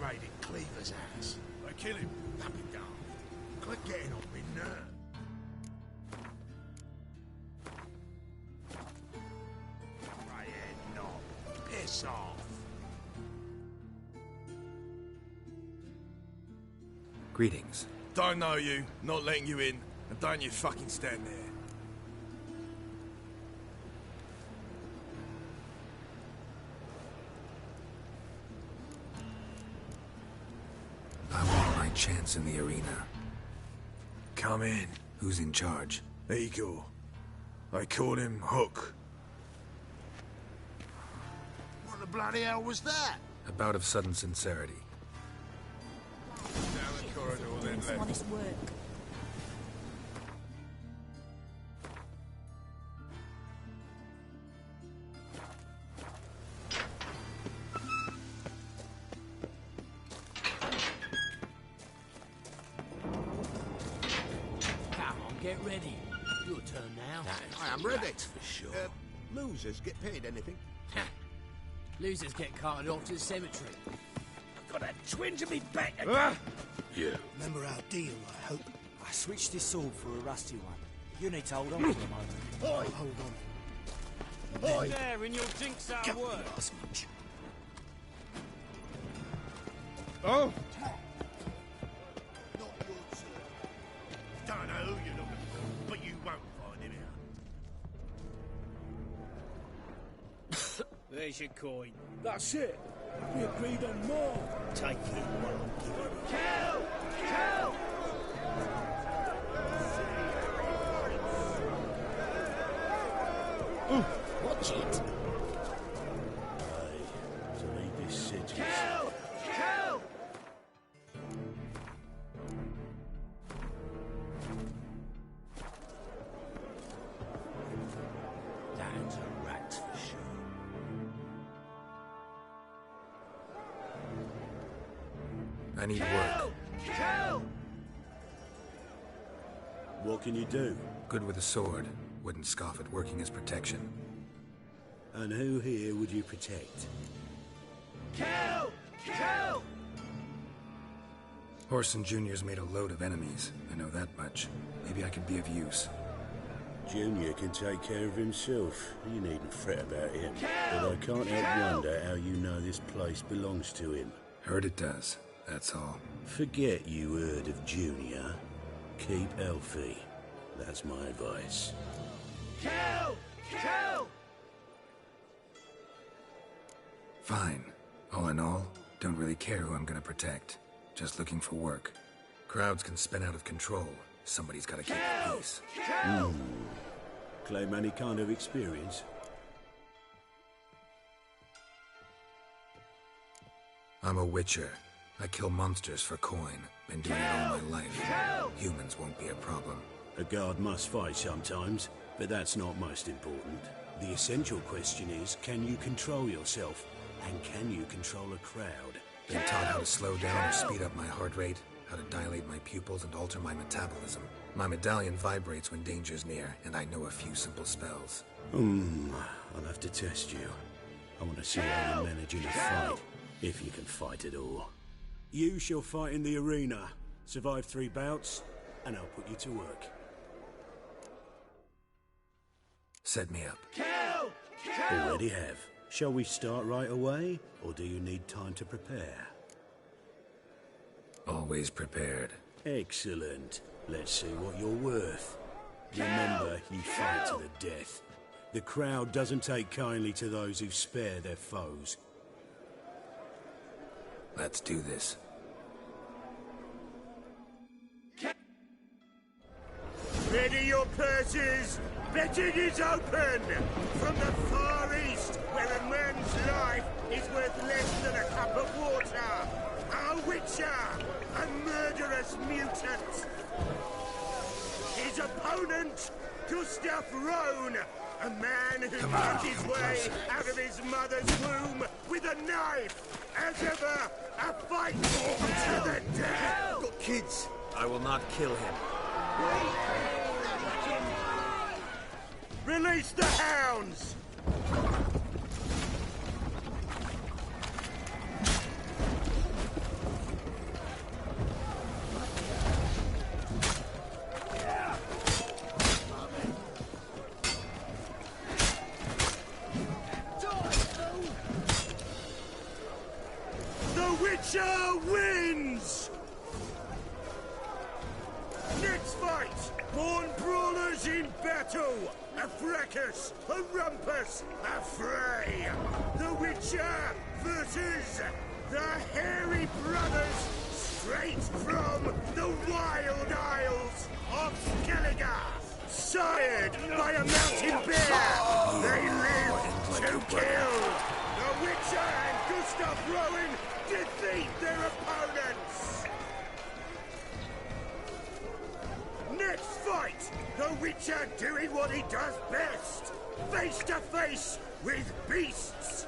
raided Cleaver's house. They kill him, dump him down. Quit getting on me nerve. Right head knob. Piss off. Greetings. Don't know you, not letting you in, and don't you fucking stand there. I want my chance in the arena. Come in. Who's in charge? Igor. They call him Hook. What the bloody hell was that? A bout of sudden sincerity. Down the corridor, then left. Honest work. Come on, get ready. Your turn now. I am ready. That's for sure. Losers get paid anything? Losers get carted off to the cemetery. I've got a twinge of me back. Yeah. Remember our deal, I hope. I switched this sword for a rusty one. You need to hold on for a moment. Oi. Hold on. Oi. There, and your jinx out work. Much. Oh! Not your turn. Don't know who you're looking for, but you won't find him here. There's your coin. That's it. We agreed on more. Take it while I'm giving it. Kill! Kill! Watch it. To leave this city. Kill! Kill! That's a rat for sure. I need work. Kill! What can you do? Good with a sword. Wouldn't scoff at working as protection. And who here would you protect? Kill! Kill! Horson Jr.'s made a load of enemies. I know that much. Maybe I could be of use. Junior can take care of himself. You needn't fret about him. But I can't help wonder how you know this place belongs to him. Heard it does. That's all. Forget you heard of Junior. Keep healthy. That's my advice. Kill! Kill! Fine. All in all, don't really care who I'm gonna protect. Just looking for work. Crowds can spin out of control. Somebody's gotta keep the peace. Claim any kind of experience? I'm a witcher. I kill monsters for coin. Been doing it all my life. Humans won't be a problem. A guard must fight sometimes, but that's not most important. The essential question is, can you control yourself? And can you control a crowd? Been taught how to slow down or speed up my heart rate, how to dilate my pupils and alter my metabolism. My medallion vibrates when danger's near, and I know a few simple spells. I'll have to test you. I want to see how you manage in a fight, if you can fight at all. You shall fight in the arena, survive 3 bouts, and I'll put you to work. Set me up. Kill! Kill! Already have. Shall we start right away, or do you need time to prepare? Always prepared. Excellent. Let's see what you're worth. Remember, you fight to the death. The crowd doesn't take kindly to those who spare their foes. Let's do this. Ready your purses! Betting is open! From the Far East, where a man's life is worth less than a cup of water! A witcher! A murderous mutant! His opponent, Gustav Rohn! A man who found his way out of his mother's womb with a knife! As ever, a fight to the death! Got kids. I will not kill him. Release the hounds! Witcher wins! Next fight! Born brawlers in battle! A fracas, a rumpus, a fray! The Witcher versus the Hairy Brothers, straight from the Wild Isles of Skellige! Sired by a mountain bear, they live to kill! The Witcher and Gustav Rowan defeat their opponents! Next fight! The Witcher doing what he does best! Face to face with beasts!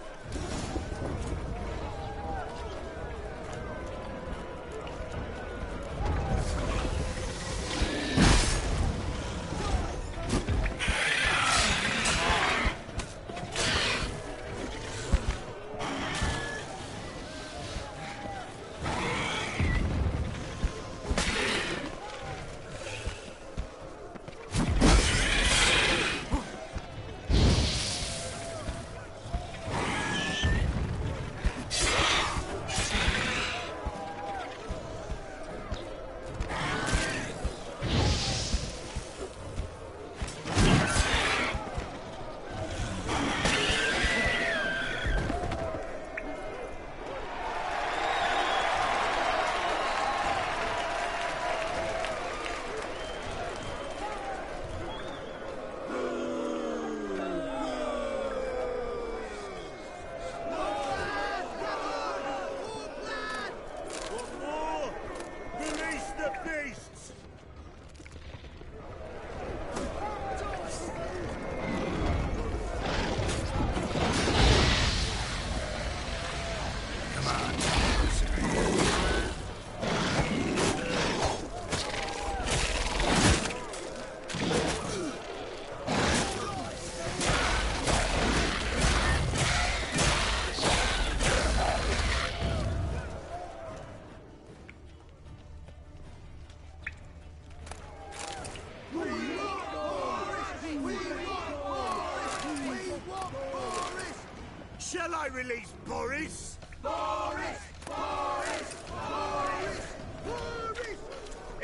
Shall I release Boris? Boris! Boris! Boris! Boris!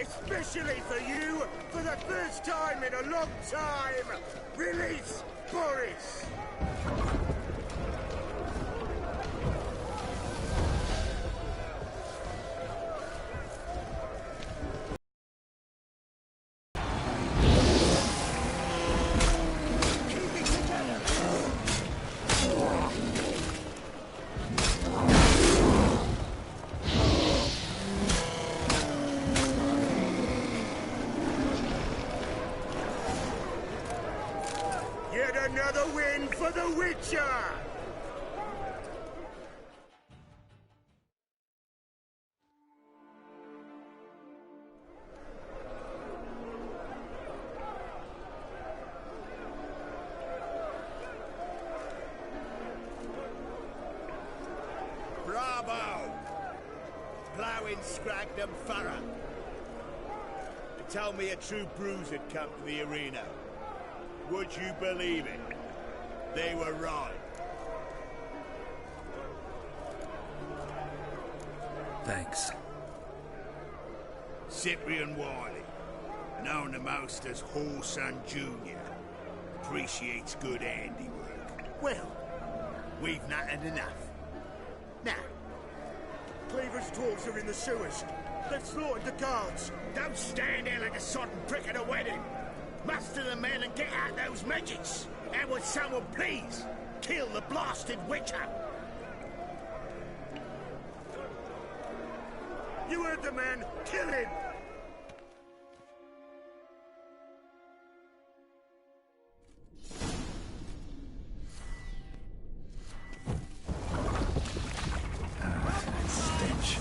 Especially for you, for the first time in a long time, release Boris! Another win for the Witcher! Bravo! Ploughing Scragdom Thorough. They told me a true bruise had come to the arena. Would you believe it? They were right. Thanks. Cyprian Wiley, known the most as Whoreson Jr., appreciates good handiwork. Well, we've nattered enough. Now, Cleaver's dwarves are in the sewers. They've slaughtered the guards. Don't stand there like a sodden prick at a wedding. Muster the men and get out those midgets! And would someone please kill the blasted Witcher? You heard the man! Kill him! Stench.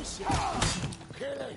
Finish it! Kill him!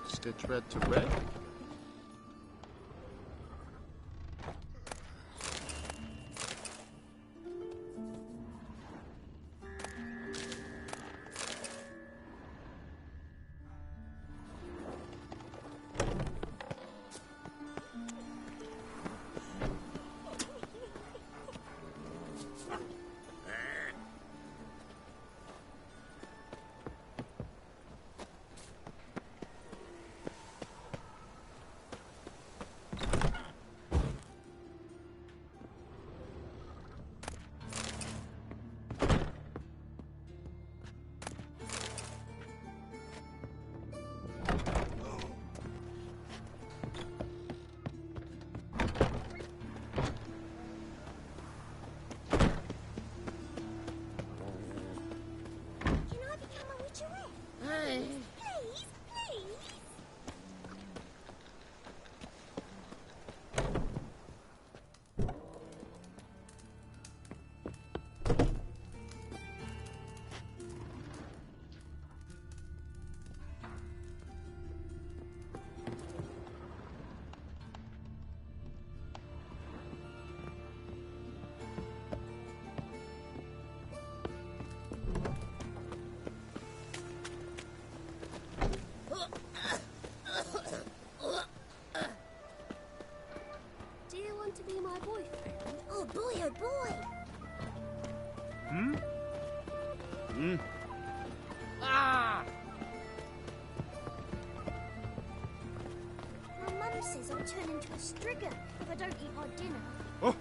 Stitch red to red. To be my boyfriend? Oh boy, oh boy! Hmm? Hmm? Ah! My mum says I'll turn into a striga if I don't eat my dinner. Oh!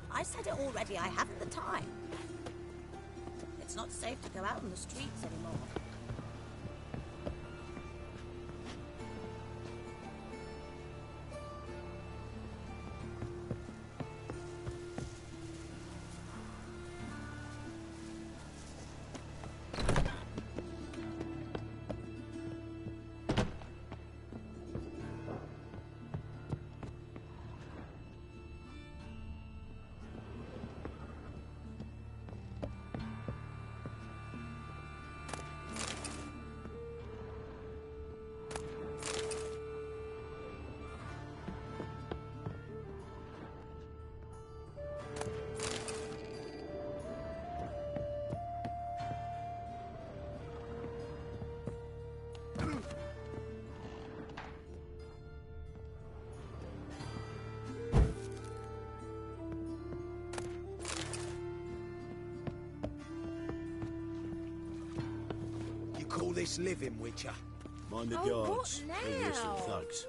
I said it already, I haven't the time. It's not safe to go out on the streets anymore. Call this living, Witcher? Mind the Oh, guards. what They're some now? thugs.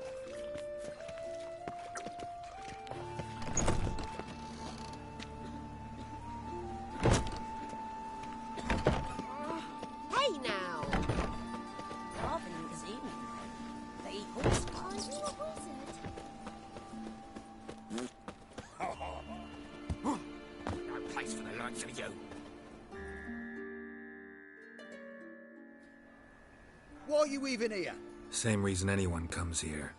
answer you. Why are you even here? Same reason anyone comes here.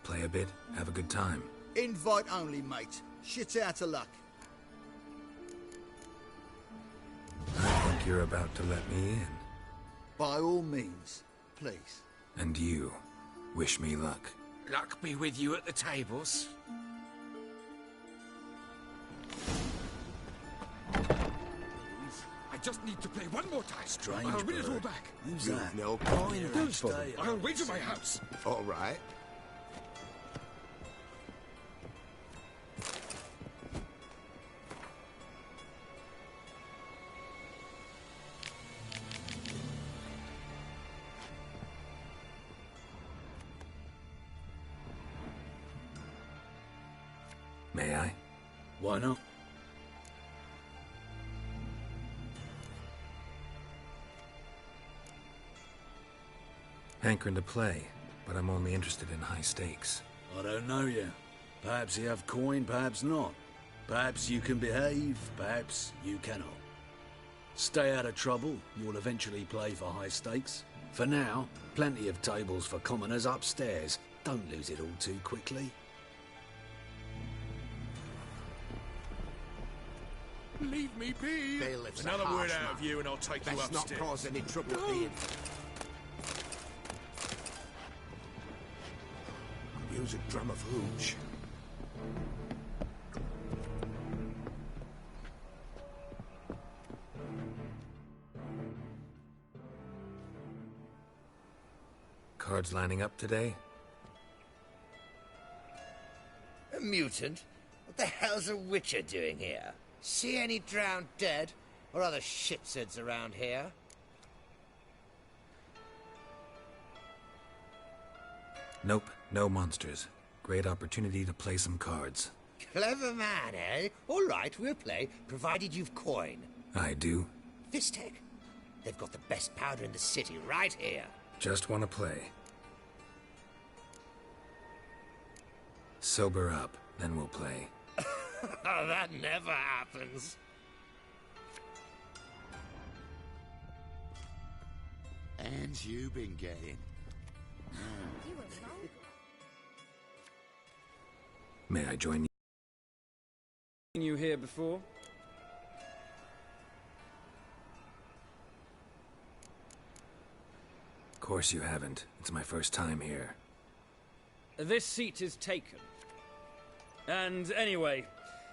Play a bit, have a good time. Invite only, mate. Shit's out of luck. I think you're about to let me in. By all means, please. And you, wish me luck. Luck be with you at the tables. I just need to play one more time. Strange I'll win it all bird. back. Who's that? No coin. I'll wait to my house. All right. May I? Why not? Hankering to play, but I'm only interested in high stakes. I don't know yet. Perhaps you have coin, perhaps not. Perhaps you can behave, perhaps you cannot. Stay out of trouble, you'll eventually play for high stakes. For now, plenty of tables for commoners upstairs. Don't lose it all too quickly. Leave me be. Another word out of you and I'll take you upstairs. Let's not cause any trouble at the inn. Use a drum of hooch. Cards lining up today? A mutant? What the hell's a witcher doing here? See any drowned dead? Or other shitsuds around here? Nope, no monsters. Great opportunity to play some cards. Clever man, eh? All right, we'll play, provided you've coin. I do. Fistech. They've got the best powder in the city right here. Just want to play. Sober up, then we'll play. Oh, that never happens. And you've been getting. May I join you? Seen you here before? Of course you haven't. It's my first time here. This seat is taken. And anyway,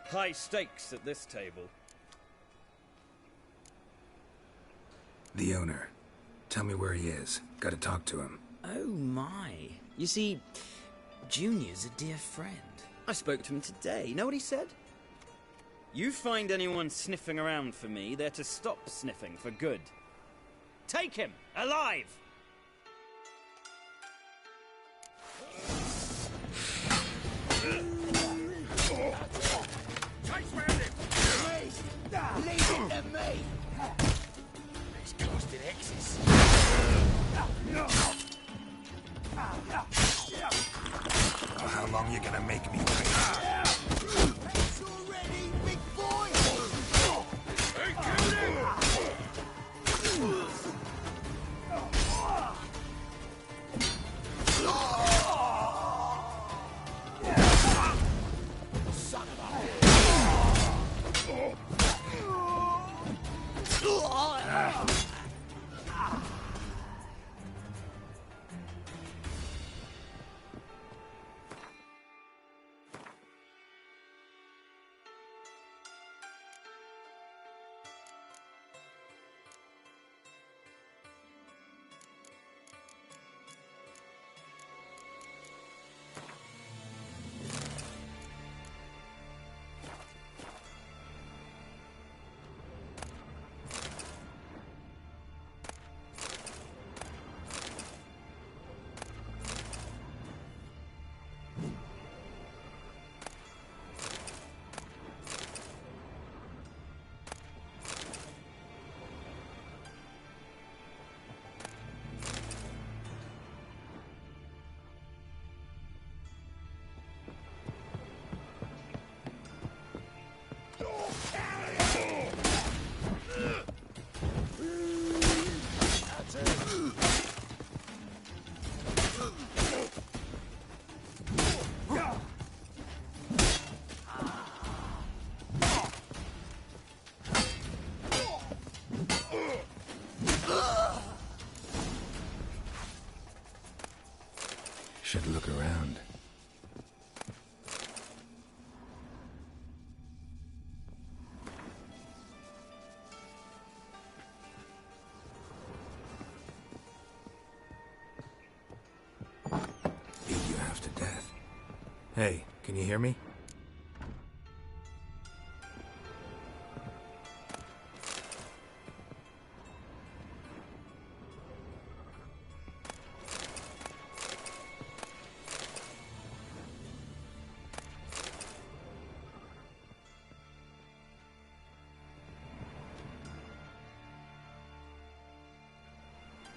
high stakes at this table. The owner. Tell me where he is. Gotta talk to him. Oh my. You see, Junior's a dear friend. I spoke to him today. Know what he said? You find anyone sniffing around for me, they're to stop sniffing for good. Take him! Alive! Leave it to me! These casting X's. Oh, how long you gonna make me wait? It's already, big boy! Hey, killed him! Son of a... Hey, can you hear me?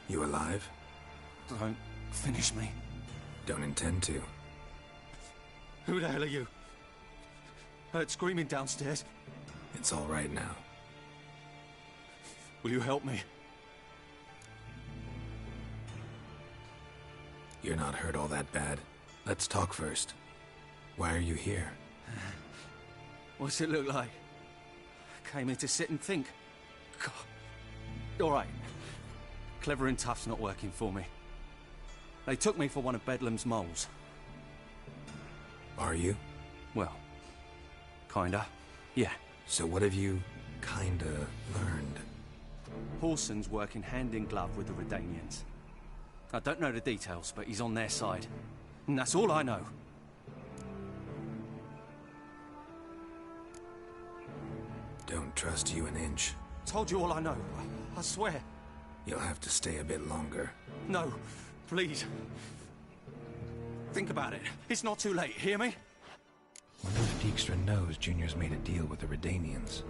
You alive? Don't finish me. Don't intend to. Who the hell are you? Heard screaming downstairs. It's all right now. Will you help me? You're not hurt all that bad. Let's talk first. Why are you here? What's it look like? Came here to sit and think. God. All right. Clever and tough's not working for me. They took me for one of Bedlam's moles. Are you? Well, kinda. Yeah. So what have you kinda learned? Horson's working hand in glove with the Redanians. I don't know the details, but he's on their side. And that's all I know. Don't trust you an inch. Told you all I know. I swear. You'll have to stay a bit longer. No, please. Think about it. It's not too late, hear me? Wonder if Dijkstra knows Junior's made a deal with the Redanians.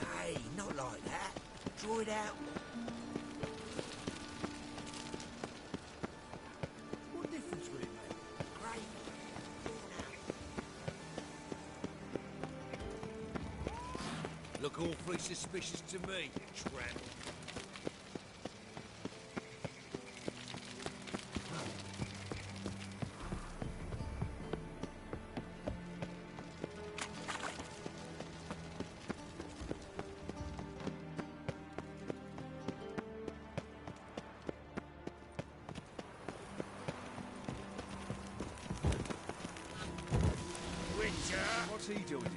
Nay, not like that. Draw it out. What difference will it make? Great. Look awfully suspicious to me, you tramp. What's he doing here?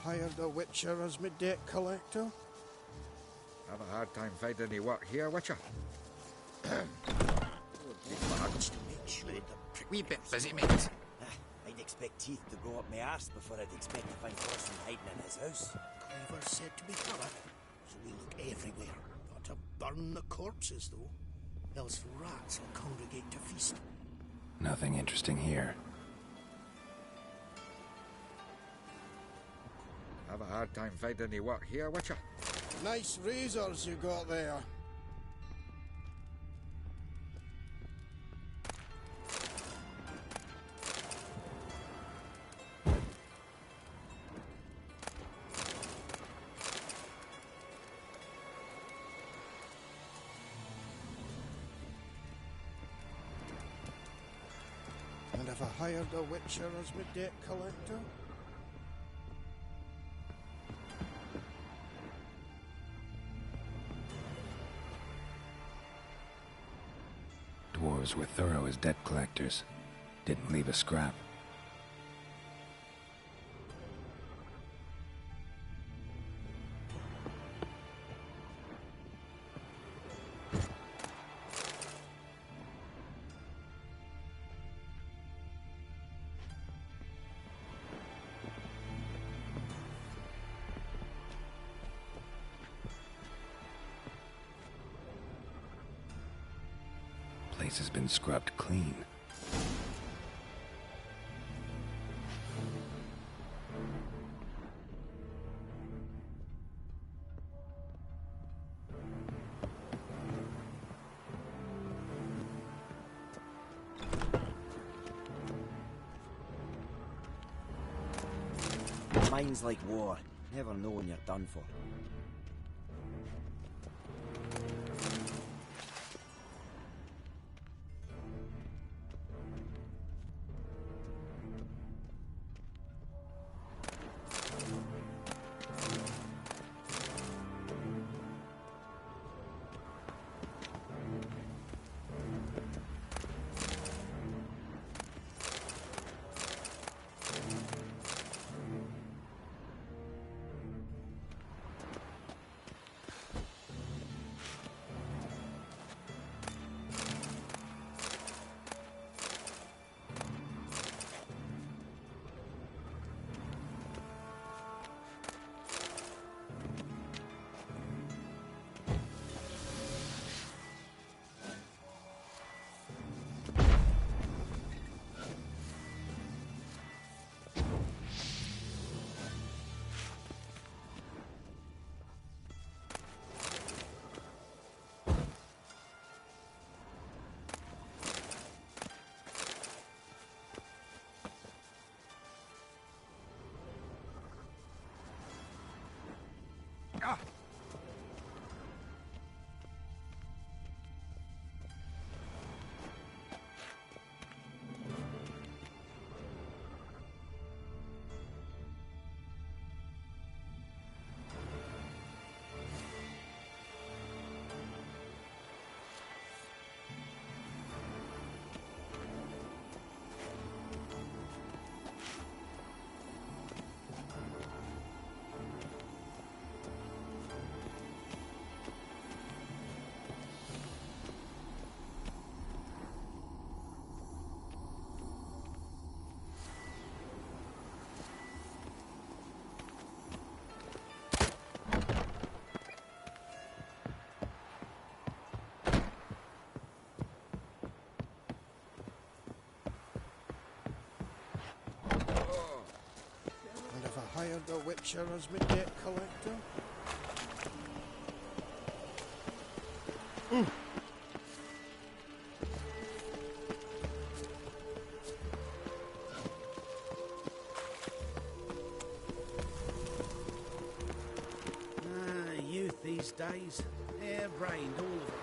hired a witcher as my debt collector? Have a hard time finding any work here, Witcher. Wee bit busy, mate. I'd expect teeth to go up my arse before I'd expect to find Thorson hiding in his house. Clever said to me, fella. So we look everywhere. Not to burn the corpses, though. Else rats will congregate to feast. Nothing interesting here. Have a hard time finding any work here, Witcher. Nice razors you got there. And have I hired a witcher as my debt collector? Dwarves were thorough as debt collectors. Didn't leave a scrap. Place has been scrubbed clean. Mine's like war. Never know when you're done for. Hired a witcher as my debt collector? Youth these days. Hair-brained, all of it.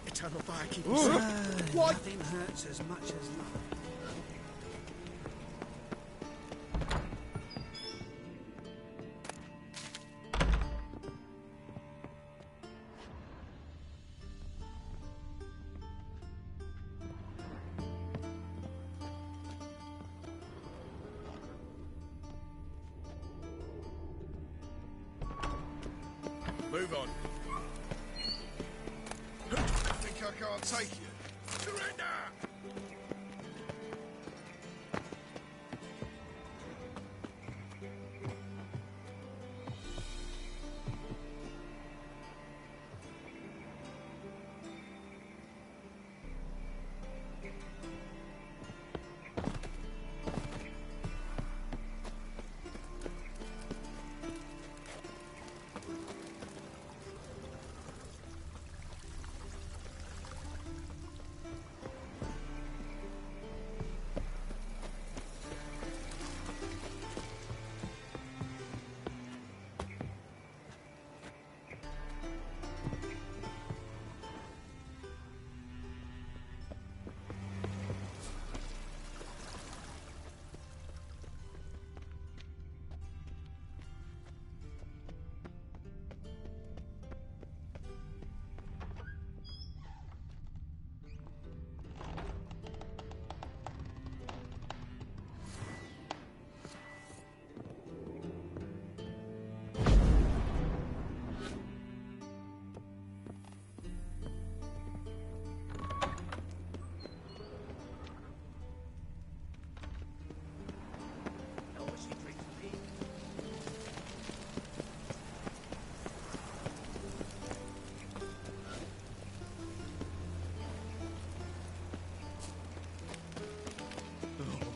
Eternal firekeepers. Nothing hurts as much as love. move on. Think I can't take you? Surrender!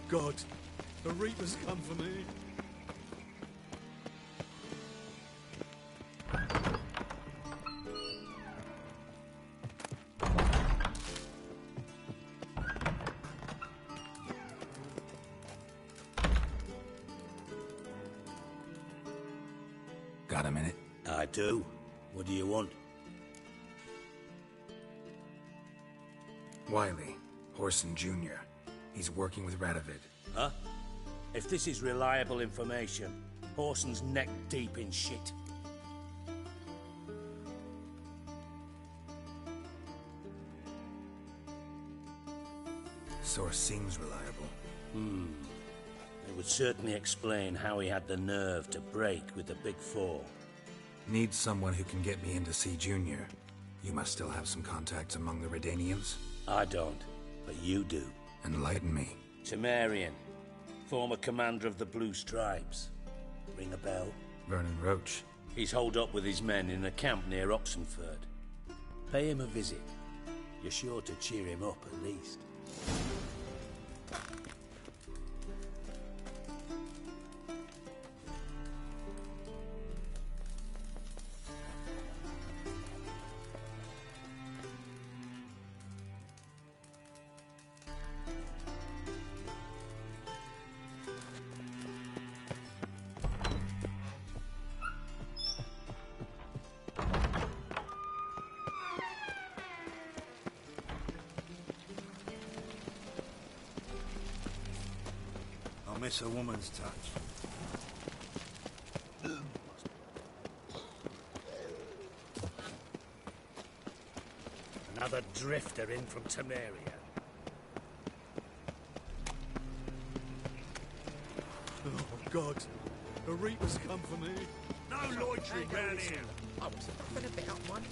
God, the Reapers come for me. Got a minute? I do. What do you want? Wiley, Horson Jr. He's working with Radovid. Huh? If this is reliable information, Horson's neck deep in shit. Source seems reliable. It would certainly explain how he had the nerve to break with the Big Four. Need someone who can get me in to see Junior. You must still have some contacts among the Redanians? I don't, but you do. Enlighten me. Temerian, former commander of the Blue Stripes. Ring a bell? Vernon Roach. He's holed up with his men in a camp near Oxenford. Pay him a visit. You're sure to cheer him up at least. Miss a woman's touch. Another drifter in from Temeria. Oh, God. The Reapers come for me. No loitering round here. I was nothing about one,